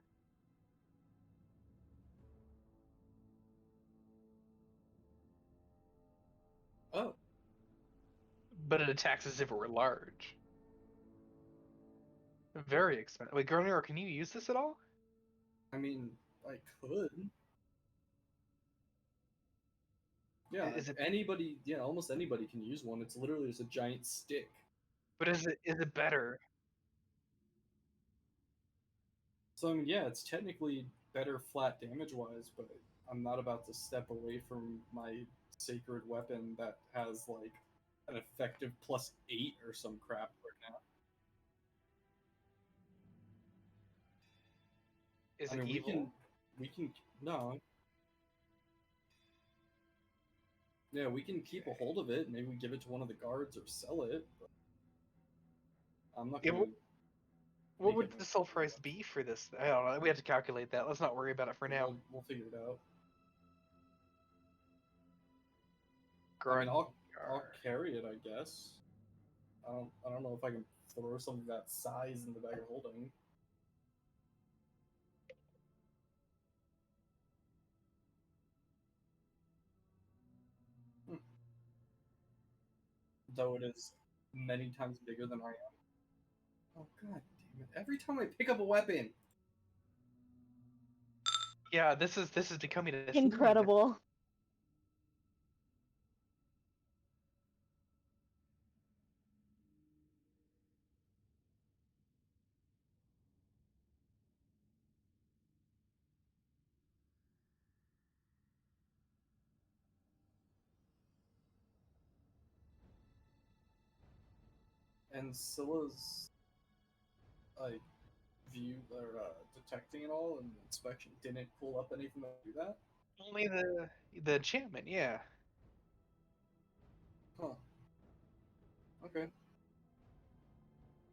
Oh, But it attacks as if it were large. Very expensive. Wait, Gronir, can you use this at all? I mean, I could. Yeah, Is it? anybody? Yeah, almost anybody can use one. It's literally just a giant stick. But is it better? So I mean, yeah, it's technically better flat damage wise, but I'm not about to step away from my sacred weapon that has like an effective +8 or some crap right now. Is I it mean, evil? we can no. Yeah, we can keep a hold of it. Maybe we give it to one of the guards or sell it. But I'm not Yeah, gonna. What make would it the sell price be for this? I don't know. We have to calculate that. Let's not worry about it for now. We'll figure it out. I mean, Grungar. I'll carry it, I guess. I don't know if I can throw something that size in the bag of holding. Hmm. Though it is many times bigger than I am. Oh god damn it! Every time I pick up a weapon. Yeah, this is becoming a theme. Incredible. And Scylla's like view or detecting it all and inspection didn't pull up anything that do that. Only the enchantment, yeah. Huh. Okay.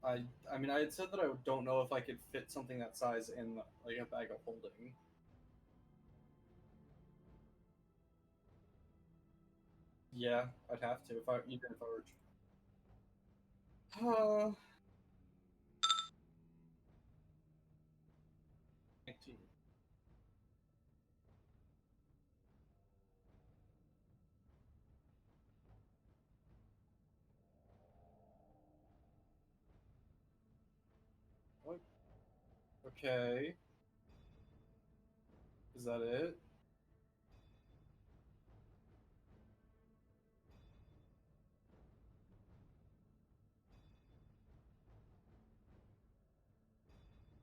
I mean, I had said that I don't know if I could fit something that size in like a bag of holding. Yeah, I'd have to even if I were. 19. What? Okay. Is that it?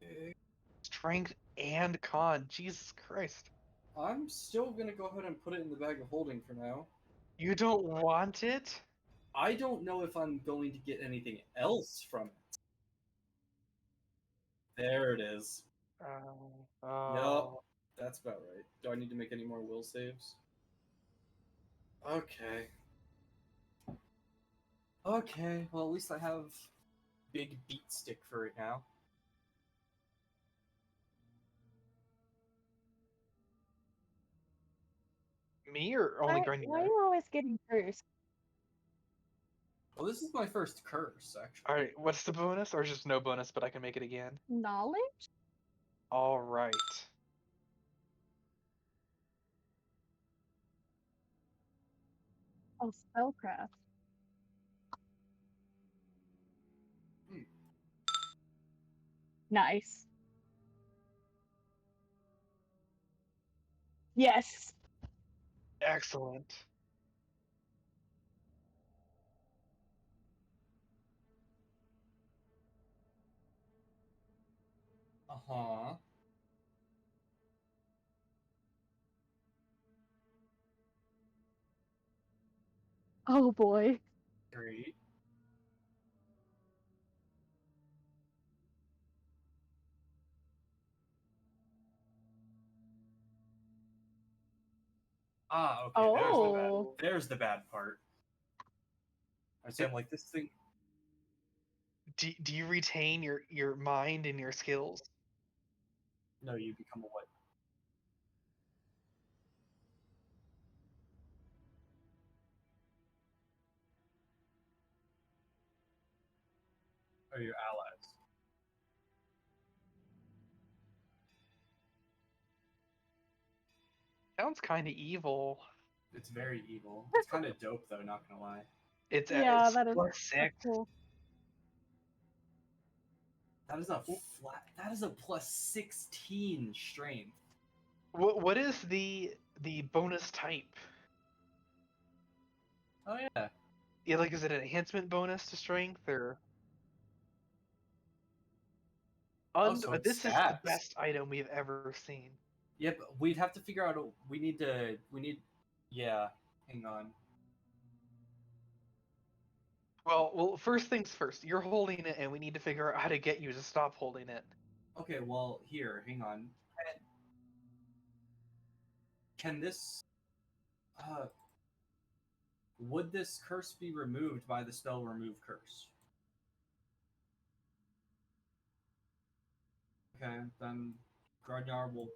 Okay. Strength and con. Jesus Christ. I'm still gonna go ahead and put it in the bag of holding for now. You don't want it? I don't know if I'm going to get anything else from it. There it is. Yup, Oh. that's about right. Do I need to make any more will saves? Okay. Okay, well at least I have big beat stick for it now. Me or only Why are Grunier? you always getting cursed? Well, this is my first curse, actually. Alright, what's the bonus? Or just no bonus, but I can make it again? Knowledge? Alright. Oh, spellcraft. Hmm. Nice. Yes. Excellent. Uh-huh. Oh boy. Great. Ah, okay, Oh. there's the bad part. I say I'm like, this thing... Do you retain your mind and your skills? No, you become a what? Or your allies. Sounds kind of evil. It's very evil. It's kind of dope, though, not gonna lie. Yeah, It's that is plus that's 6. cool. That is a flat... That is a plus 16 strength. What is the bonus type? Oh, yeah. Yeah, like is it an enhancement bonus to strength or? Oh, so it's This is the stats. best item we've ever seen. Yep, we'd have to figure out... We need... Yeah, hang on. Well, first things first. You're holding it, and we need to figure out how to get you to stop holding it. Okay, well, here, hang on. Can this... would this curse be removed by the spell Remove Curse? Okay, then Grognard will...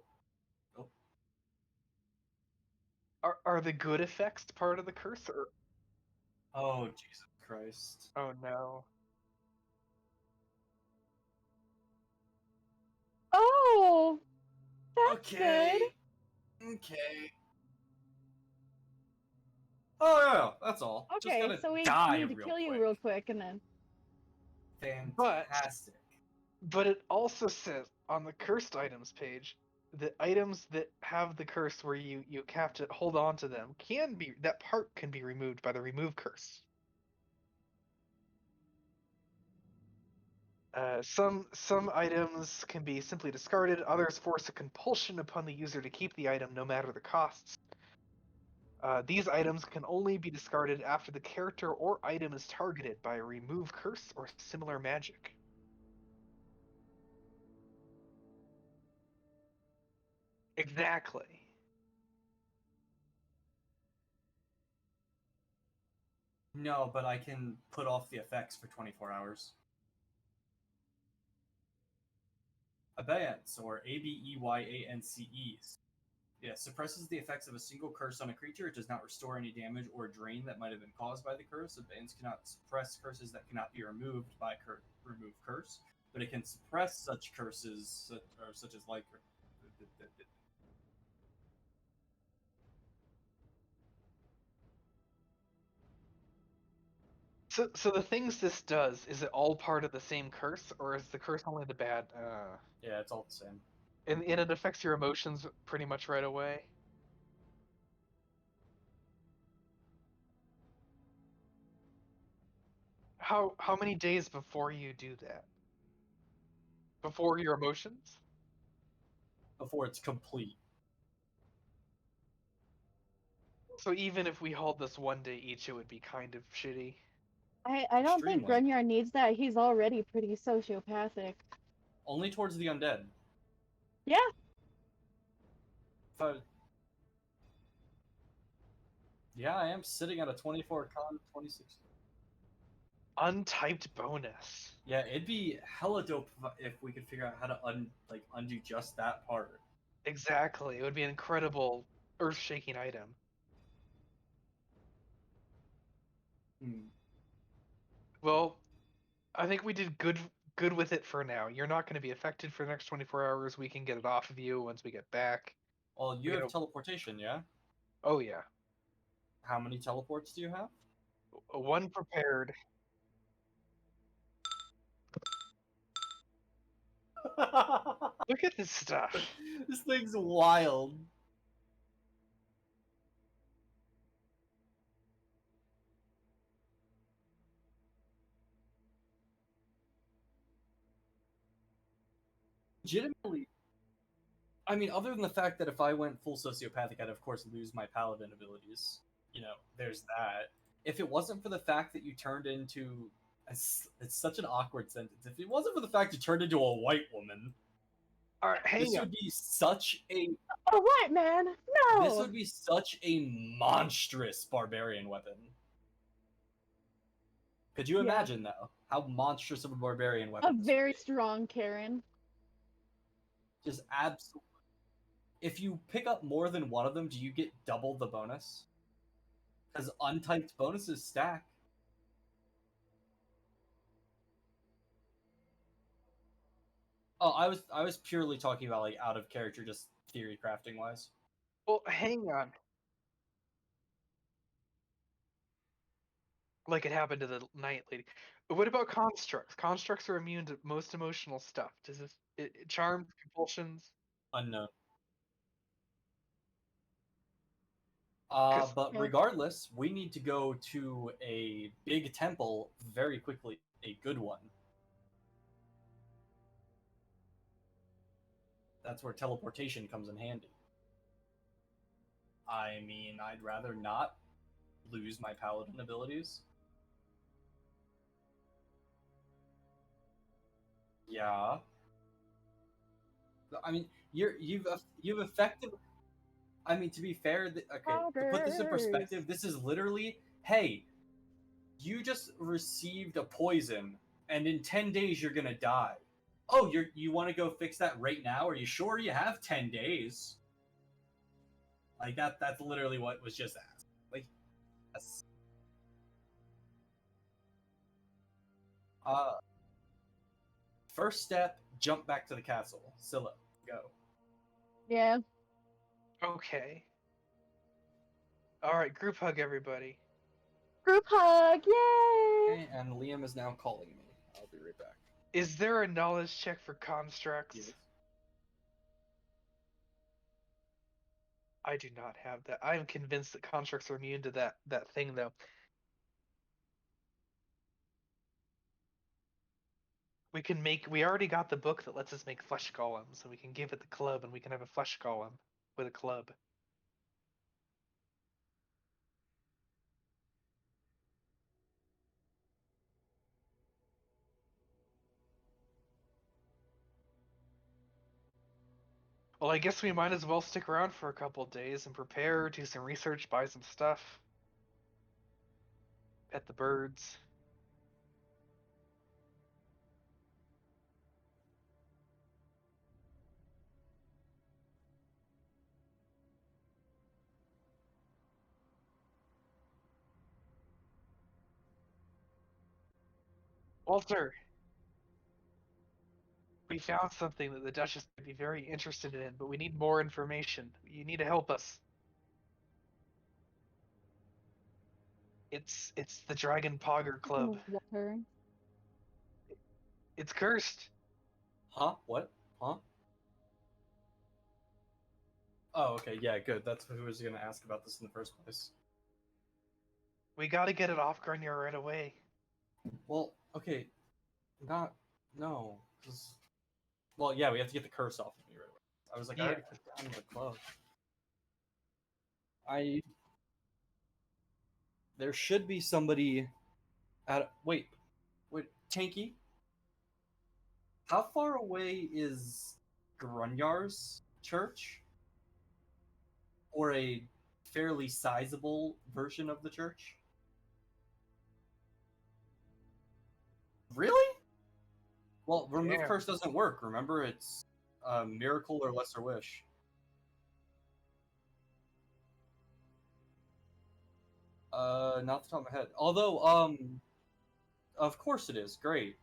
Oh, Are the good effects part of the curse, or? oh Jesus Christ. Oh no. Oh, that's Okay. good. Okay. Oh, yeah, that's all. Just Okay, gotta so we die need to real kill you quick. real quick and then. Fantastic. But it also says on the cursed items page that items that have the curse where you have to hold on to them that part can be removed by the remove curse. Some items can be simply discarded. Others force a compulsion upon the user to keep the item no matter the costs. These items can only be discarded after the character or item is targeted by a remove curse or similar magic. Exactly. No, but I can put off the effects for 24 hours. Abeyance, or Abeyances. Yeah, suppresses the effects of a single curse on a creature. It does not restore any damage or drain that might have been caused by the curse. Abeyance cannot suppress curses that cannot be removed by remove curse, but it can suppress such curses, such as like... So the things this does, is it all part of the same curse, or is the curse only the bad? Yeah, it's all the same. And it affects your emotions pretty much right away. How many days before you do that? Before your emotions? Before it's complete. So even if we hold this one day each, it would be kind of shitty. I don't think Extremely. Grunyar needs that. He's already pretty sociopathic. Only towards the undead. Yeah. But yeah, I am sitting at a 24 con 26. untyped bonus. Yeah, it'd be hella dope if we could figure out how to undo just that part. Exactly. It would be an incredible earth-shaking item. Hmm. Well, I think we did good with it for now. You're not going to be affected for the next 24 hours. We can get it off of you once we get back. Well, you We have gotta- teleportation, yeah? Oh yeah. How many teleports do you have? One prepared. Look at this stuff. This thing's wild. Legitimately, I mean, other than the fact that if I went full sociopathic, I'd of course lose my paladin abilities. You know, there's that. If it wasn't for the fact that you turned into, it's such an awkward sentence. If it wasn't for the fact you turned into a white woman, All right, hang this on. would be such a Oh, what, man? No! this would be such a monstrous barbarian weapon. Could you Yeah. imagine though how monstrous of a barbarian A weapon? this would very be? strong Karen. Just absolutely. If you pick up more than one of them, do you get double the bonus? Because untyped bonuses stack. Oh, I was purely talking about like out of character, just theory crafting wise. Well, hang on. Like it happened to the night lady. What about constructs? Constructs are immune to most emotional stuff. Does this charms, compulsions? Unknown. 'Cause- But Yeah. regardless, we need to go to a big temple very quickly. A good one. That's where teleportation comes in handy. I mean, I'd rather not lose my paladin abilities. Yeah. I mean, you've effectively. I mean, to be fair, okay, to put this in perspective, this is literally, hey, you just received a poison, and in 10 days you're gonna die. Oh, you want to go fix that right now? Are you sure you have 10 days? Like that's literally what was just asked. Like, yes. Uh, first step, jump back to the castle. Scylla, go. Yeah. Okay. All right, group hug everybody. Group hug! Yay! Okay, and Liam is now calling me. I'll be right back. Is there a knowledge check for constructs? Yes. I do not have that. I am convinced that constructs are immune to that thing though. We already got the book that lets us make flesh golems, so we can give it the club and we can have a flesh golem with a club. Well, I guess we might as well stick around for a couple days and prepare, do some research, buy some stuff, pet the birds. Walter, we found something that the Duchess might be very interested in, but we need more information. You need to help us. It's the Dragon Pogger Club. Water. It's cursed. Huh? What? Huh? Oh, okay. Yeah, good. That's who was going to ask about this in the first place. We gotta get it off Grunier right away. Well, okay. Not. No. 'Cause- well, yeah, we have to get the curse off of me right away. I was like, I Yeah. already put down the club. I. There should be somebody at. Wait. Tanky? How far away is Grunyar's church? Or a fairly sizable version of the church? Really? Well, remove Damn. curse doesn't work. Remember, it's miracle or lesser wish. Not off the top of my head. Although, of course it is. Great.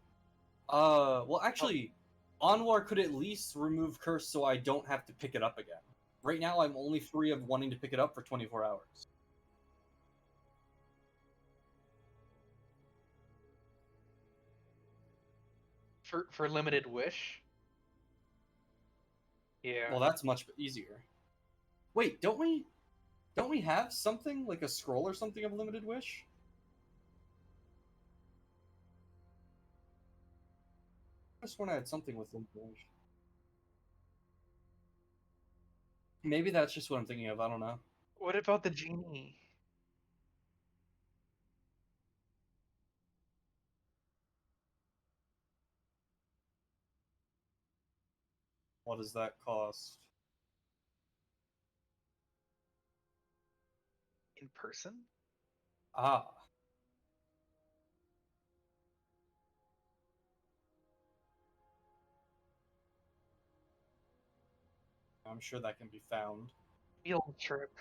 Well, actually, Anwar could at least remove curse so I don't have to pick it up again. Right now, I'm only free of wanting to pick it up for 24 hours. For limited wish. Yeah. Well, that's much easier. Wait, don't we have something like a scroll or something of limited wish? I just want to add something with limited wish. Maybe that's just what I'm thinking of. I don't know. What about the genie? What does that cost? In person? Ah. I'm sure that can be found. Field trip.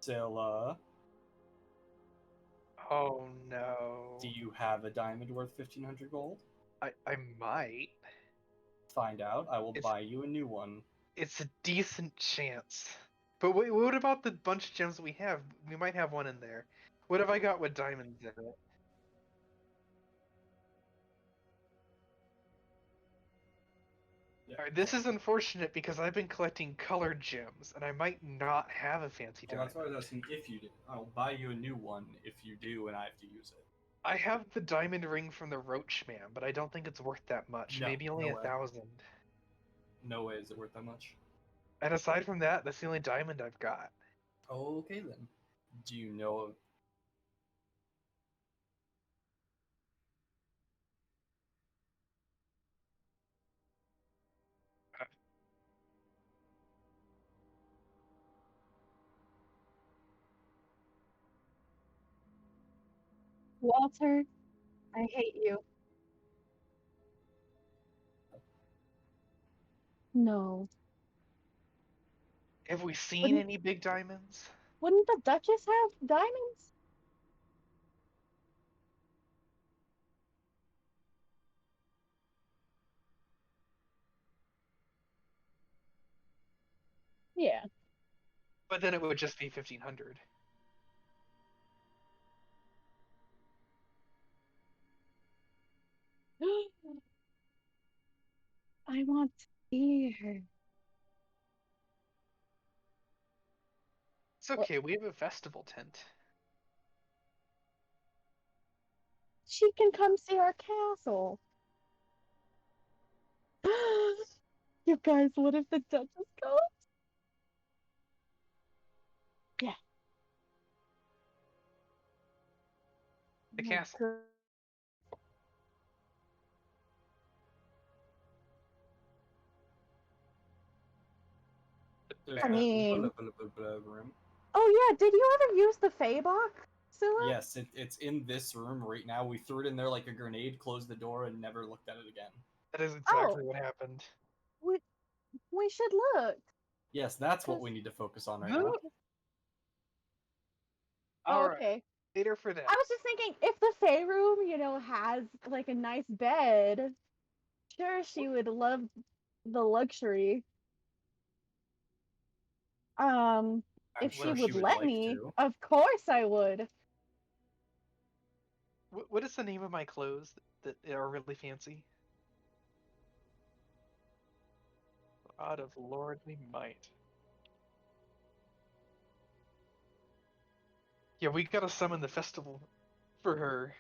Zilla, Oh no. do you have a diamond worth 1,500 gold? I might. Find out. I will It's- buy you a new one. It's a decent chance. But wait, what about the bunch of gems we have? We might have one in there. What have I got with diamonds in it? Yeah. Alright, this is unfortunate because I've been collecting colored gems, and I might not have a fancy Well, diamond. that's why I was asking if you did. I'll buy you a new one if you do and I have to use it. I have the diamond ring from the Roach Man, but I don't think it's worth that much. No, Maybe only no way. 1,000. No way is it worth that much. And aside from that, that's the only diamond I've got. Okay then. Do you know of... Walter, I hate you. No. Have we seen Wouldn't any big diamonds? wouldn't the Duchess have diamonds? Yeah. But then it would just be 1,500. I want to see her. It's okay, we have a festival tent. She can come see our castle. You guys, what if the Duchess goes? Yeah. The Oh my castle. God. There's I that mean- room. Oh yeah, did you ever use the Feybox, Scylla? Yes, it's in this room right now. We threw it in there like a grenade, closed the door, and never looked at it again. That is exactly what happened. We should look. Yes, that's what 'Cause- we need to focus on right now. Oh, Alright, okay. later for that. I was just thinking, if the Fey room, has like a nice bed, sure she would love the luxury. I'm If sure she would let like me, to. of course I would. What is the name of my clothes that are really fancy? God of lordly might. Yeah, we gotta summon the festival for her.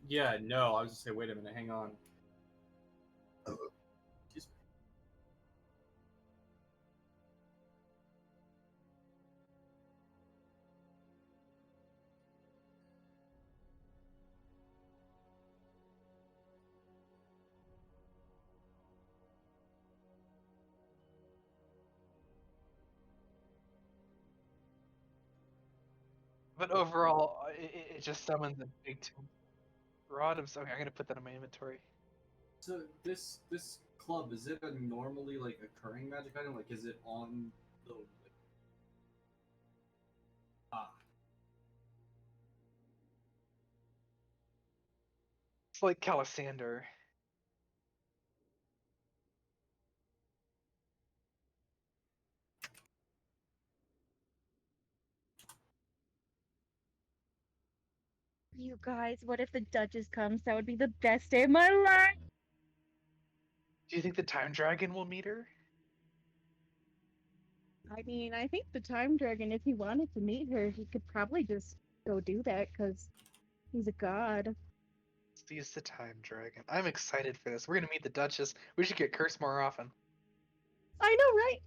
Yeah, no, I was just say, wait a minute, hang on. Excuse me. But overall, it just summons a big tomb. Rod of... Okay, I'm gonna put that in my inventory. So this club, is it a normally like occurring magic item? Like, is it on the like... Ah, It's like Calisander. You guys, what if the Duchess comes? That would be the best day of my life. Do you think the Time Dragon will meet her? I mean, I think the Time Dragon, if he wanted to meet her, he could probably just go do that because he's a god. Use the Time Dragon. I'm excited for this. We're gonna meet the Duchess. We should get cursed more often. I know, right?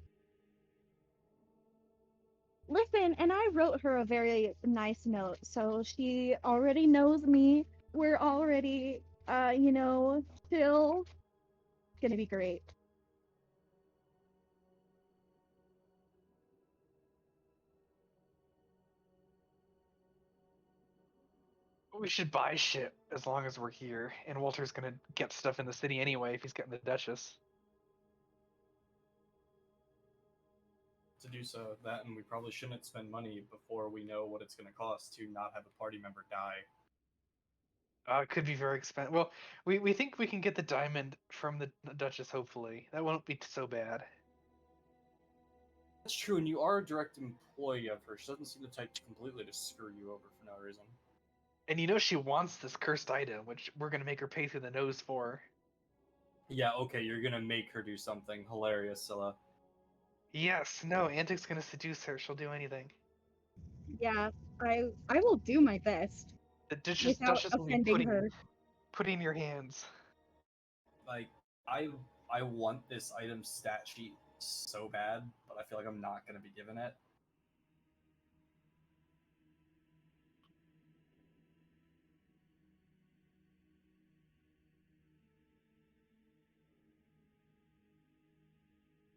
Listen, and I wrote her a very nice note, so she already knows me. We're already, chill. It's gonna be great. We should buy shit as long as we're here. And Walter's gonna get stuff in the city anyway if he's getting the Duchess. to do so that, and we probably shouldn't spend money before we know what it's going to cost to not have a party member die. It could be very expensive. Well, we think we can get the diamond from the Duchess, hopefully. That won't be so bad. That's true, and you are a direct employee of her. She doesn't seem the type to completely just screw you over for no reason. And you know she wants this cursed item, which we're gonna make her pay through the nose for. Yeah, okay, you're gonna make her do something hilarious, Scylla. Yes, no, Antic's gonna seduce her. She'll do anything. Yeah, I will do my best The without Duchess will be offending her. putting in your hands. Like, I want this item stat sheet so bad, but I feel like I'm not gonna be given it.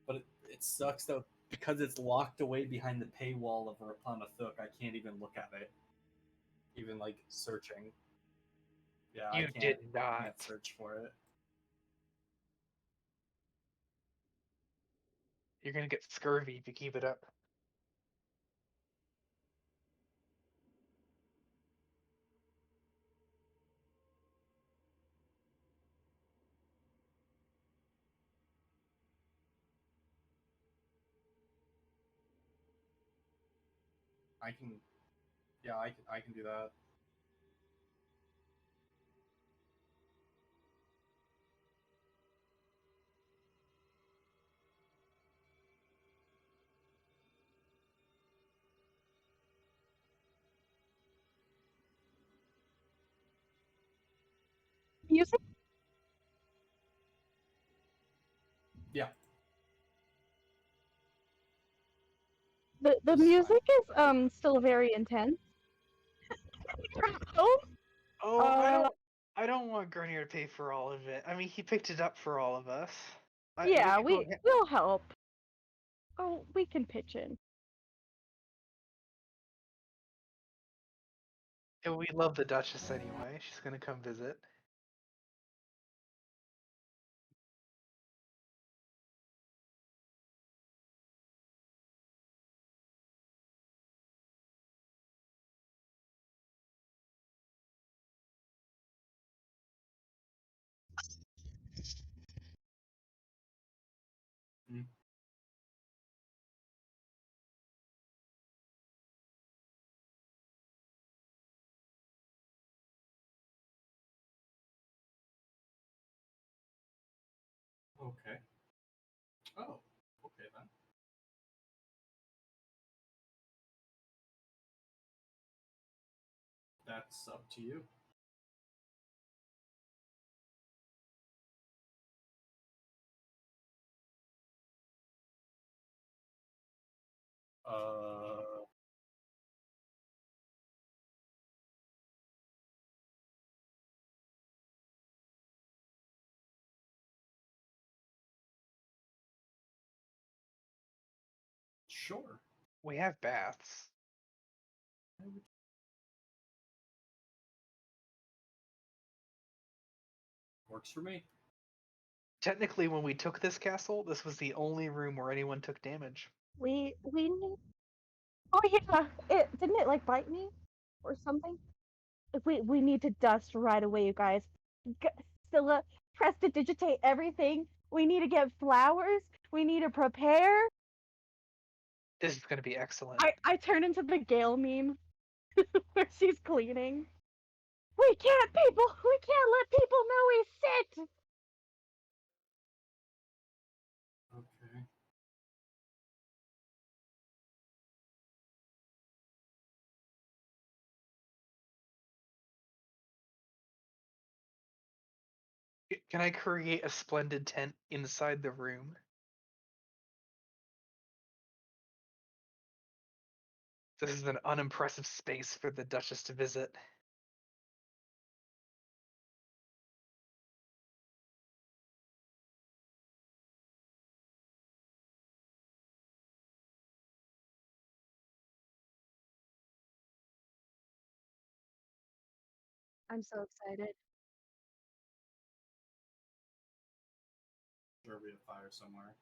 But it sucks though, because it's locked away behind the paywall of Rappan Athuk. I can't even look at it. Even like searching. Yeah, You I did can't not. search for it. You're gonna get scurvy if you keep it up. I can, yeah, I can do that. Music? Yeah, The this is fine. music is still very intense. Oh, Oh, uh, I don't want Grenier to pay for all of it. I mean, he picked it up for all of us. We yeah, could go. we'll help. Oh, we can pitch in. And we love the Duchess anyway. She's gonna come visit. Mm. Okay. Oh, okay then. That's up to you. Uh, sure. We have baths. I would Works for me. Technically, when we took this castle, this was the only room where anyone took damage. We need. Oh yeah, didn't it like bite me or something? If we need to dust right away, you guys. Scylla, press to digitate everything. We need to get flowers. We need to prepare. This is going to be excellent. I turn into the Gale meme where she's cleaning. We can't, people. We can't let people know we sit. Okay. Can I create a splendid tent inside the room? This is an unimpressive space for the Duchess to visit. I'm so excited. Sure, we have fire somewhere.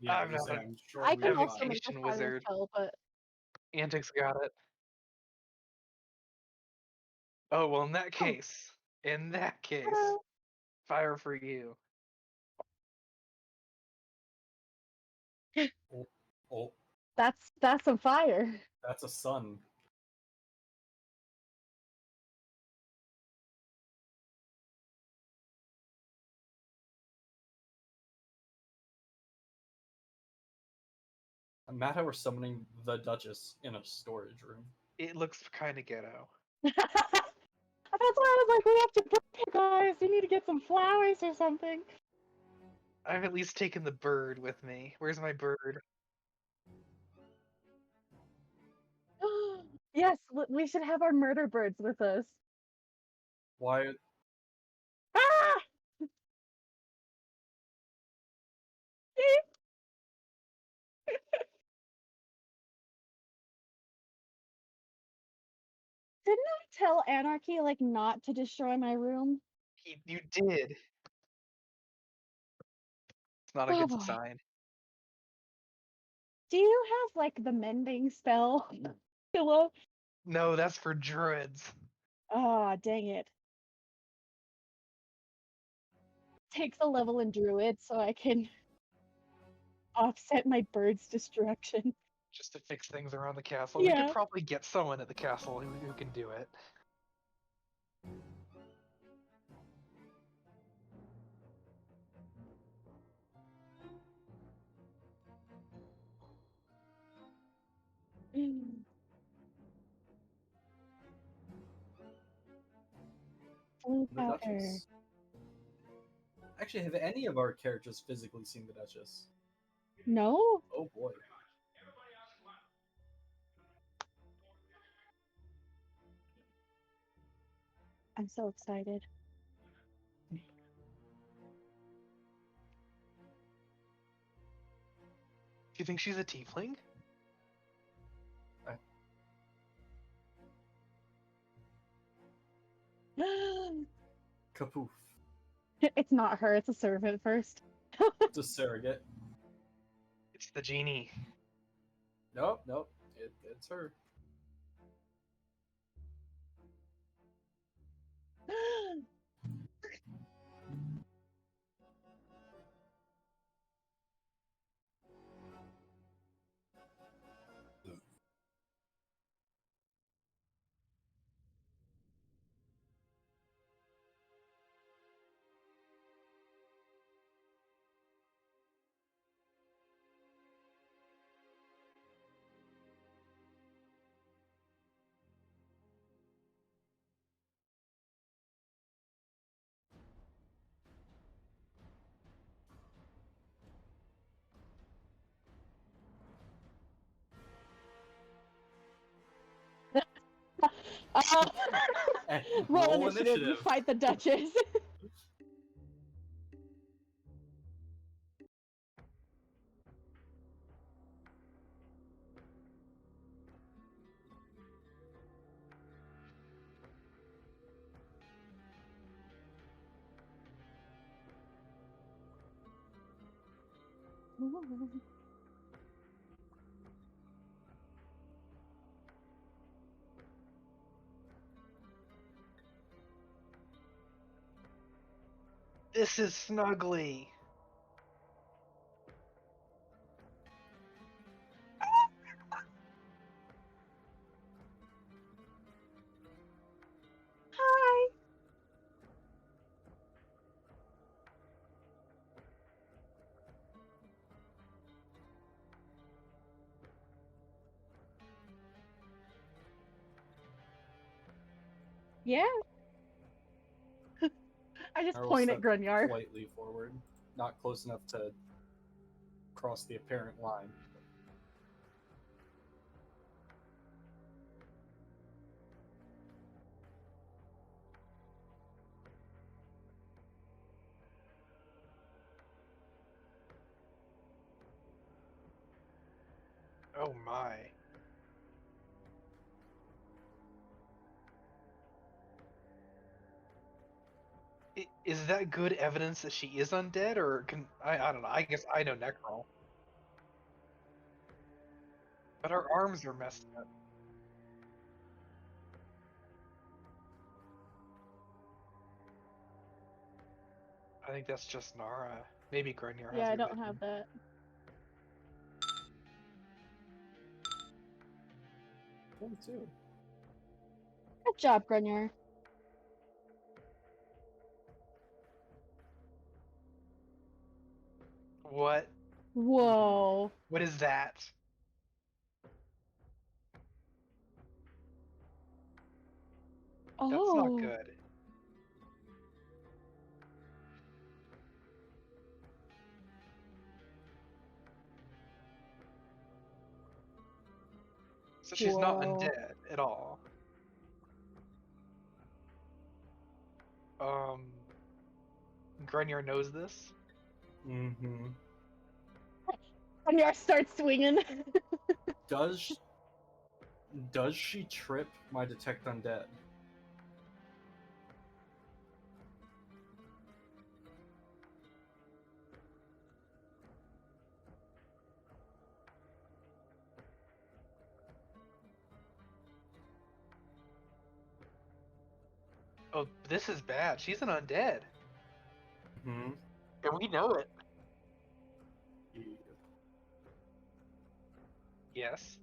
Yeah, I'm not I'm sure I we can have also fire. make a Evocation fire wizard. spell, but Antics got it. Oh, well, in that case, fire for you. Oh, oh, that's some fire. that's a sun. I'm mad how we're summoning the Duchess in a storage room. It looks kind of ghetto. That's why I was like, we have to prep, guys. We need to get some flowers or something. I've at least taken the bird with me. Where's my bird? Yes, we should have our murder birds with us. Why? Ah! Didn't I tell Anarchy like not to destroy my room? You did. It's not a Oh good boy. sign. Do you have like the mending spell? Pillow? No, that's for druids. Ah, dang it. Takes a level in druid so I can offset my bird's destruction. Just to fix things around the castle. We could Yeah. probably get someone at the castle who can do it. Blue The powder. Duchess. Actually, have any of our characters physically seen the Duchess? No? Oh boy. I'm so excited. Do you think she's a tiefling? Kapoof. It's not her, it's a servant first. It's a surrogate. It's the genie. Nope, nope. It's her. Uh, roll Roll initiative. You initiative. fight the Duchess. This is snuggly. Hi. Yeah. I just I will point at step Grunyar. slightly forward, not close enough to cross the apparent line. Oh my. Is that good evidence that she is undead, or can I don't know. I guess I know Necrol. But her arms are messed up. I think that's just Nara. Maybe Grunyar has Yeah, I her don't vision. have that. 22. Good job, Grunyar. What? Whoa. What is that? That's not Oh. good. So she's not Whoa. undead at all. Grunyar knows this. Mm-hmm. Grunyar starts swinging. Does she trip my detect undead? Oh, this is bad. She's an undead. Hmm. And we know it. Yes.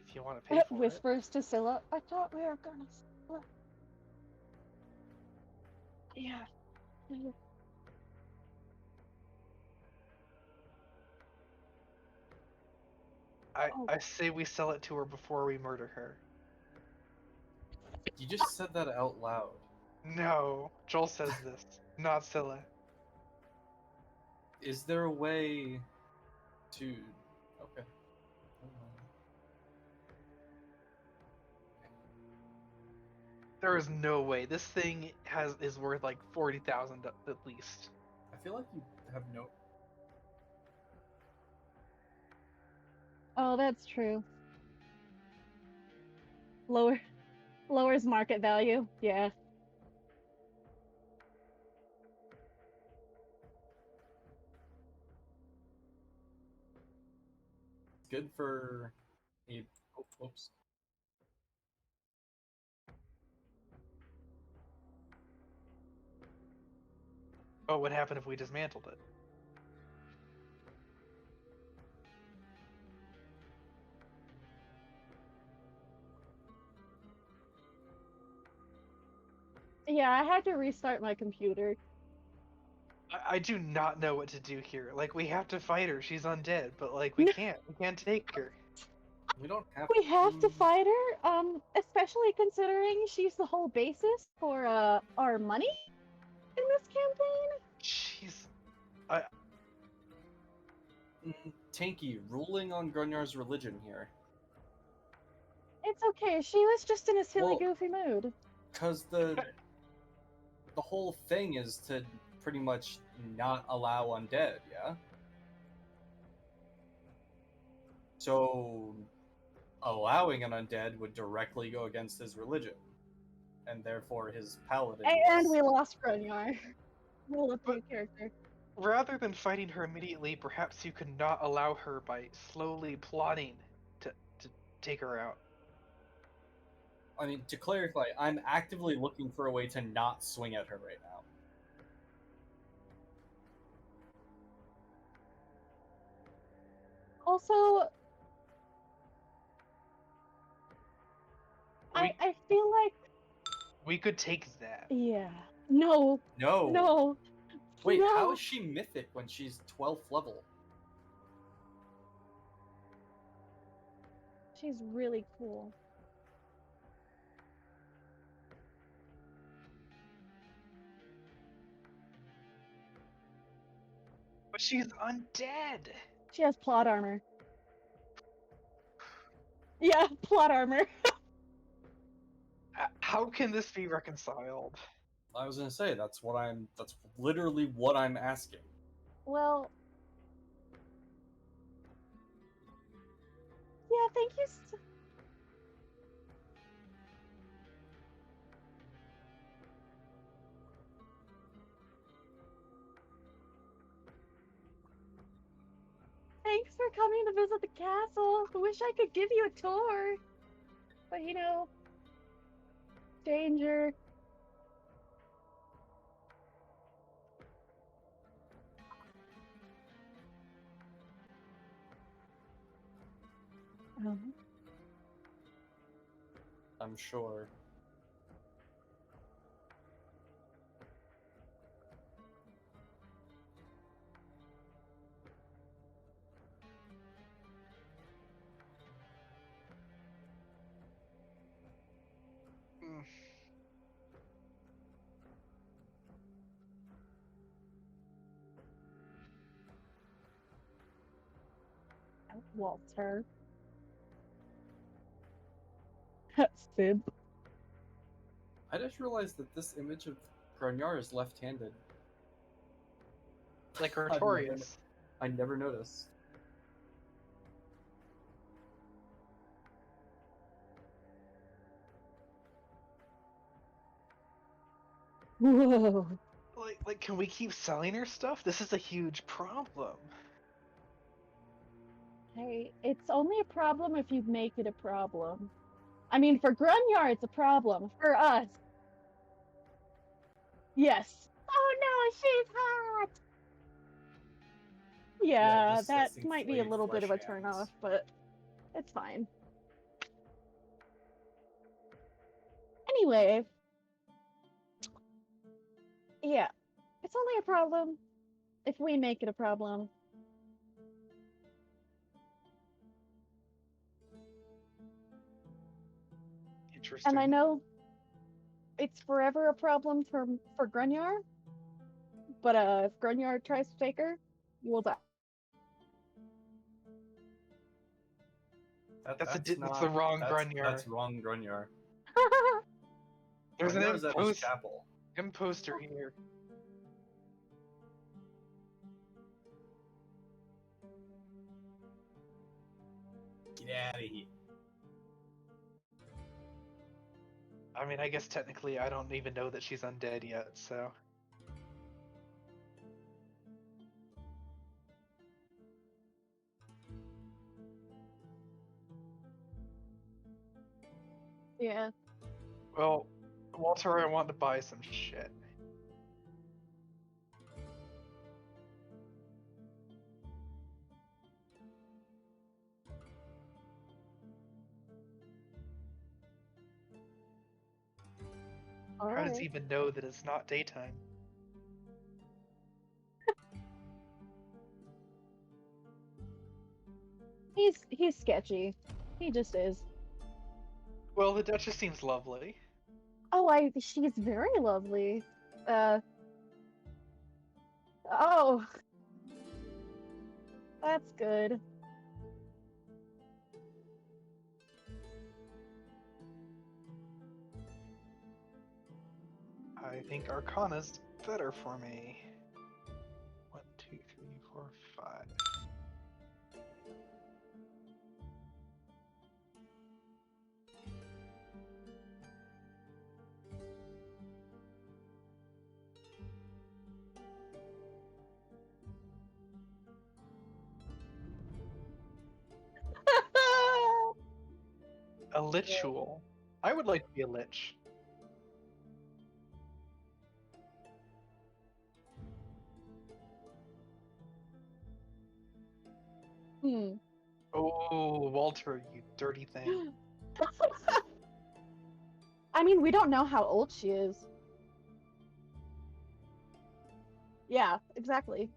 If you want to pay It for it. whispers to Scylla, I thought we were gonna split. Yeah. Oh. I say we sell it to her before we murder her. You just said that out loud. No, Joel says this, not Scylla. Is there a way to... Okay. There is no way. This thing is worth like 40,000 at least. I feel like you have no... Oh, that's true. Lowers market value. Yeah. It's good for a... Oh, oops. Oh, what happened if we dismantled it? Yeah, I had to restart my computer. I do not know what to do here. Like, we have to fight her. She's undead, but like, we can't. We can't take her. We don't have We have to fight her, especially considering she's the whole basis for our money in this campaign. Jeez. Tanky, ruling on Grunyar's religion here. It's okay. She was just in a silly, Well, goofy mood. Because the whole thing is to pretty much not allow undead, yeah? So allowing an undead would directly go against his religion. And therefore his paladin. And we lost Grunyar. We'll look at character. Rather than fighting her immediately, perhaps you could not allow her by slowly plotting to take her out. I mean, to clarify, I'm actively looking for a way to not swing at her right now. Also, I feel like We could take that. yeah. No. No. No. Wait, no. how is she mythic when she's 12th level? She's really cool. But she's undead. She has plot armor. Yeah, plot armor. How can this be reconciled? I was gonna say that's literally what I'm asking. Well, yeah, thank you. Thanks for coming to visit the castle. I wish I could give you a tour. But you know, danger. I'm sure. Mm. Walter. Fib. I just realized that this image of Gronyar is left-handed. Like I've Artorias. I never noticed. Whoa. Like, can we keep selling her stuff? This is a huge problem. Hey, it's only a problem if you make it a problem. I mean, for Grunyar, it's a problem. For us, yes. Oh no, she's hot! Yeah, that disgusting might be a flayed little bit of a flesh turnoff, hands. but it's fine. Anyway, yeah, it's only a problem if we make it a problem. Interesting. And I know it's forever a problem for Grunyar, but if Grunyar tries to take her, you will die. That's the wrong Grunyar. That's wrong Gronyar. There's Gronyar's an at his chapel. imposter here. Get out of here. I mean, I guess technically I don't even know that she's undead yet, so. Yeah. Well, Walter, I want to buy some shit. How does he even know that it's not daytime? He's sketchy. He just is. Well, the Duchess seems lovely. Oh, she's very lovely. Oh. That's good. I think Arcana's better for me. 1, 2, 3, 4, 5. A lichul. I would like to be a lich. Hmm. Oh, Walter, you dirty thing. I mean, we don't know how old she is. Yeah, exactly.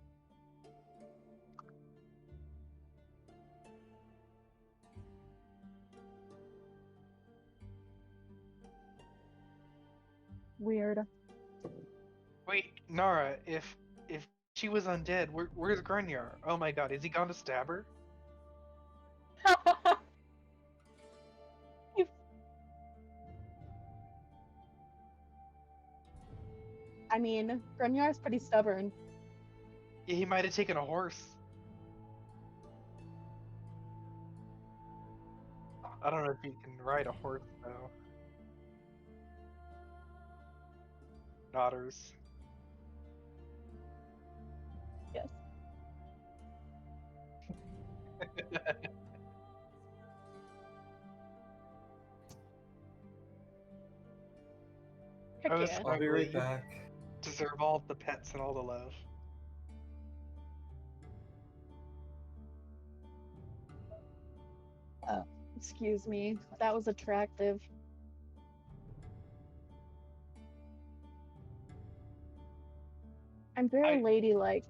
Weird. Wait, Nara, if she was undead, where's Grunyar? Oh my god, is he gone to stab her? I mean, Grunyar's pretty stubborn. Yeah, he might have taken a horse. I don't know if you can ride a horse though. Otters. Yes. Heck I was yeah. I'll be right hungry. back. Deserve all the pets and all the love. Excuse me. That was attractive. I'm very I- ladylike.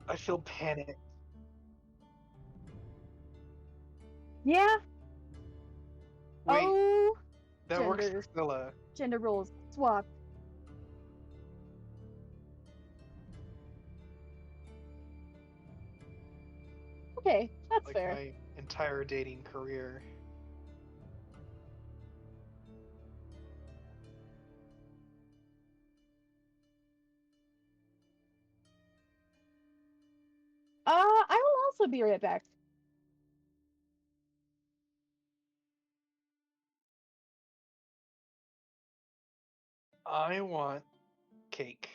I feel panicked. Yeah. Wait, Oh, that works for genders. Scylla. Gender roles. Swap. Okay, that's Like fair. my entire dating career. I will also be right back. I want cake.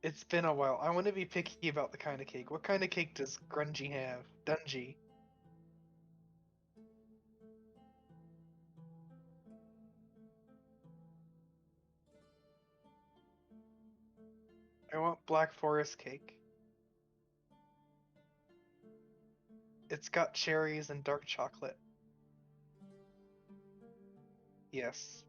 It's been a while. I want to be picky about the kind of cake. What kind of cake does Grungy have? Dungy. I want Black Forest cake. It's got cherries and dark chocolate. Yes.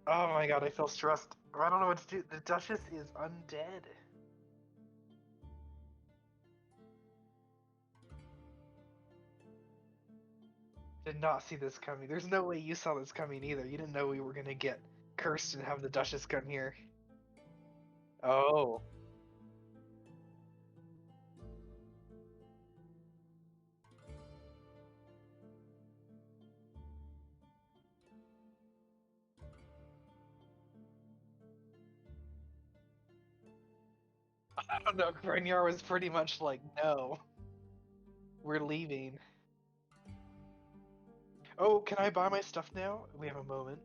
Oh my god, I feel stressed. I don't know what to do. The Duchess is undead. Did not see this coming. There's no way you saw this coming either. You didn't know we were gonna get cursed and have the Duchess come here. Oh. I don't know. Grinyar was pretty much like, no. We're leaving. Oh, can I buy my stuff now? We have a moment.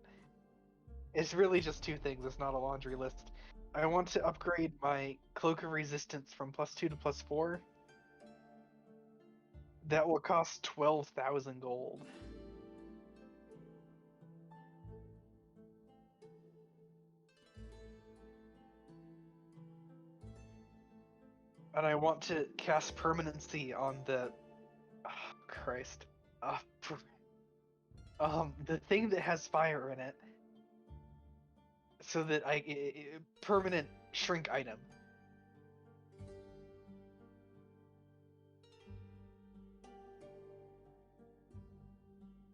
It's really just two things. It's not a laundry list. I want to upgrade my Cloak of Resistance from +2 to +4. That will cost 12,000 gold. And I want to cast Permanency on the... Oh, Christ. The thing that has fire in it. So that permanent shrink item.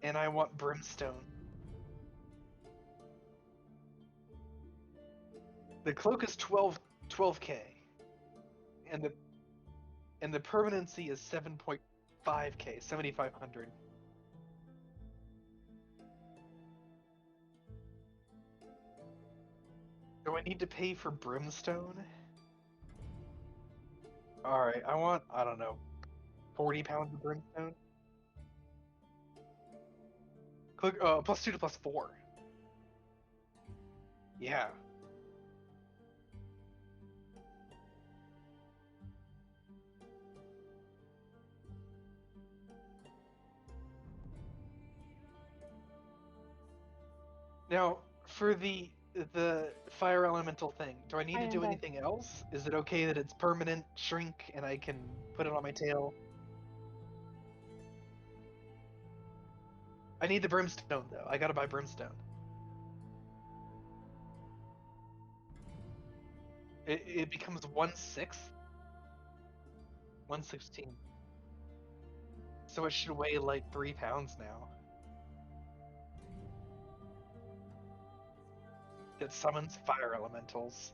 And I want Brimstone. The cloak is 12k. And the permanency is 7.5k, 7,500. Do I need to pay for Brimstone? Alright, I want, I don't know, 40 pounds of Brimstone? Click, +2 to +4. Yeah. Now, for the fire elemental thing, do I need I to am do back. anything else? Is it okay that it's permanent shrink and I can put it on my tail? I need the brimstone though. I gotta buy brimstone. It becomes 1/6, 1/16. So it should weigh like 3 pounds now. It summons fire elementals.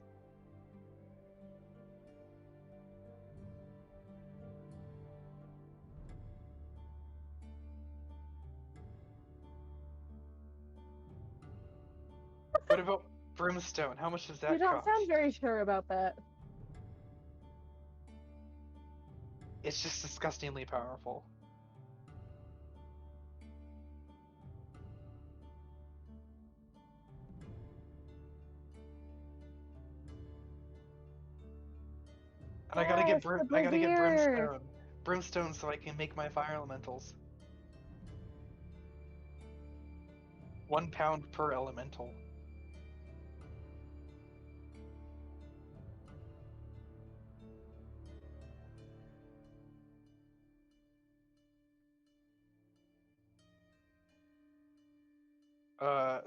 What about brimstone? How much does You that don't cost? sound very sure about that. It's just disgustingly powerful. And I gotta get Yes, the I gotta get brazier. brimstone so I can make my fire elementals. 1 pound per elemental.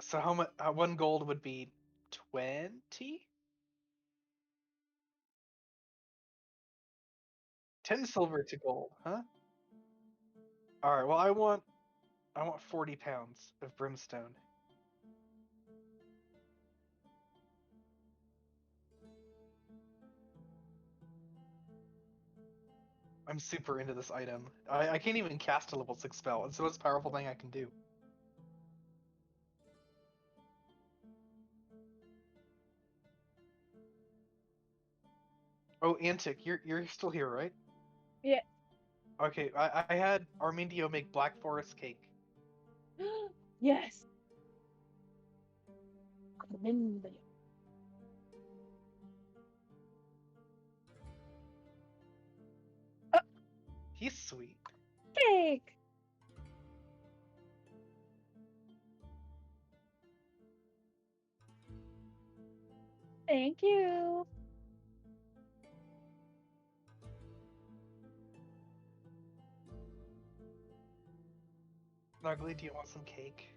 So how much? 1 gold would be 20. 10 silver to gold, huh? All right. Well, I want 40 pounds of brimstone. I'm super into this item. I can't even cast a level 6 spell. It's the most powerful thing I can do. Oh, Antic, you're still here, right? Yeah. Okay, I had Armindio make Black Forest cake. Yes. Armindio. He's sweet. Cake. Thank you. Snuggly, do you want some cake?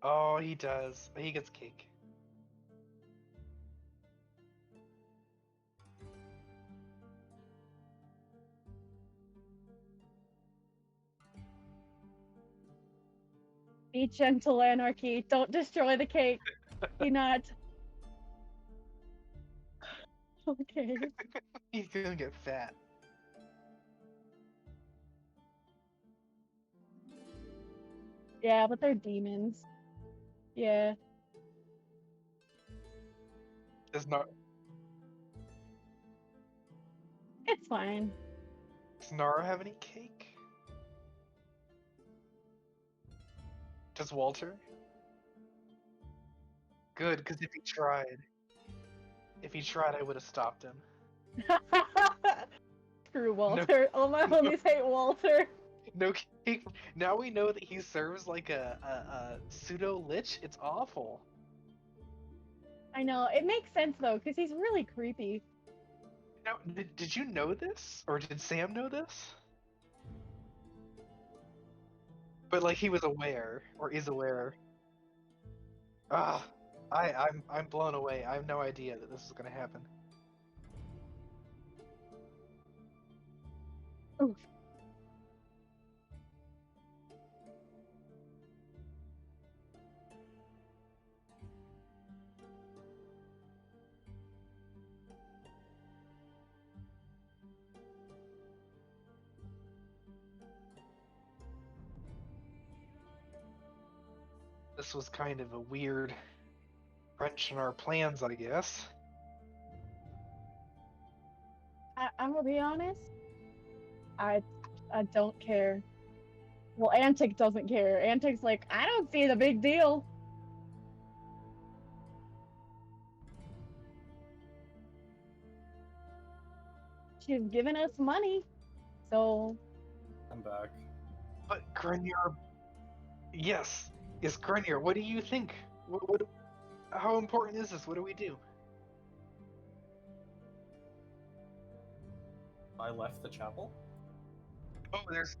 Oh, he does. He gets cake. Be gentle, Anarchy. Don't destroy the cake. He not. Okay. He's gonna get fat. Yeah, but they're demons. Yeah. Does not It's fine. Does Nara have any cake? Does Walter? Good, because if he tried, I would have stopped him. Screw No, Walter. All my homies hate Walter. no cake. Now we know that he serves like a pseudo lich. It's awful. I know. It makes sense though, because he's really creepy. Now, did you know this, or did Sam know this? But like he was aware, or is aware. Ah, I'm blown away. I have no idea that this is gonna happen. Oof. This was kind of a weird wrench in our plans, I guess. I'm gonna be honest. I don't care. Well, Antic doesn't care. Antic's like, I don't see the big deal. She's giving us money, so I'm back. But Grenier, yes, is Grenier. What do you think? How important is this? What do we do? I left the chapel. Oh, there's.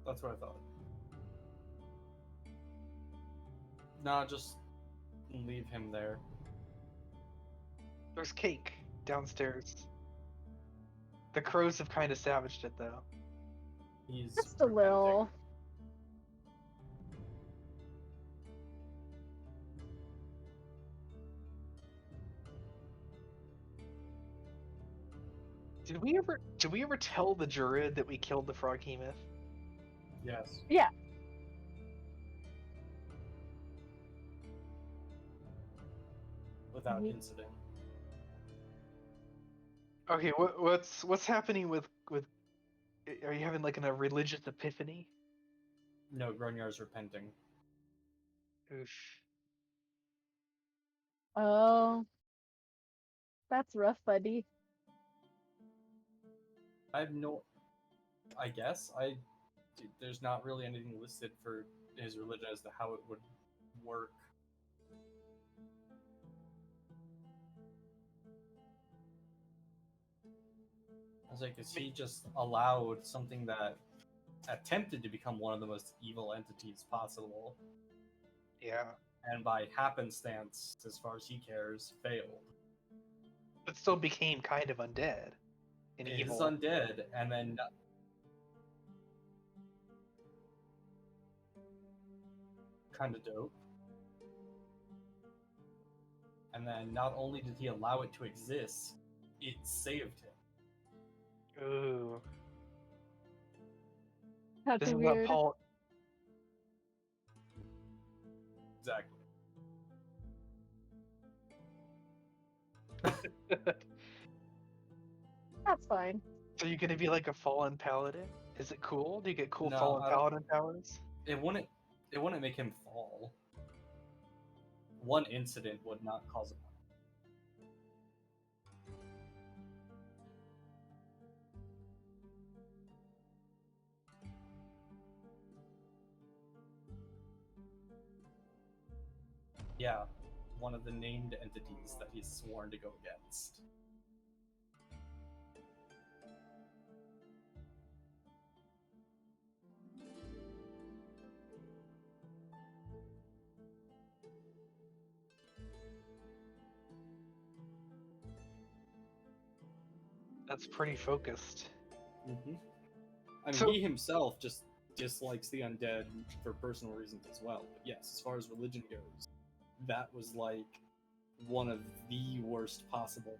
That's what I thought. Nah, just leave him there. There's cake downstairs. The crows have kind of savaged it, though. He's just a repenting. little. Did we ever tell the Druid that we killed the Froghemoth? Yes. Yeah. Without Mhm. incident. Okay, what's happening with? Are you having like a religious epiphany? No, Gronyar's repenting. Oof. Oh, that's rough, buddy. I have no. I guess there's not really anything listed for his religion as to how it would work. I was like, is he just allowed something that attempted to become one of the most evil entities possible, Yeah, and by happenstance, as far as he cares, failed? but still became kind of undead and It is evil. undead, and then kind of dope. And then not only did he allow it to exist, it saved him. Ooh, That's this is what weird. Paul. Exactly. That's fine. So you're gonna be like a fallen paladin? Is it cool? Do you get cool No, fallen I don't. paladin powers? It wouldn't. It wouldn't make him fall. One incident would not cause him. Yeah, one of the named entities that he's sworn to go against. That's pretty focused. Mm-hmm. I mean, So- he himself just dislikes the undead for personal reasons as well. But yes, as far as religion goes, that was like one of the worst possible.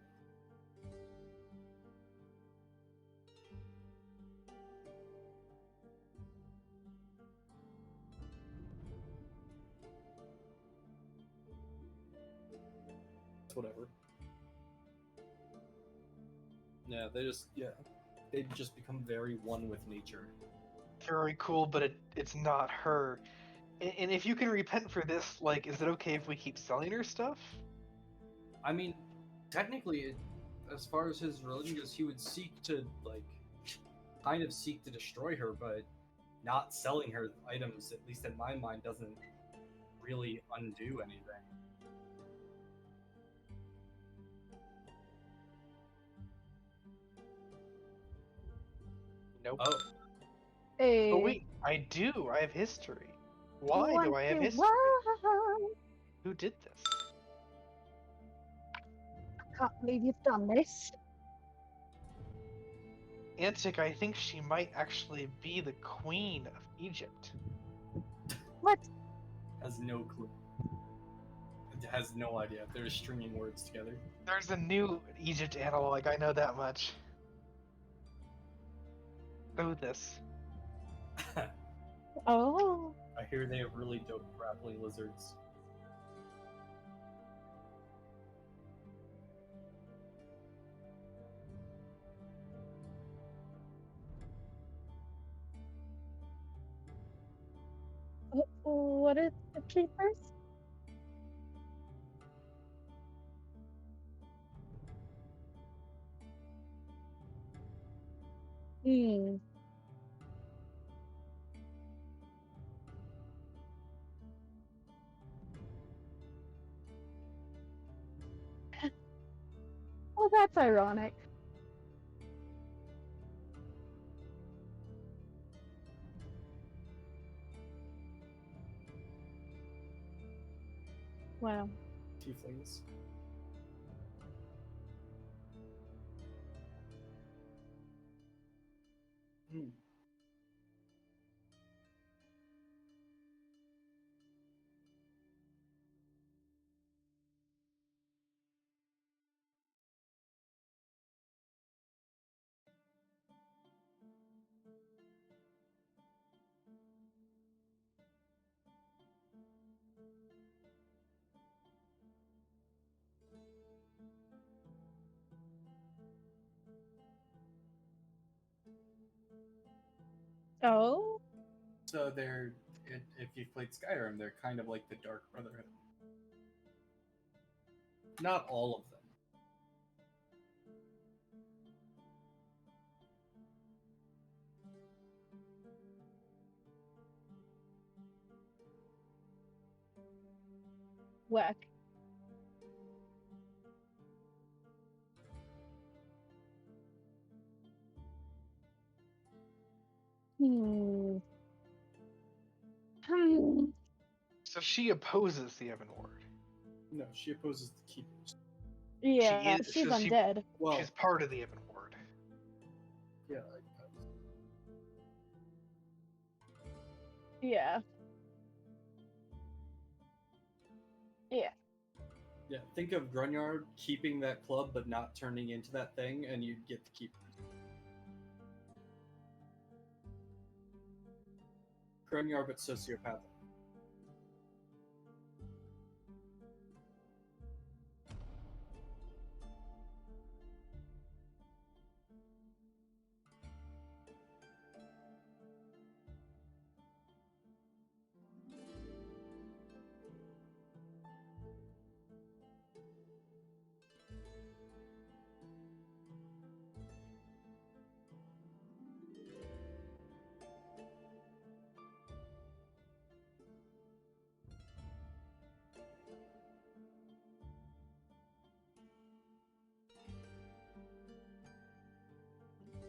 Whatever. Yeah, they just become very one with nature. Very cool, but it's not her. And if you can repent for this, like, is it okay if we keep selling her stuff? I mean, technically, as far as his religion goes, he would seek to kind of seek to destroy her, but not selling her items, at least in my mind, doesn't really undo anything. Nope. Oh, Hey. Oh wait, I do. I have history. Why do I have history? Wow. Who did this? Can't believe you've done this. Antic, I think she might actually be the queen of Egypt. What? has no clue. It has no idea. They're stringing words together. There's a new Egypt analog, I know that much. Know this. Oh. I hear they have really dope grappling lizards. What is the keepers? Hmm. Well, that's ironic. Wow. Tieflings. Hmm. Oh? So if you've played Skyrim, they're kind of like the Dark Brotherhood. Not all of them. Whack. Hmm. Hmm. So she opposes the Evan Ward. No, she opposes the Keepers. Yeah, She's she's undead. Well, she's part of the Evan Ward. yeah, Yeah. Yeah. yeah. Think of Grunyard keeping that club but not turning into that thing, and you'd get the Keepers. Grunyard but sociopathic.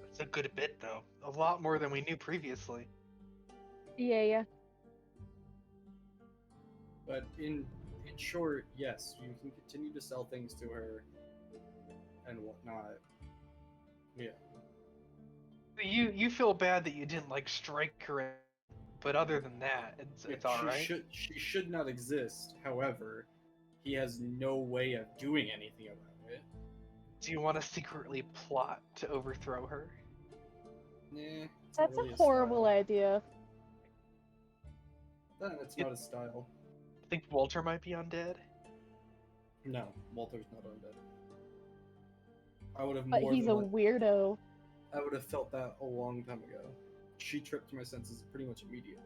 It's a good bit though. A lot more than we knew previously. Yeah. But in short, yes, you can continue to sell things to her and whatnot. Yeah. You feel bad that you didn't like strike her, but other than that, it's all right. She should not exist. However, he has no way of doing anything about it. Do you want to secretly plot to overthrow her? Nah, it's not That's really a his horrible style. idea. It's not his style. I think Walter might be undead. No, Walter's not undead. I would have But more he's than a weirdo. I would have felt that a long time ago. She tripped my senses pretty much immediately.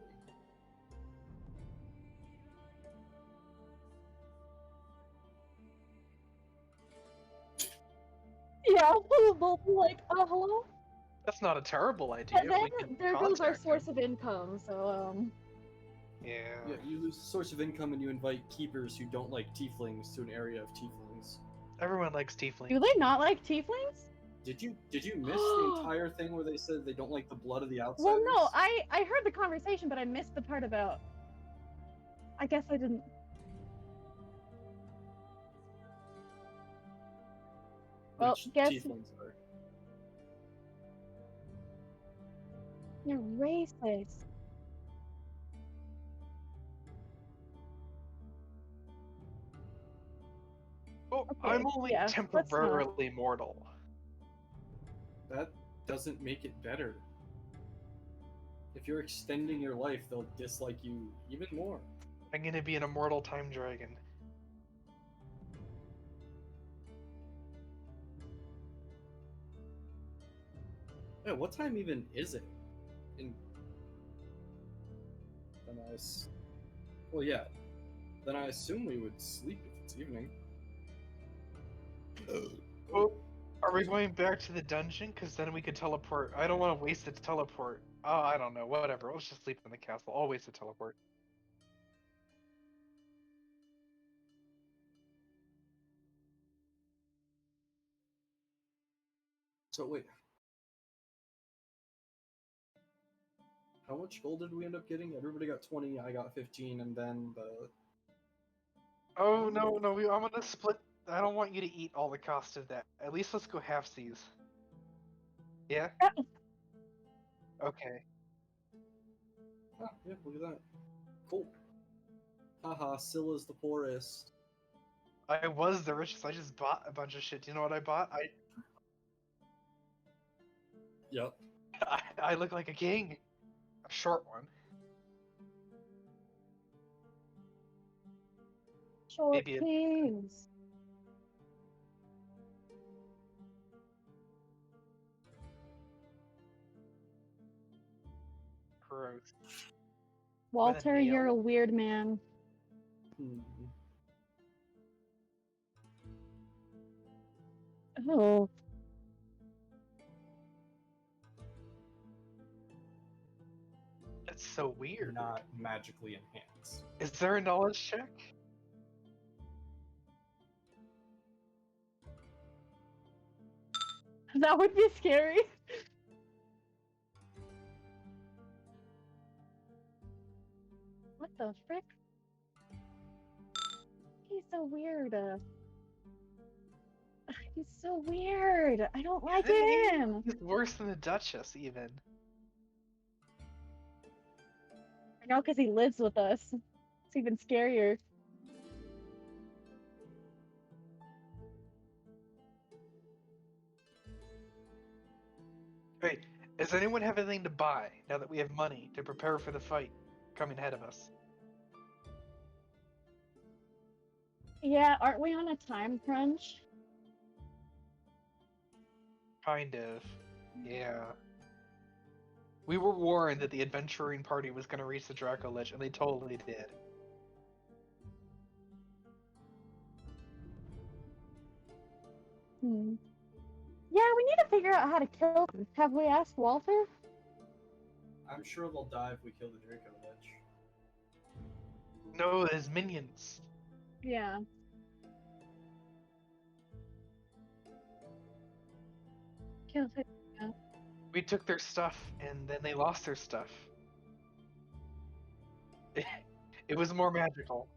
Yeah, we'll be like, hello? That's not a terrible idea. And If then we can there goes our contact source him. of income, so, Yeah. Yeah, you lose a source of income and you invite keepers who don't like tieflings to an area of tieflings. Everyone likes tieflings. Do they not like tieflings? Did you miss the entire thing where they said they don't like the blood of the outsiders? Well, no, I heard the conversation, but I missed the part about... I guess I didn't... Well, Which guess tieflings are. you're racist. Oh, Okay, I'm only yeah, let's not. temporarily mortal. That doesn't make it better. If you're extending your life, they'll dislike you even more. I'm gonna be an immortal time dragon. Yeah, what time even is it? In the nice. Well, yeah. Then I assume we would sleep if it's evening. Well, are we going back to the dungeon? Because then we could teleport. I don't want to waste a teleport. Oh, I don't know. Whatever. Let's just sleep in the castle. I'll waste a teleport. So wait. How much gold did we end up getting? Everybody got 20, I got 15, and then the... Oh, no, no. I'm going to split. I don't want you to eat all the cost of that. At least let's go halfsies. Yeah? Okay. Ah, yeah, look at that. Cool. Haha, Scylla's the poorest. I was the richest. I just bought a bunch of shit. Do you know what I bought? Yep. I look like a king. A short one. Short Maybe a kings. gross. Walter, you're nail? a weird man. Hmm. Oh, That's so weird. Not magically enhanced. Is there a knowledge check? that would be scary. What the frick? He's so weird. He's so weird. I don't like Isn't he? him. He's worse than the Duchess, even. I know because he lives with us. It's even scarier. Wait, does anyone have anything to buy now that we have money to prepare for the fight coming ahead of us? Yeah, aren't we on a time crunch? Kind of. Yeah. We were warned that the adventuring party was going to reach the Draco Lich, and they totally did. Hmm. Yeah, we need to figure out how to kill them. Have we asked Walter? I'm sure they'll die if we kill the Draco Lich. No, his minions. Yeah. Kill him. We took their stuff, and then they lost their stuff. It was more magical.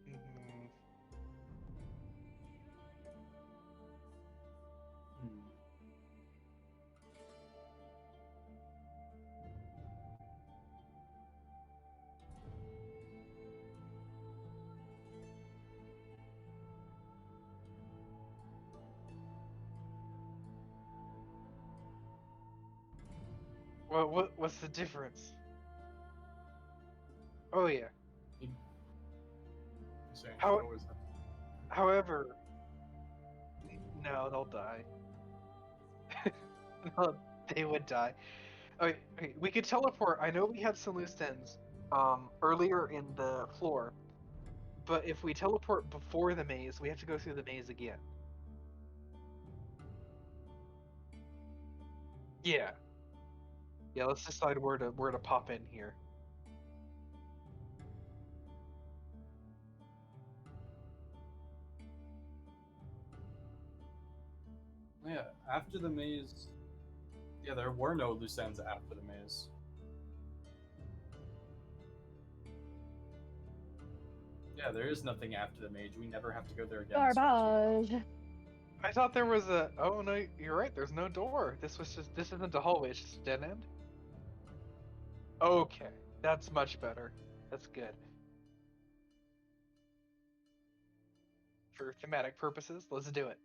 Mm, Hmm. Well, what's the difference? Oh yeah. You're saying How- should always have... However, no, they'll die. No, they would die. Okay, okay, we could teleport. I know we had some loose ends earlier in the floor, but if we teleport before the maze, we have to go through the maze again. Yeah. Yeah, let's decide where to pop in here. Yeah, after the maze... Yeah, there were no loose ends after the maze. Yeah, there is nothing after the maze. We never have to go there again. Garbage. I thought there was a. Oh no, you're right. There's no door. This isn't a hallway. It's just a dead end. Okay, that's much better. That's good. For thematic purposes, let's do it.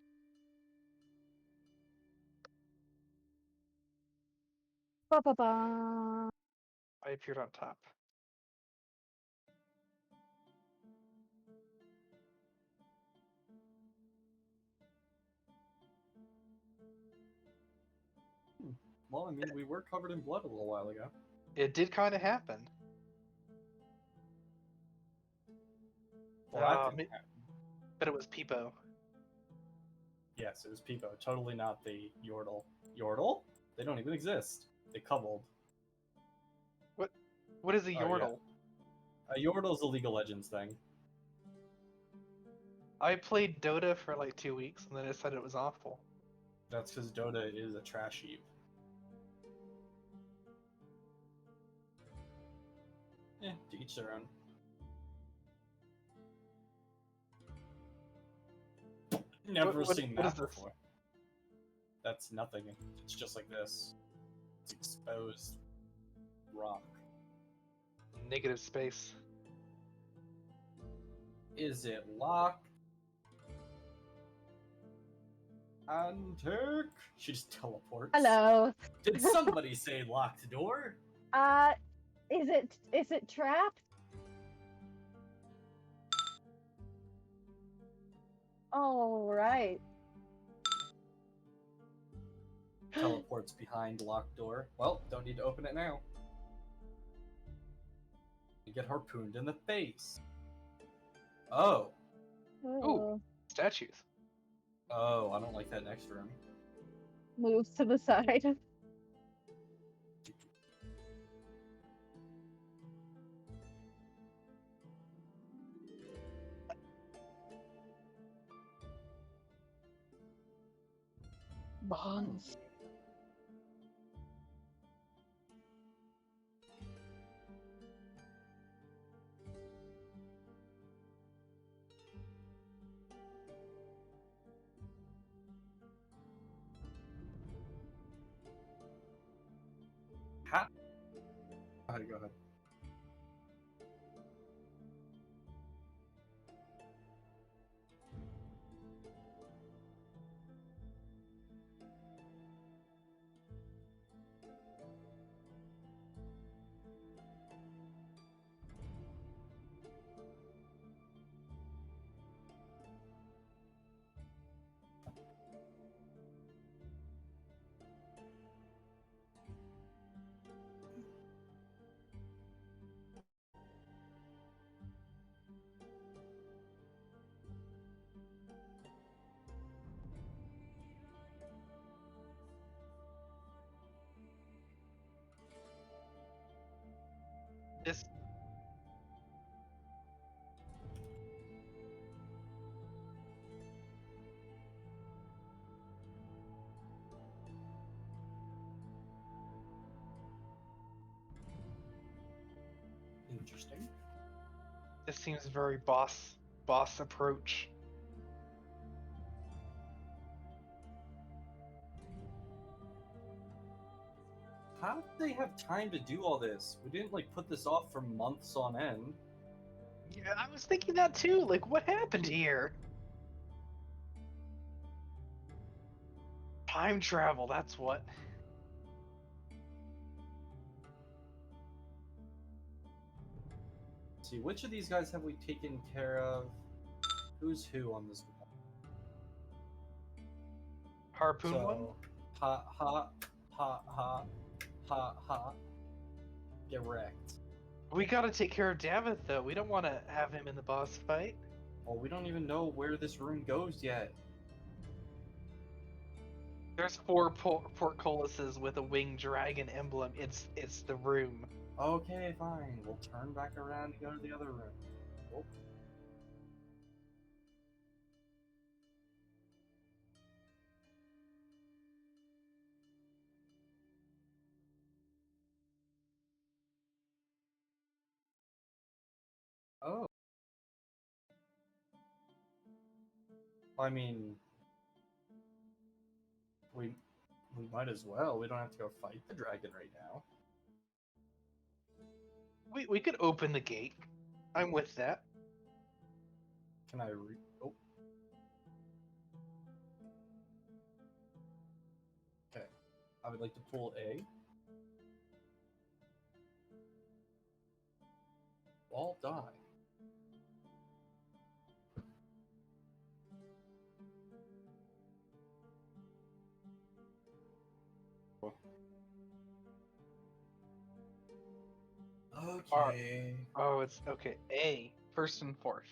Ba-ba-ba. I appeared on top. Well, I mean, we were covered in blood a little while ago. It did kind of happen. Well, that didn't happen. But it was Peepo. Yes, it was Peepo. Totally not the Yordle. Yordle? They don't even exist. They cobbled. What is a Oh, yeah. Yordle? Yordle's a League of Legends thing. I played Dota for like 2 weeks and then I decided it was awful. That's because Dota is a trash heap. To each their own. Never seen what that is this? before. That's nothing. It's just like this. It's exposed rock. Negative space. Is it locked? Athuk? She just teleports. Hello. Did somebody say locked door? Is it trapped? All right. Teleports behind locked door. Well, don't need to open it now. You get harpooned in the face. Oh. Oh. Statues. Oh, I don't like that next room. Moves to the side. Bonds. How? Go ahead, go ahead. This Interesting. seems very boss approach. How did they have time to do all this? We didn't like put this off for months on end. Yeah, I was thinking that too. Like, what happened here? Time travel, that's what. Let's see, which of these guys have we taken care of? Who's who on this one? Harpoon So, one? ha ha ha ha ha ha. Get wrecked. We gotta take care of Davith though. We don't want to have him in the boss fight. Well, we don't even know where this room goes yet. There's 4 portcullises with a winged dragon emblem. It's the room. Okay, fine. We'll turn back around and go to the other room. Oh. Oh. I mean, we might as well. We don't have to go fight the dragon right now. We could open the gate. I'm with that. Can I oh. Okay. I would like to pull A. All die. Okay. Oh, it's okay. A, first and fourth.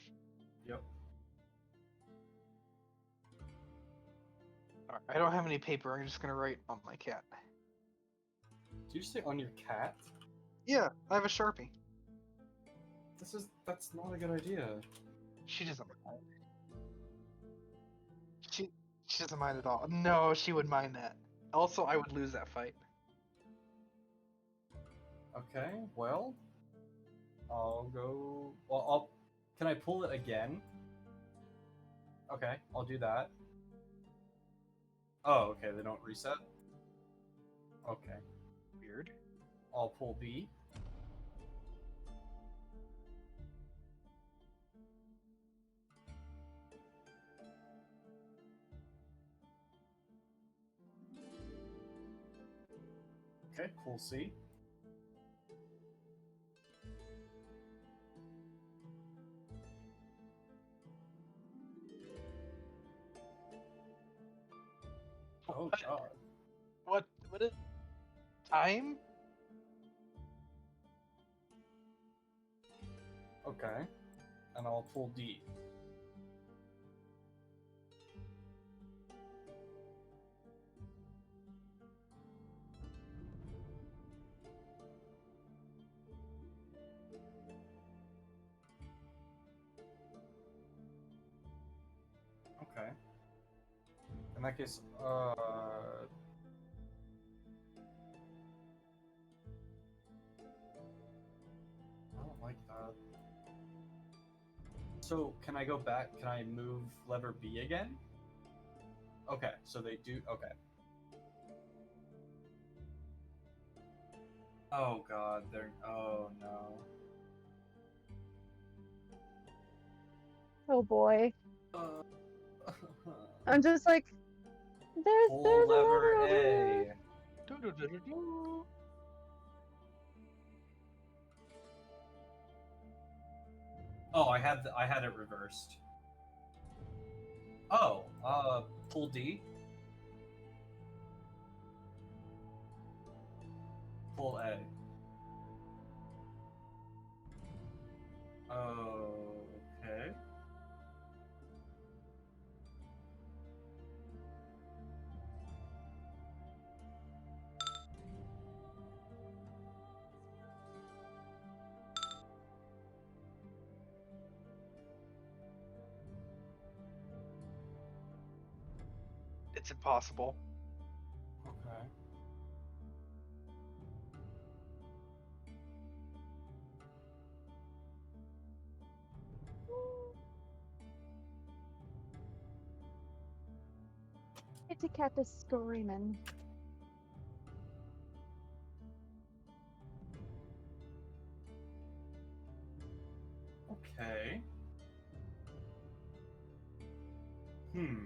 Yep. Alright, I don't have any paper. I'm just gonna write on my cat. Did you say on your cat? Yeah, I have a Sharpie. That's not a good idea. She doesn't mind. She doesn't mind at all. No, she would mind that. Also, I would lose that fight. Okay, well, I'll go. Well, Can I pull it again? Okay, I'll do that. Oh, okay, they don't reset? Okay. Weird. I'll pull B. Okay, pull C. Oh god. What is time? Okay. And I'll pull D. Okay. In that case, I don't like that. So, can I go back? Can I move lever B again? Okay, so they do. Okay. Oh god, they're. Oh no. Oh boy. Uh, I'm just like, there's Pull a lever lever over there. A. Do-do-do-do-do. Oh, I had it reversed. Oh, pull D. Pull A. Okay. It's impossible. Okay. Kitty cat is screaming. Okay. Hmm.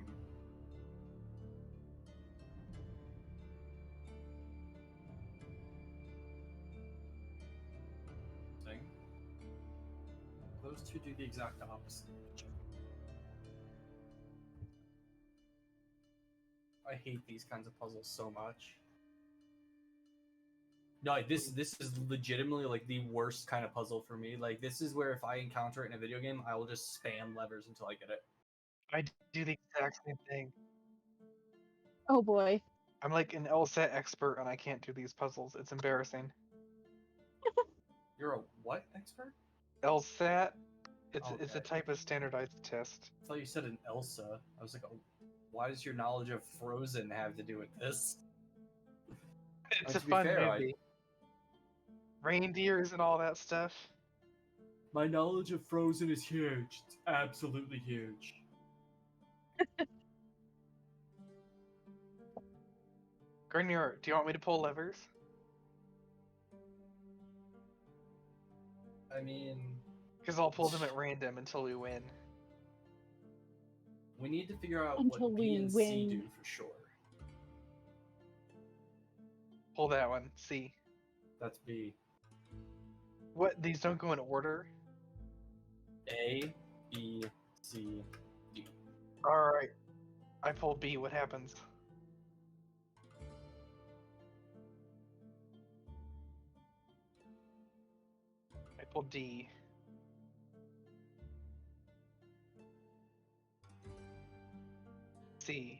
Thing. Those two do the exact opposite. I hate these kinds of puzzles so much. No, like, this is legitimately like the worst kind of puzzle for me. Like this is where if I encounter it in a video game, I will just spam levers until I get it. I do the exact same thing. Oh boy. I'm like an LSAT expert and I can't do these puzzles. It's embarrassing. You're a what expert? LSAT, it's a Okay. type of standardized test. I thought you said an Elsa. I was like, oh, why does your knowledge of Frozen have to do with this? It's mean, a to be fun fair, movie. Reindeers and all that stuff. My knowledge of Frozen is huge. It's absolutely huge. Garnier, do you want me to pull levers? I mean, Because I'll pull them at random until we win. we need to figure out Until what we B and C win. do for sure. Pull that one. C. That's B. What? These don't go in order? A, B, C, D. Alright. I pulled B. What happens? pull D. C.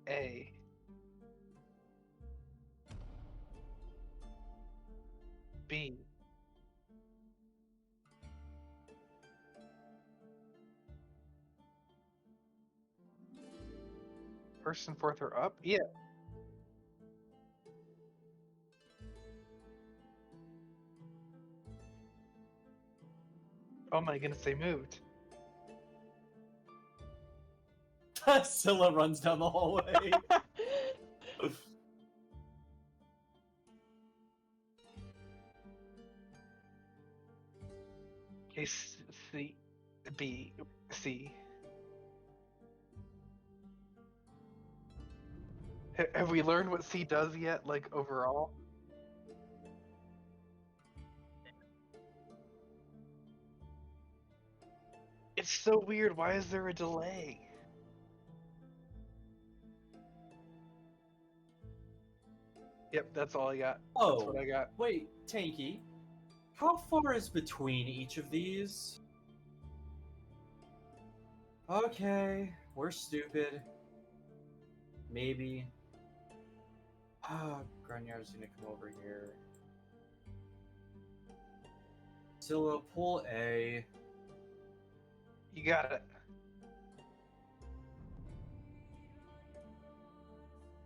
A. B. First and fourth are up? Yeah. Oh my goodness, they moved. Scylla runs down the hallway. Okay, C. B. C. Have we learned what C does yet, like, overall? It's so weird. Why is there a delay? Yep, that's all I got. That's what I got. Wait, Tanky. How far is between each of these? Okay, we're stupid. Maybe. Granyar's gonna come over here. Scylla, pull A. You got it.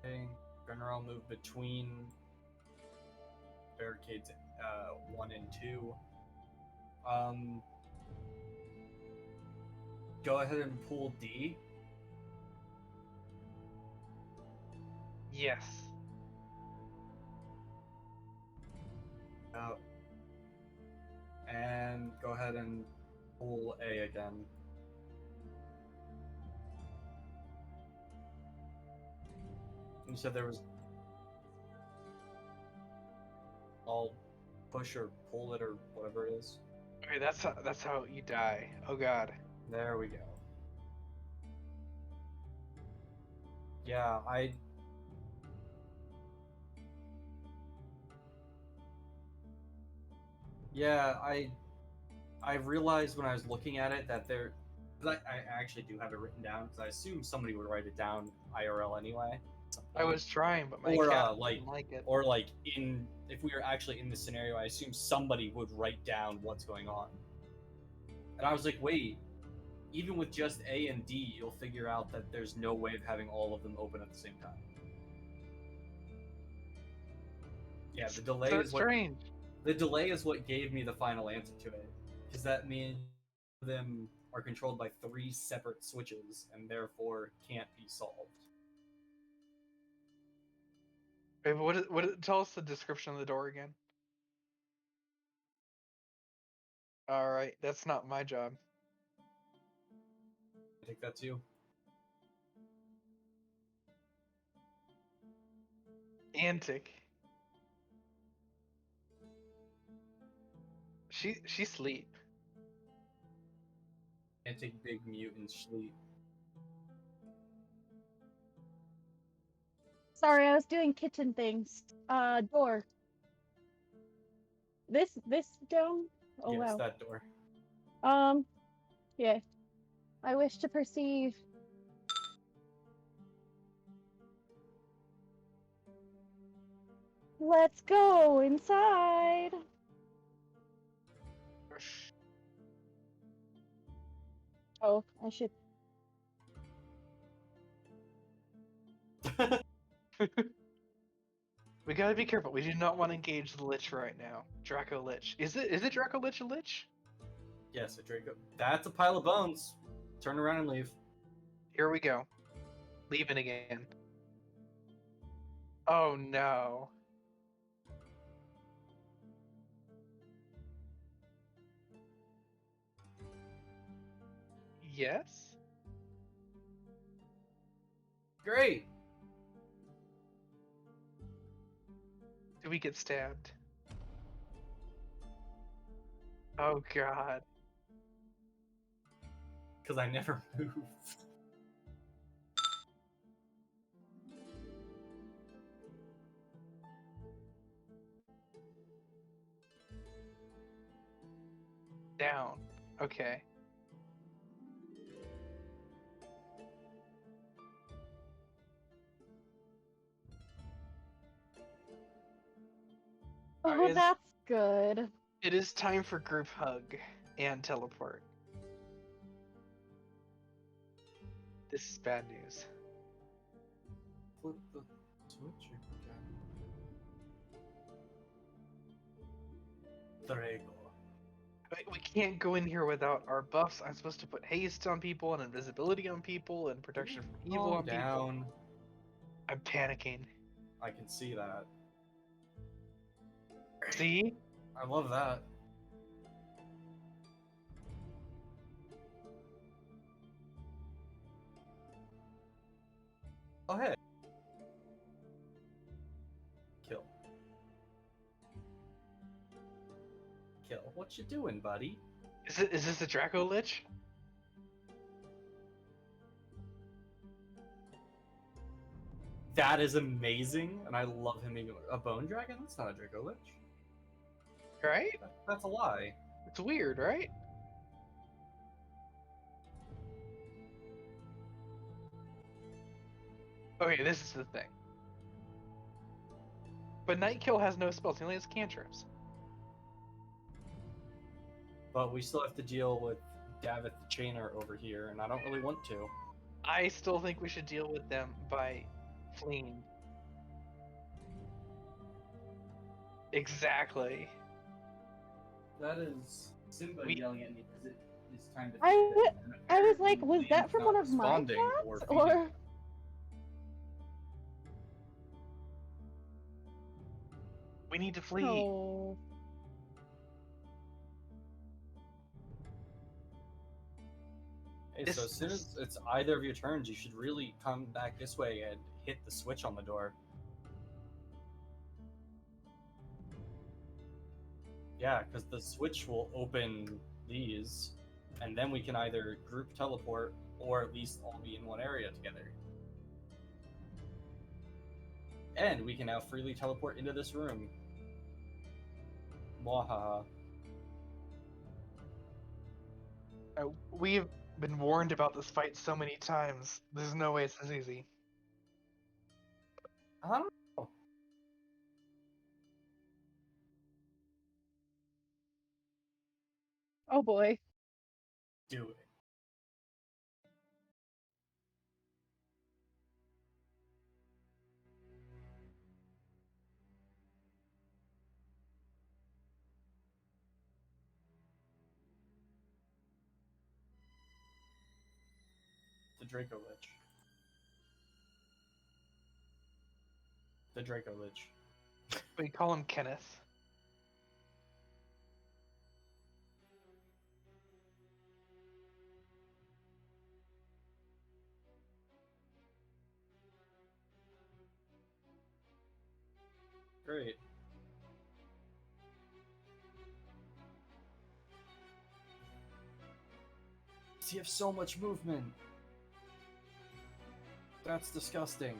Okay. Gunnar, I'll move between barricades 1 and 2. Go ahead and pull D. Yes. And go ahead and pull A again. You said there was. I'll push or pull it or whatever it is. Okay, that's how you die. Oh god. There we go. Yeah, I realized when I was looking at it that there, cause I actually do have it written down because I assume somebody would write it down IRL anyway. I was trying, but my Or cat like, didn't like it. or like if we were actually in this scenario, I assume somebody would write down what's going on. And I was like, wait, even with just A and D, you'll figure out that there's no way of having all of them open at the same time. Yeah, the delay So is what strange. the delay is what gave me the final answer to it, because that means them are controlled by 3 separate switches and therefore can't be solved. Wait, tell us the description of the door again. All right, that's not my job. I take that too. Antic. She sleep. Antic big mutant sleep. Sorry, I was doing kitchen things. Door. This down? Oh Yes, wow. that door. Yeah. I wish to perceive. Let's go inside. Oh, I should. We gotta be careful. We do not want to engage the Lich right now. Draco Lich. Is it Draco Lich a Lich? Yes, a Draco. That's a pile of bones. Turn around and leave. Here we go. Leaving again. Oh no. Yes? Great. Do we get stabbed? Oh god. Because I never moved. Down. Okay. Oh, Is- that's good. It is time for group hug and teleport. This is bad news. Flip the switch again. Drago. We can't go in here without our buffs. I'm supposed to put haste on people and invisibility on people and protection from evil Calm on people. down. I'm panicking. I can see that. See? I love that. Oh, hey. Kill. Kill. What you doing, buddy? Is this a Draco Lich? That is amazing, and I love him being a bone dragon. That's not a Draco Lich. Right? That's a lie. It's weird, right? Okay, this is the thing. But Nightkill has no spells, he only has cantrips. But we still have to deal with Davith the Chainer over here, and I don't really want to. I still think we should deal with them by fleeing. Exactly. That is Simba yelling at me because it is time to. I was like, was that from one of my cats? Or We need to flee. oh, Hey, so as soon as it's either of your turns, you should really come back this way and hit the switch on the door. Yeah, because the switch will open these, and then we can either group teleport or at least all be in one area together. And we can now freely teleport into this room. Mwahaha. We've been warned about this fight so many times. There's no way it's this easy. I don't know. oh boy. Do it. The Draco Lich. The Draco Lich. We call him Kenneth. Great. You have so much movement. That's disgusting.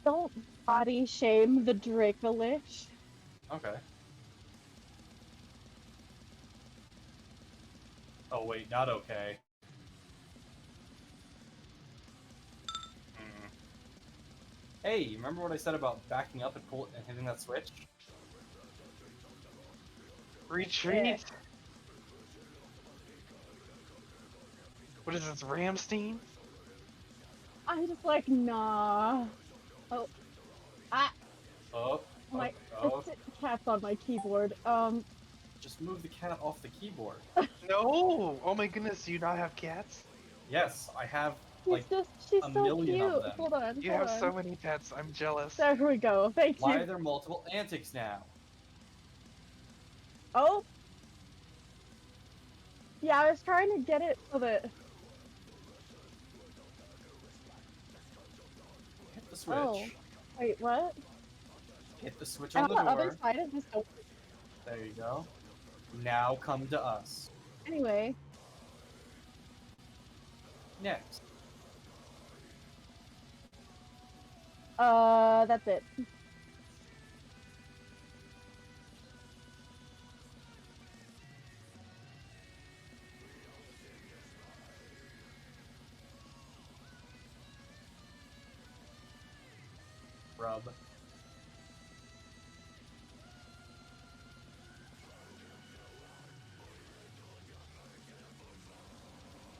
Don't body shame the Dracolich. Okay. Oh wait, not okay. Hey, you remember what I said about backing up and hitting that switch? Retreat! Yeah. What is this, Ramstein? I'm just like, nah. Oh, Oh, my oh. cat's on my keyboard. Just move the cat off the keyboard. No! Oh my goodness, do you not have cats? Yes, I have she's a so million of cute. them. Hold on. You hold have on. so many pets, I'm jealous. There we go. Thank Why you. are there multiple antics now? Oh. Yeah, I was trying to get it so that. Hit the switch. Oh. Wait, what? Hit the switch on And the on the other door. side of this open. There you go. Now come to us. Anyway, Next. that's it. Rub.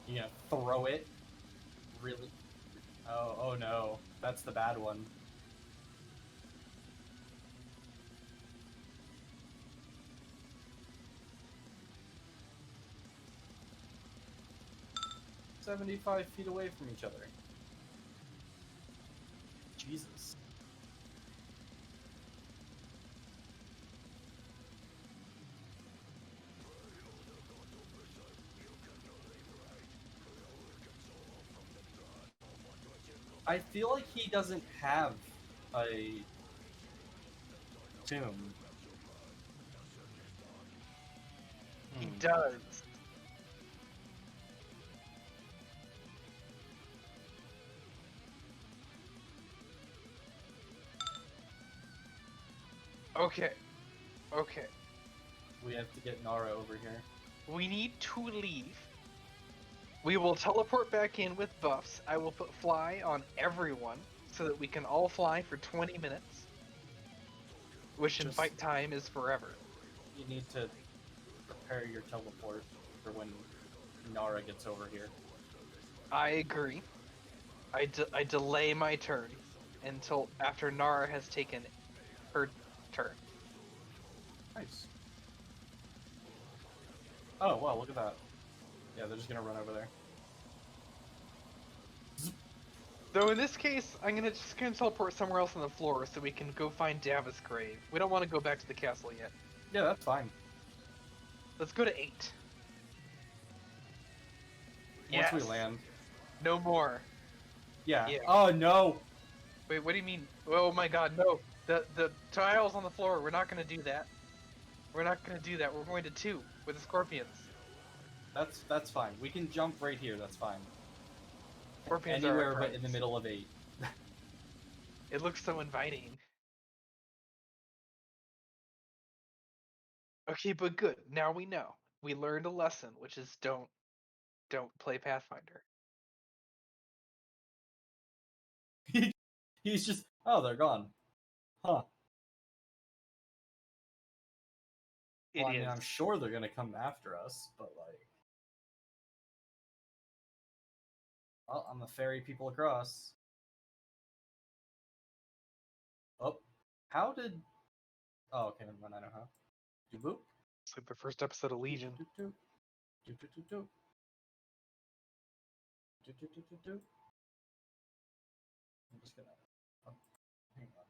You gonna throw it? Really? Oh no. That's the bad one. "75 feet away from each other." Jesus. I feel like he doesn't have a tomb. He Hmm. does. Okay. Okay. We have to get Nara over here. We need to leave. We will teleport back in with buffs. I will put fly on everyone so that we can all fly for 20 minutes, which in Just- fight time is forever. You need to prepare your teleport for when Nara gets over here. I agree. I delay my turn until after Nara has taken her turn. Nice. Oh, wow, look at that. Yeah, they're just gonna run over there. Though in this case, I'm just gonna teleport somewhere else on the floor so we can go find Davos' grave. We don't want to go back to the castle yet. Yeah, that's fine. Let's go to 8. Once we Yes. land. No more. Yeah. Yeah. Oh, no! Wait, what do you mean? Oh my god, no. The tiles on the floor, we're not gonna do that. We're not gonna do that. We're going to 2 with the scorpions. That's fine. We can jump right here, that's fine. Scorpions are Anywhere our but in the friends. middle of 8. It looks so inviting. Okay, but good. Now we know. We learned a lesson, which is don't play Pathfinder. He's just, oh, they're gone. Huh. Well, I mean, I'm sure they're gonna come after us, but like... Well, I'm gonna ferry people across. Oh. How did... Oh, okay, never mind, I know how. Do boop. It's like the first episode of Legion. Do, do, do, do, do, do. Do, do, do, do, do. I'm just gonna... Oh, hang on.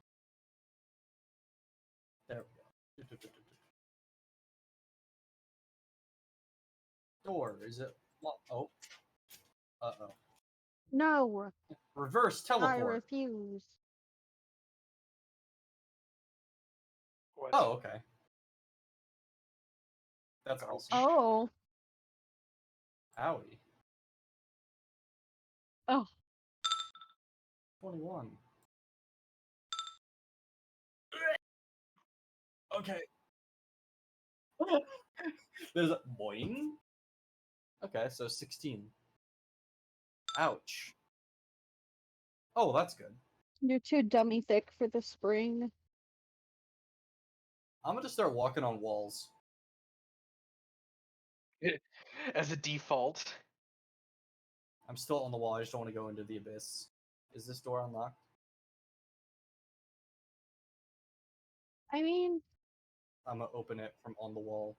There we go. Do, do, do, do, do. Door, is it... Oh. Uh-oh. No, Reverse I teleport. refuse. What? Oh, okay. That's Ouch. awesome. Oh, Owie. oh, 21. Okay. There's a boing. Okay, so 16. Ouch. Oh, that's good. you're too dummy thick for the spring. I'm gonna start walking on walls. As a default. I'm still on the wall. I just don't want to go into the abyss. Is this door unlocked? I mean, I'm gonna open it from on the wall.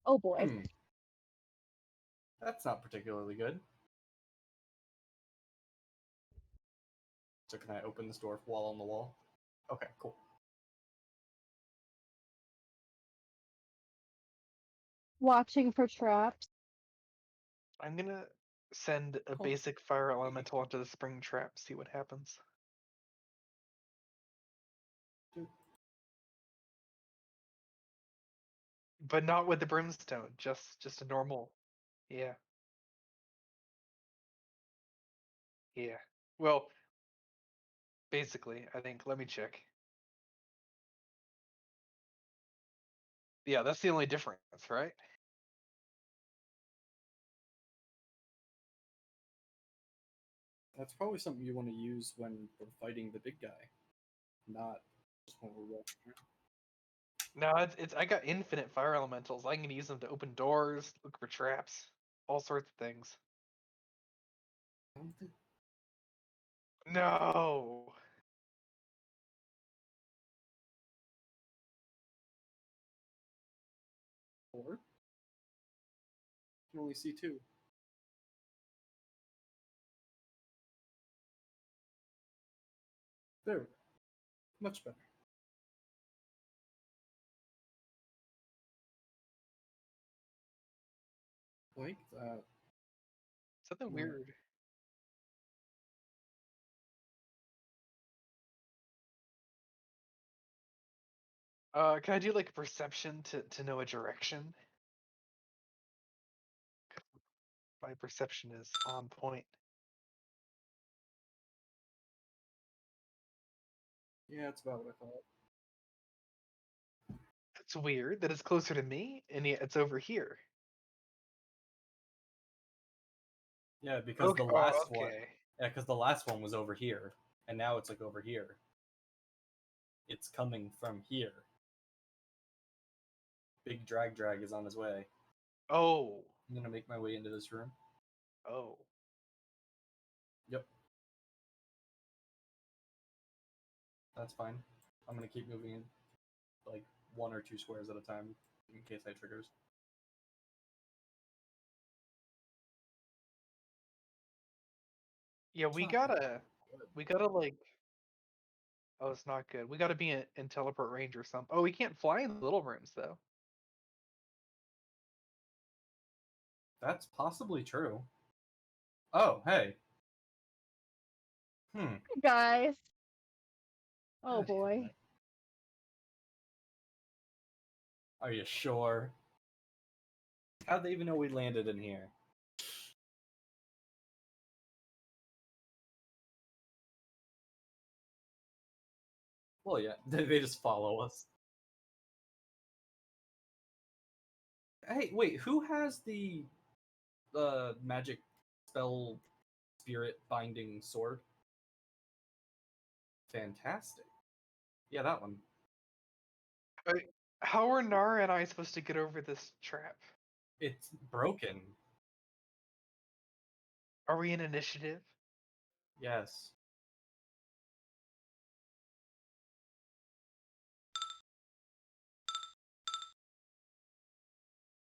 oh boy. Hmm. That's not particularly good. So can I open this door while on the wall? Okay, cool. Watching for traps. I'm gonna send a Cool. basic fire elemental into the spring trap, see what happens. but not with the brimstone. Just a normal. Yeah. Yeah. Well, basically, I think. Let me check. Yeah, that's the only difference, right? That's probably something you want to use when we're fighting the big guy, not just when we're walking around. No, it's I got infinite fire elementals. I can use them to open doors, look for traps, all sorts of things. I don't think No. four. You can only see two. There, much better. Like that. Something No. weird. Can I do like perception to know a direction? My perception is on point. Yeah, it's about what I thought. It's weird that it's closer to me and yet it's over here. Yeah, because the Okay. last one. Okay. Yeah, because the last one was over here, and now it's like over here. It's coming from here. Big drag is on his way. Oh. I'm gonna make my way into this room. Oh. Yep. That's fine. I'm gonna keep moving in like 1 or 2 squares at a time in case I triggers. Yeah, It's we not gotta good. like. Oh, it's not good. We gotta be in teleport range or something. Oh, we can't fly in the little rooms though. That's possibly true. Oh, hey. Hey, guys. Oh God damn boy. it. Are you sure? How'd they even know we landed in here? Well, yeah, they just follow us. Hey, wait, who has the magic spell spirit binding sword? Fantastic. Yeah, that one. Wait, how are Nara and I supposed to get over this trap? It's broken. Are we in initiative? Yes.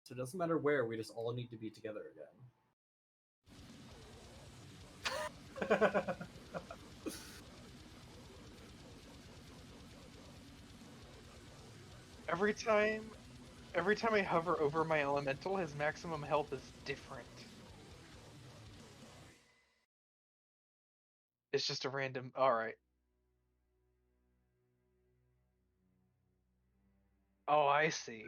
So it doesn't matter where, we just all need to be together again. Every time I hover over my elemental, his maximum health is different. It's just a random. All right. Oh, I see.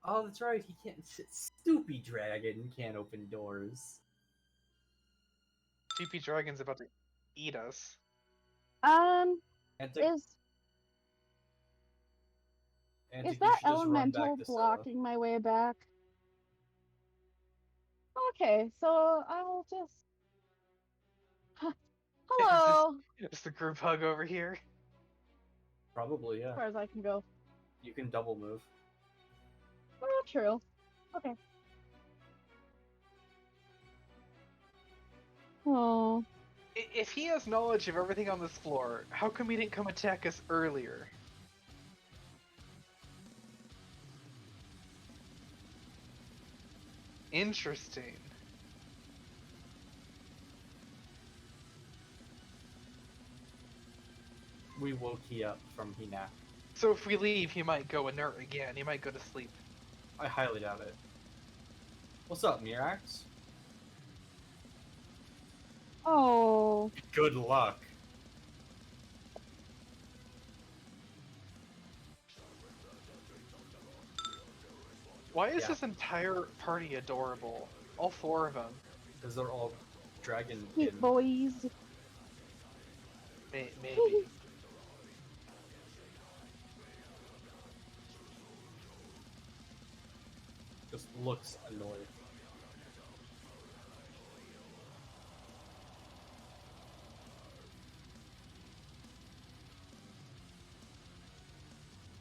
Oh, that's right. He can't. Stupid dragon can't open doors. TP Dragon's about to eat us. Antic, Is Antic, you that should just run back elemental to Scylla. blocking my way back? Okay, so I'll just. Hello. It's the group hug over here. Probably, yeah. As far as I can go. You can double move. Oh, true. Okay. Oh. If he has knowledge of everything on this floor, how come he didn't come attack us earlier? Interesting. We woke he up from he nap. So if we leave, he might go inert again. He might go to sleep. I highly doubt it. What's up, Mirax? Oh. Good luck. Why is Yeah. this entire party adorable? All 4 of them. Because they're all dragon Cute kin. boys. Maybe. Just looks annoyed.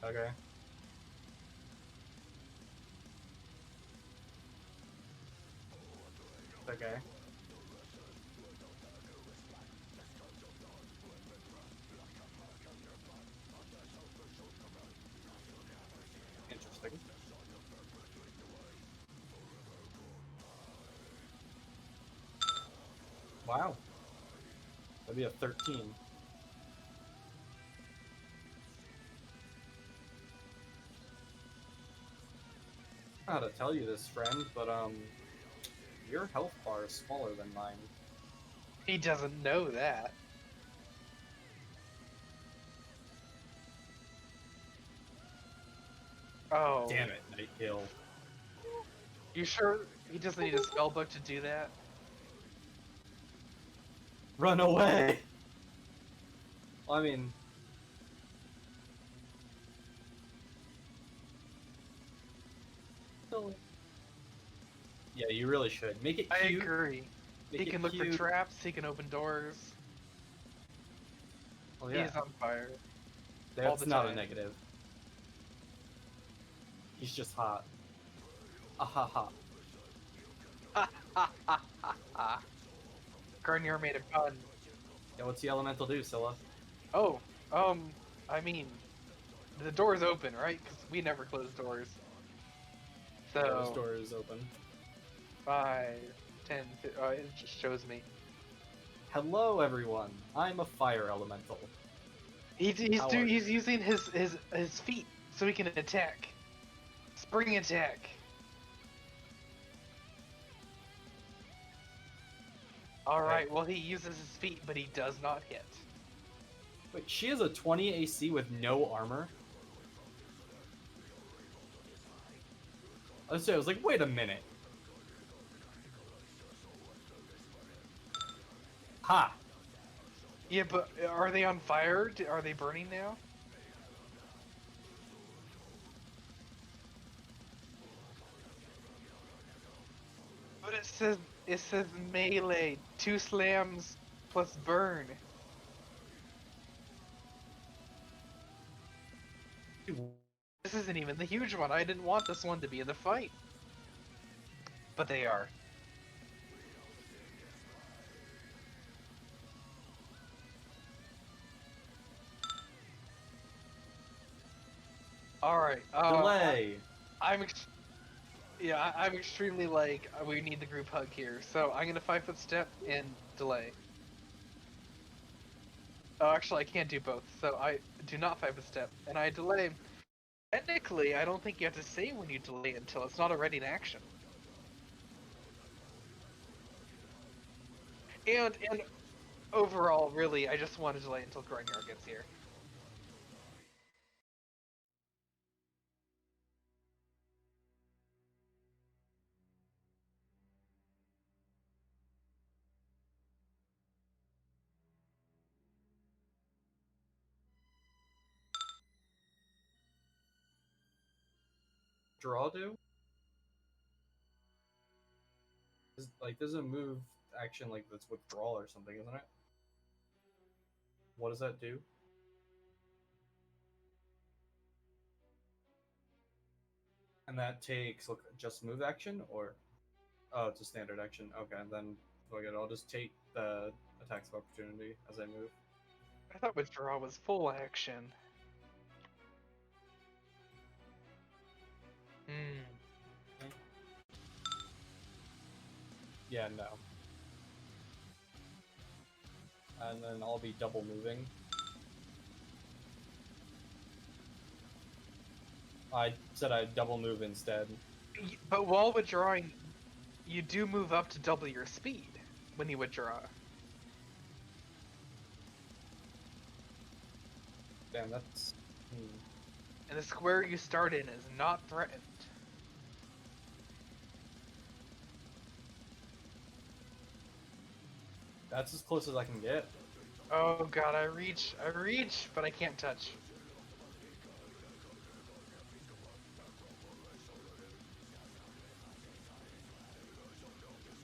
Okay. Okay. Interesting. Wow. That'd be a 13. I don't know how to tell you this, friend, but your health bar is smaller than mine. He doesn't know that. Oh. Damn it, Nightkill. You sure he doesn't need a spell book to do that? Run away! Well, I mean... Yeah, you really should. Make it I cute. agree. Make He it can look for cute. traps, he can open doors. Oh, yeah. He's on fire. That's the not a time. negative. He's just hot. Ahaha. Garnier made a pun. Yeah, what's the elemental do, Scylla? Oh, I mean, the door's open, right? Because we never close doors. So, Yeah, this door is open. 5, 10, it just shows me. Hello, everyone. I'm a fire elemental. He's How are you? using his feet so he can attack. Spring attack. Alright, well he uses his feet, but he does not hit. Wait, she has a 20 AC with no armor? I was like, wait a minute. Ha! Yeah, but are they on fire? Are they burning now? But it says melee, 2 slams plus burn. This isn't even the huge one. I didn't want this one to be in the fight. But they are. Alright, Delay! I'm extremely like, we need the group hug here. So I'm gonna 5-foot step and delay. Oh, actually I can't do both. So I do not 5-foot step, and I delay. Technically, I don't think you have to say when you delay until it's not already in action. And overall, really, I just want to delay until Grinyard gets here. Draw do? There's a move action like that's withdrawal or something, isn't it? What does that do? And that takes just move action, or oh, it's a standard action. Okay, then fuck it. I'll just take the attacks of opportunity as I move. I thought withdraw was full action. Hmm. Yeah, no. And then I'll be double moving. I said I'd double move instead. But while withdrawing, you do move up to double your speed when you withdraw. Damn, that's... And the square you start in is not threatened. That's as close as I can get. Oh god, I reach, but I can't touch.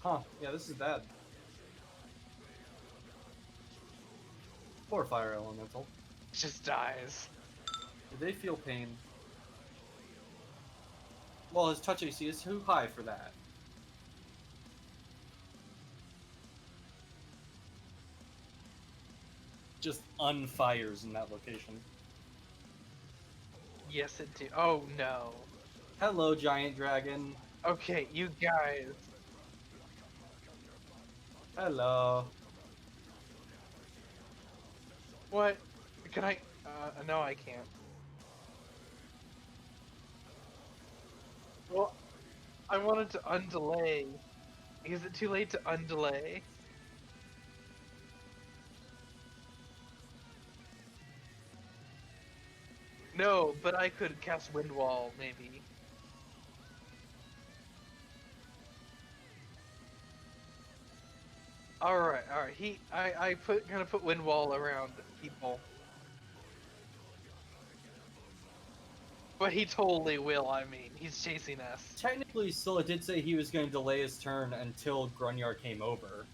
Huh, yeah, this is bad. Poor fire elemental. It just dies. Do they feel pain? Well, his touch AC is too high for that. Just unfires in that location. Yes, it do. Oh no. Hello, giant dragon. Okay, you guys. Hello. What? Can I? No, I can't. Well, I wanted to undelay. Is it too late to undelay? No, but I could cast Wind Wall, maybe. Alright. I gonna put Wind Wall around people. But he totally will, I mean. He's chasing us. Technically, Scylla did say he was going to delay his turn until Grunyar came over.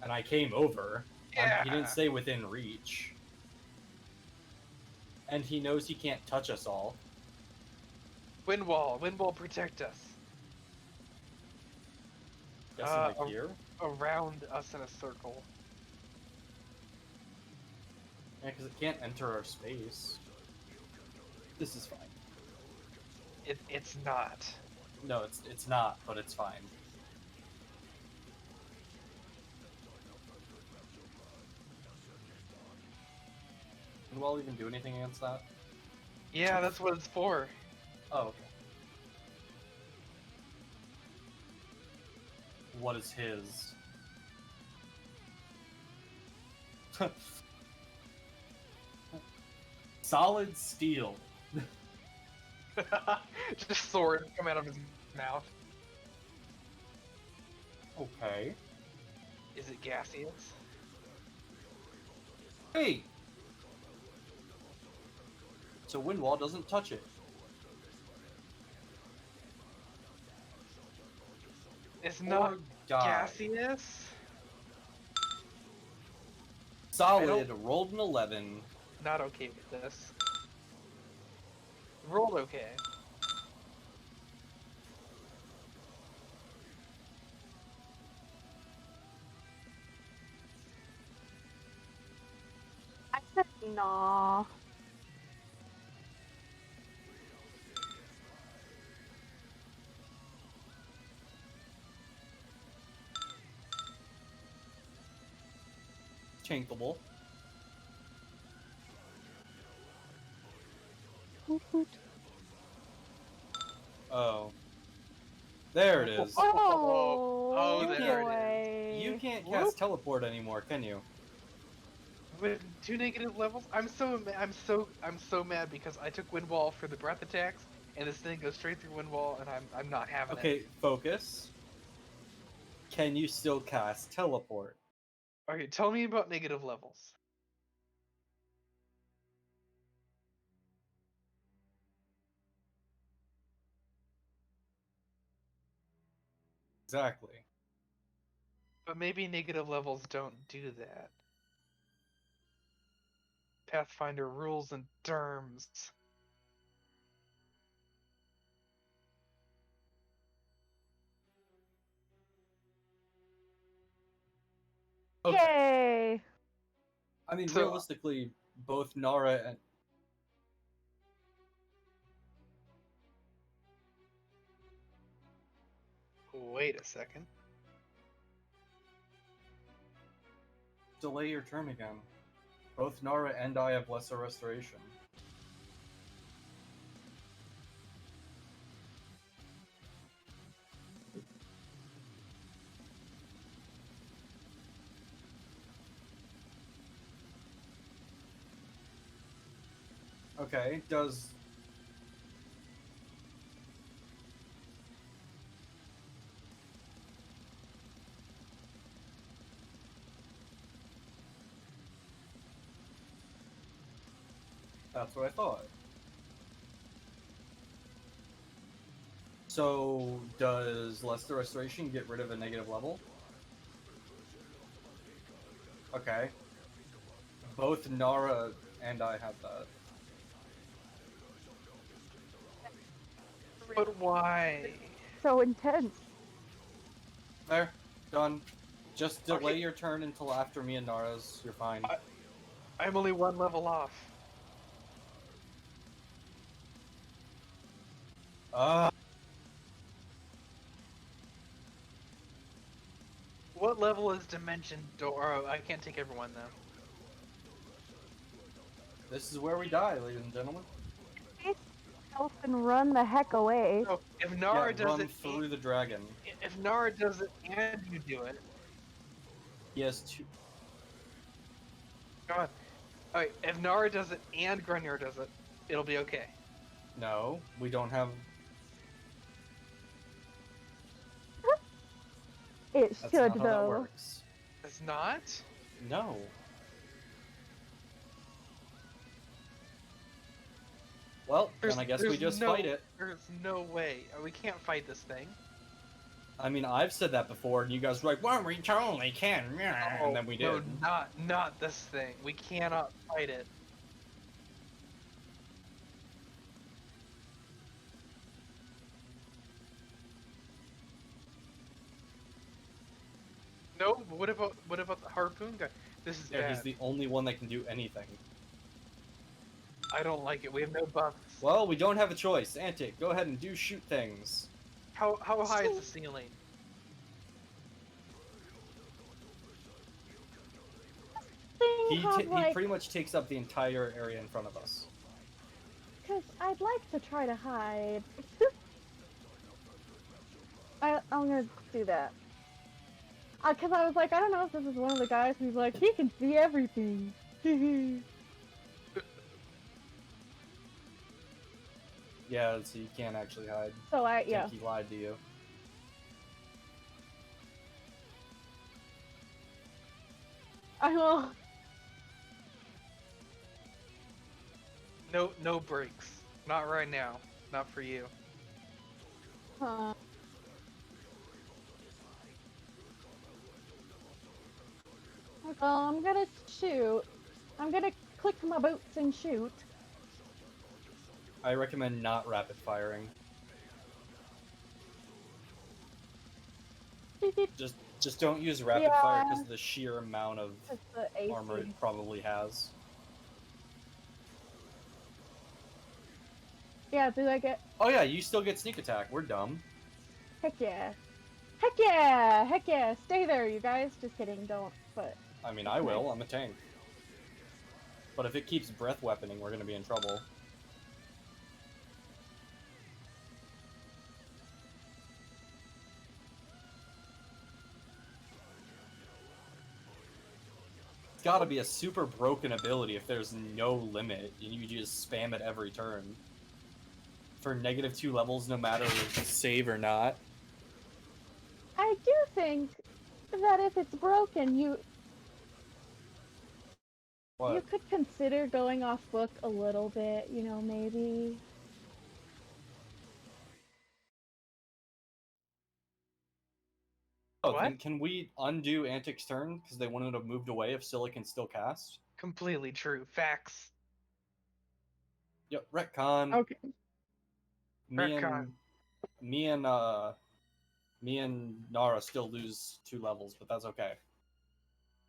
And I came over. Yeah. He didn't say within reach. And he knows he can't touch us all. Wind Wall protect us. Guessing like here? Around us in a circle. Yeah, because it can't enter our space. This is fine. It's not. No, it's not, but it's fine. Can Wall even do anything against that? Yeah, that's what it's for. Oh, okay. What is his? Solid steel. Just sword come out of his mouth. Okay. Is it gaseous? Hey! So Wind Wall doesn't touch it. It's not Or die. gaseous? Solid, rolled an 11. Not okay with this. Rolled okay. I said nah. Chankable. Oh. There it is. Oh, Oh, there boy. You can't cast teleport anymore, can you? With 2 negative levels, I'm so mad because I took Wind Wall for the breath attacks, and this thing goes straight through Wind Wall, and I'm not having it. Okay, focus. Can you still cast teleport? Okay, tell me about negative levels. Exactly. But maybe negative levels don't do that. Pathfinder rules and terms. Okay. Yay! I mean, So- realistically, both Nara and... Wait a second. Delay your turn again. Both Nara and I have lesser restoration. Okay, does... That's what I thought. So, does Lesser Restoration get rid of a negative level? Okay. Both Nara and I have that. But why? So intense. There. Done. Just delay Okay. your turn until after me and Nara's. You're fine. I'm only 1 level off. What level is Dimension Door? Oh, I can't take everyone though. This is where we die, ladies and gentlemen. Help and run the heck away. So if Yeah, Nara does run it, through the dragon. if Nara does it and you do it, He has two. go on. Alright, if Nara does it and Grunyer does it, it'll be okay. No, we don't have. It That's should not how that though. works. It's not? No. Well, then I guess we just fight it. There's no way. We can't fight this thing. I mean, I've said that before, and you guys were like, "Well, we totally can," and then we did. No, not this thing. We cannot fight it. No, but what about the harpoon guy? This is Yeah, bad. he's the only one that can do anything. I don't like it. We have no buffs. Well, we don't have a choice. Antic, go ahead and do shoot things. How high is the ceiling? He Like, pretty much takes up the entire area in front of us. because I'd like to try to hide. I'm gonna do that. Because I was like, I don't know if this is one of the guys who's like, he can see everything. Yeah, so you can't actually hide. So I yeah. think he lied to you. I will. No breaks. Not right now. Not for you. Well, I'm gonna shoot. I'm gonna click my boots and shoot. I recommend not rapid firing. Just don't use rapid fire because of the sheer amount of It's the AC. armor it probably has. Yeah, do I get? Oh yeah, you still get sneak attack. We're dumb. Heck yeah. Heck yeah! Heck yeah! Stay there, you guys. Just kidding, don't. But I mean, I will. I'm a tank. But if it keeps breath weaponing, we're gonna be in trouble. It's gotta be a super broken ability if there's no limit and you just spam it every turn. For -2 levels, no matter save or not. I do think that if it's broken, you What? could consider going off book a little bit. You know, maybe. Oh, What? then can we undo Antic's turn because they wouldn't have moved away if Scylla can still cast? Completely true. Facts. Yep, retcon. Okay. Retcon. Me and Nara still lose 2 levels, but that's okay.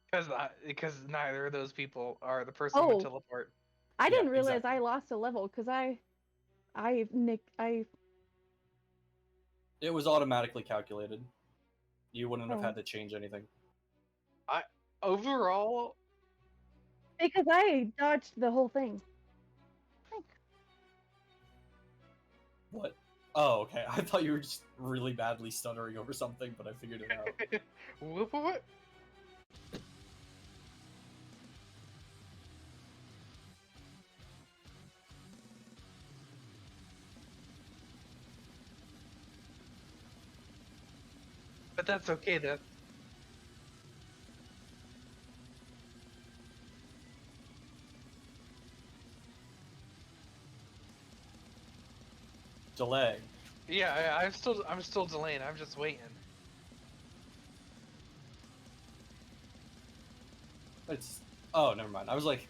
Because neither of those people are the person Oh. with teleport. I Yeah, didn't realize exactly. I lost a level because I It was automatically calculated. You wouldn't have Oh. had to change anything. Overall, because I dodged the whole thing. What? Oh, okay. I thought you were just really badly stuttering over something, but I figured it out. what? But that's okay. delay. Yeah, I'm still delaying. I'm just waiting. It's oh, never mind. I was like,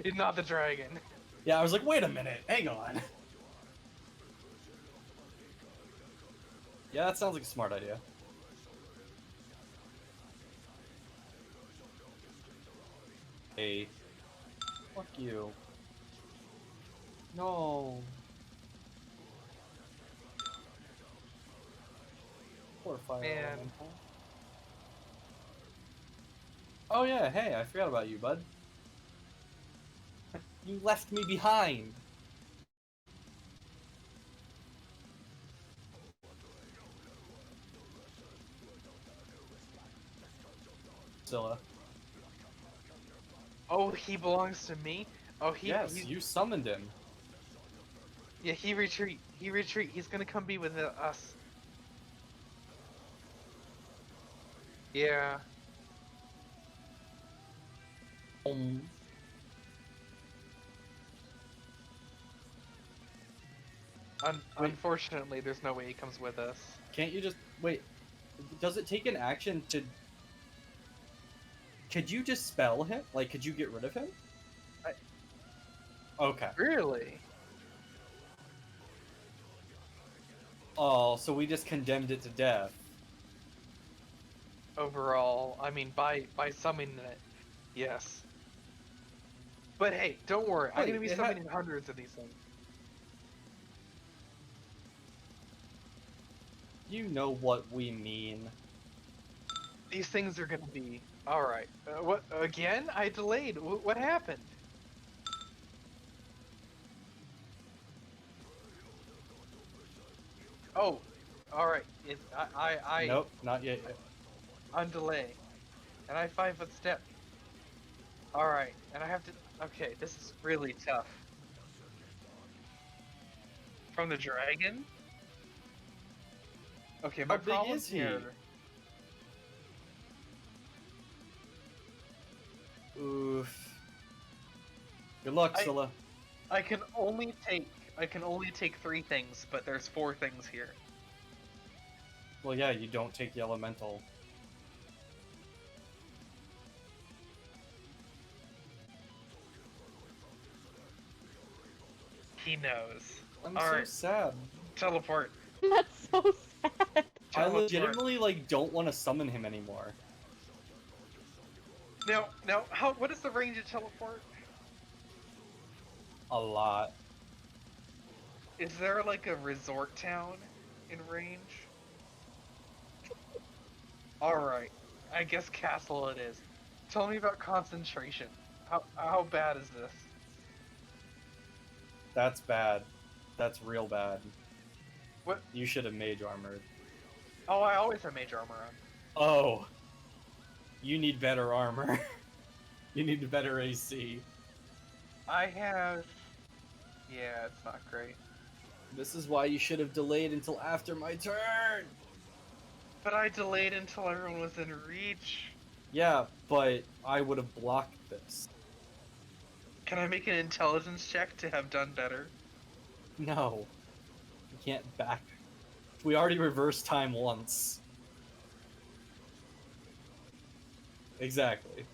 It's not the dragon. yeah, I was like, wait a minute, hang on. Yeah, that sounds like a smart idea. Hey, fuck you. No. Poor fire Man. elemental. Oh yeah, hey, I forgot about you, bud. You left me behind. Scylla. Oh, he belongs to me. Oh, Yes, you summoned him. Yeah, he retreat. He retreat. He's gonna come be with us. Yeah. Um, Wait. Unfortunately, there's no way he comes with us. Can't you just wait? Does it take an action to? Could you dispel him? Like, could you get rid of him? Okay. Really? Oh, so we just condemned it to death. Overall, I mean, by summoning it, yes. But hey, don't worry. I'm Wait, gonna be it summoning hundreds of these things. You know what we mean. These things are gonna be all right. What again? I delayed. What happened? Oh, all right. Nope, not yet. On delay, and I 5-foot step. All right, and I have to. Okay, this is really tough. From the dragon. Okay, my How big problem is he? here. Oof. Good luck, Scylla. I can only take 3 things, but there's 4 things here. Well, yeah, you don't take the elemental. He knows. I'm All so right, sad. teleport. That's so sad. I Teleport. legitimately like don't want to summon him anymore. Now, what is the range of teleport? A lot. Is there like a resort town in range? Alright, I guess castle it is. Tell me about concentration. How bad is this? That's bad. That's real bad. What? You should have mage armored. Oh, I always have mage armor on. Oh. You need better armor. You need better AC. I have... Yeah, it's not great. This is why you should have delayed until after my turn! But I delayed until everyone was in reach. Yeah, but I would have blocked this. Can I make an intelligence check to have done better? No. You can't back. We already reversed time once. Exactly.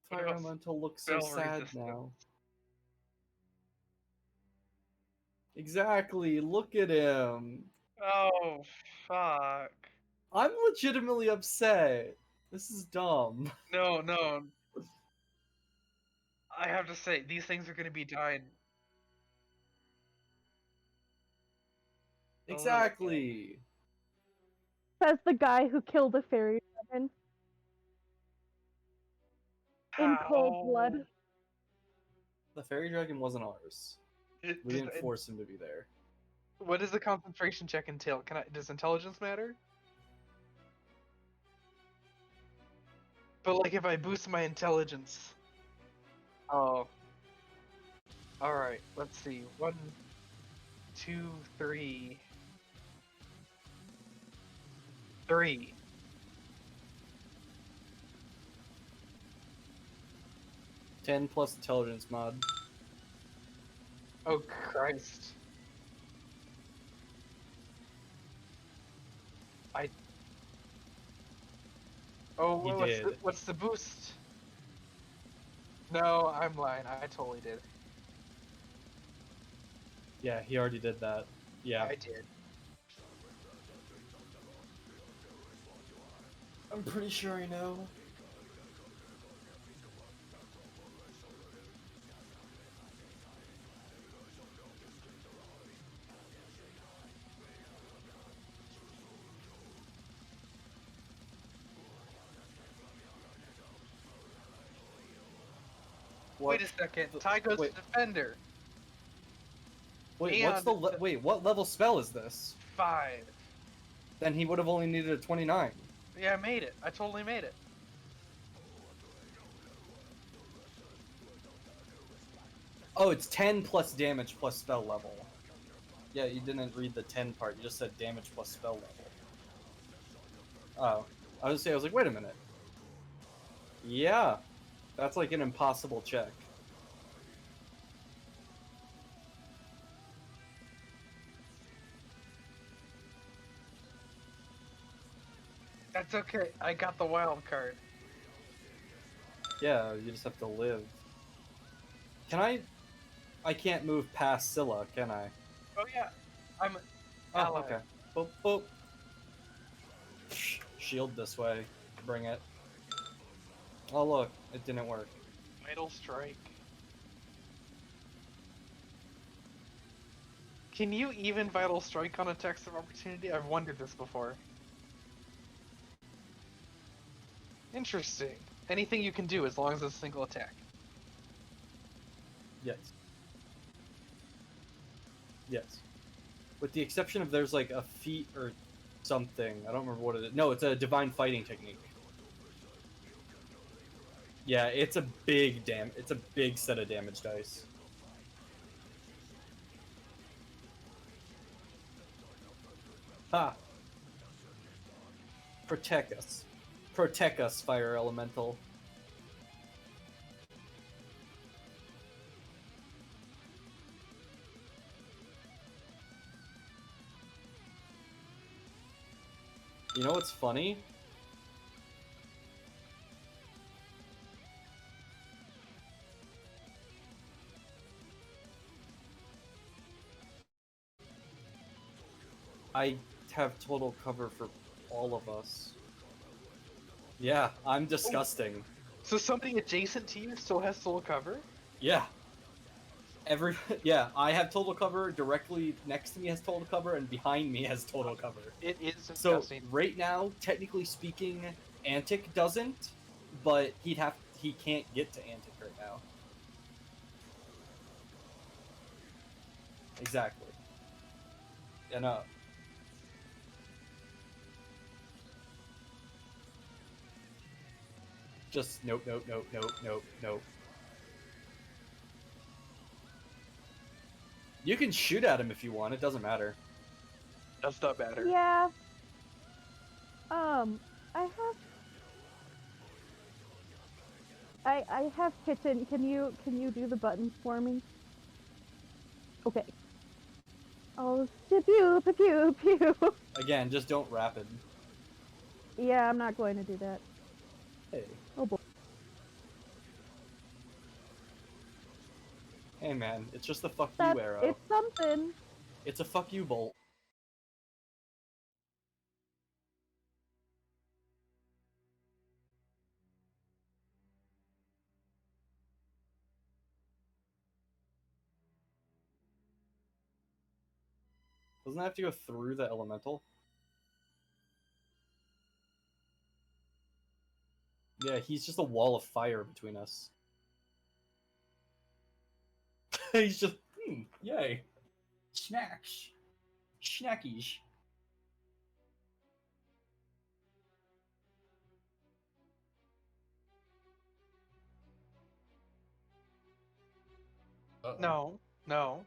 What Fire about Elemental looks so spell sad resistance? now. Exactly, look at him. Oh, fuck. I'm legitimately upset. This is dumb. No. I have to say, these things are gonna be dying. A little bit. Exactly. Says the guy who killed a fairy dragon in cold blood. How? The fairy dragon wasn't ours. We didn't force him to be there. What does the concentration check entail? Does intelligence matter? But like if I boost my intelligence. Oh. Alright, let's see. 1, 2, 3. 3. 10 plus intelligence mod. Oh Christ. Oh, He did. what's the boost? No, I'm lying. I totally did. Yeah, he already did that. Yeah. I did. I'm pretty sure I know. Wait a second. Ty goes wait. to defender. Wait, what's the wait? What level spell is this? 5. Then he would have only needed a 29. Yeah, I made it. I totally made it. Oh, it's 10 plus damage plus spell level. Yeah, you didn't read the 10 part. You just said damage plus spell level. Oh, I was like, wait a minute. Yeah, that's like an impossible check. That's okay. I got the wild card. Yeah, you just have to live. Can I can't move past Scylla, can I? Oh yeah. I'm Oh, ally. okay. Boop, boop. Shield this way. Bring it. Oh, look. It didn't work. Vital strike. Can you even vital strike on attacks of opportunity? I've wondered this before. Interesting. Anything you can do as long as it's a single attack. Yes. Yes. With the exception of there's like a feat or something. I don't remember what it is. No, it's a divine fighting technique. Yeah, it's a big it's a big set of damage dice. Ha! Protect us. Protect us, fire elemental. You know what's funny? I have total cover for all of us. Yeah, I'm disgusting. So somebody adjacent to you still has soul cover? Yeah. Yeah, I have total cover, directly next to me has total cover, and behind me has total cover. It is So disgusting. right now, technically speaking, Antic doesn't, but he can't get to Antic right now. Exactly. And just nope, nope, nope, nope, nope, nope. You can shoot at him if you want, it doesn't matter. Does not matter. Yeah. I have kitten. Can you do the buttons for me? Okay. Oh, pew pew pew pew. Again, just don't rapid. Yeah, I'm not going to do that. Hey. Oh boy. Hey man, it's just a fuck you That's, arrow. it's something. It's a fuck you bolt. Doesn't that have to go through the elemental? Yeah, he's just a wall of fire between us. He's just, yay. Snacks. Snackies. No, no.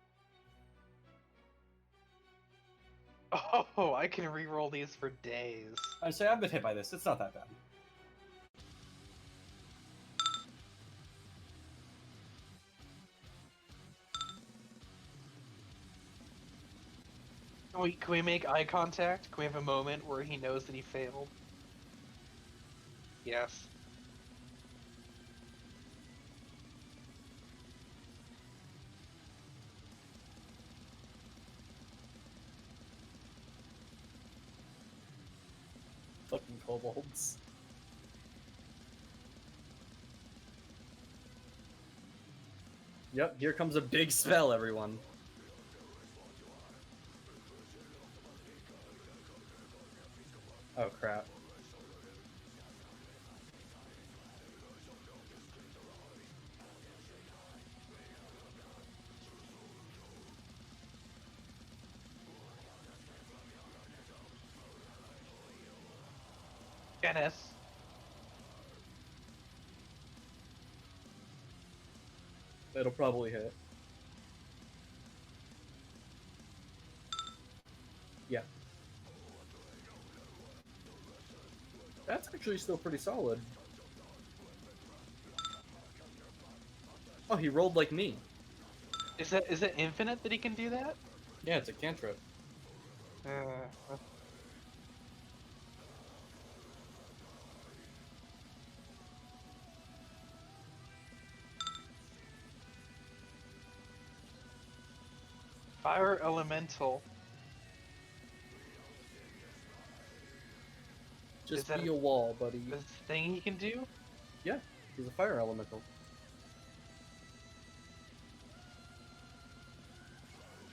Oh, I can re-roll these for days. I'd say I've been hit by this. It's not that bad. Can we make eye contact? Can we have a moment where he knows that he failed? Yes. Fucking kobolds. Yep, here comes a big spell, everyone. Oh crap. Dennis. It'll probably hit. Yeah. That's actually still pretty solid. Oh, he rolled like me. Is it infinite that he can do that? Yeah, it's a cantrip. Uh, Fire elemental. Just Is that be a wall, buddy. this thing he can do? Yeah, he's a fire elemental.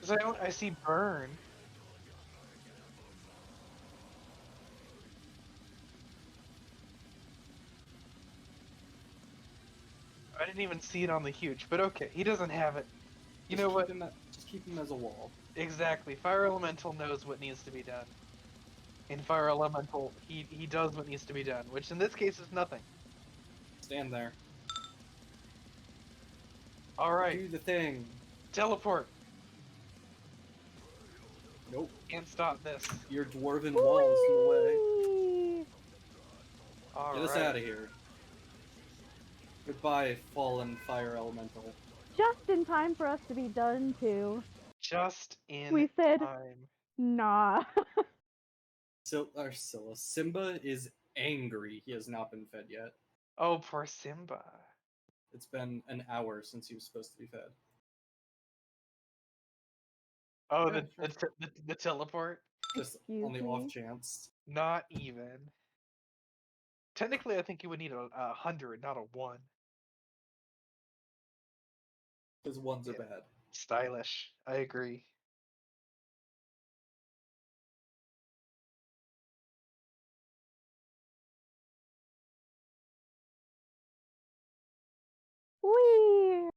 Because I see burn. I didn't even see it on the huge, but okay, he doesn't have it. You know what? Just keep him as a wall. Exactly. Fire elemental knows what needs to be done. In fire elemental, he does what needs to be done, which in this case is nothing. Stand there. All right, Do the thing. teleport. Nope. Can't stop this. Your dwarven walls in the way. Whee! All Get us right. out of here. Goodbye, fallen fire elemental. Just in time for us to be done too. Just in We said- time. Nah. Scylla. Simba is angry he has not been fed yet. Oh, poor Simba. It's been an hour since he was supposed to be fed. Oh, Yeah, the teleport? Just Excuse on the me? off chance. Not even. Technically, I think you would need a 100, not a 1. Because ones are Yeah. bad. Stylish. I agree. Whee!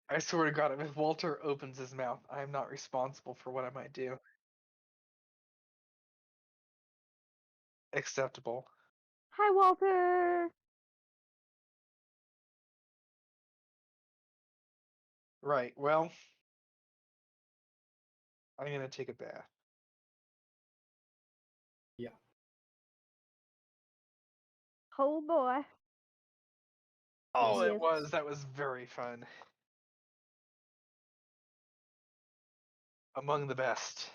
I swear to God, if Walter opens his mouth, I am not responsible for what I might do. Acceptable. Hi, Walter. Right, well, I'm gonna take a bath. Yeah. Oh boy. Oh, Yes. it was. That was very fun. Among the best.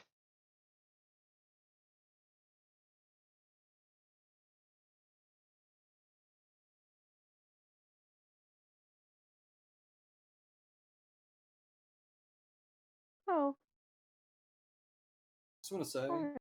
Oh. Just want to say, Alright.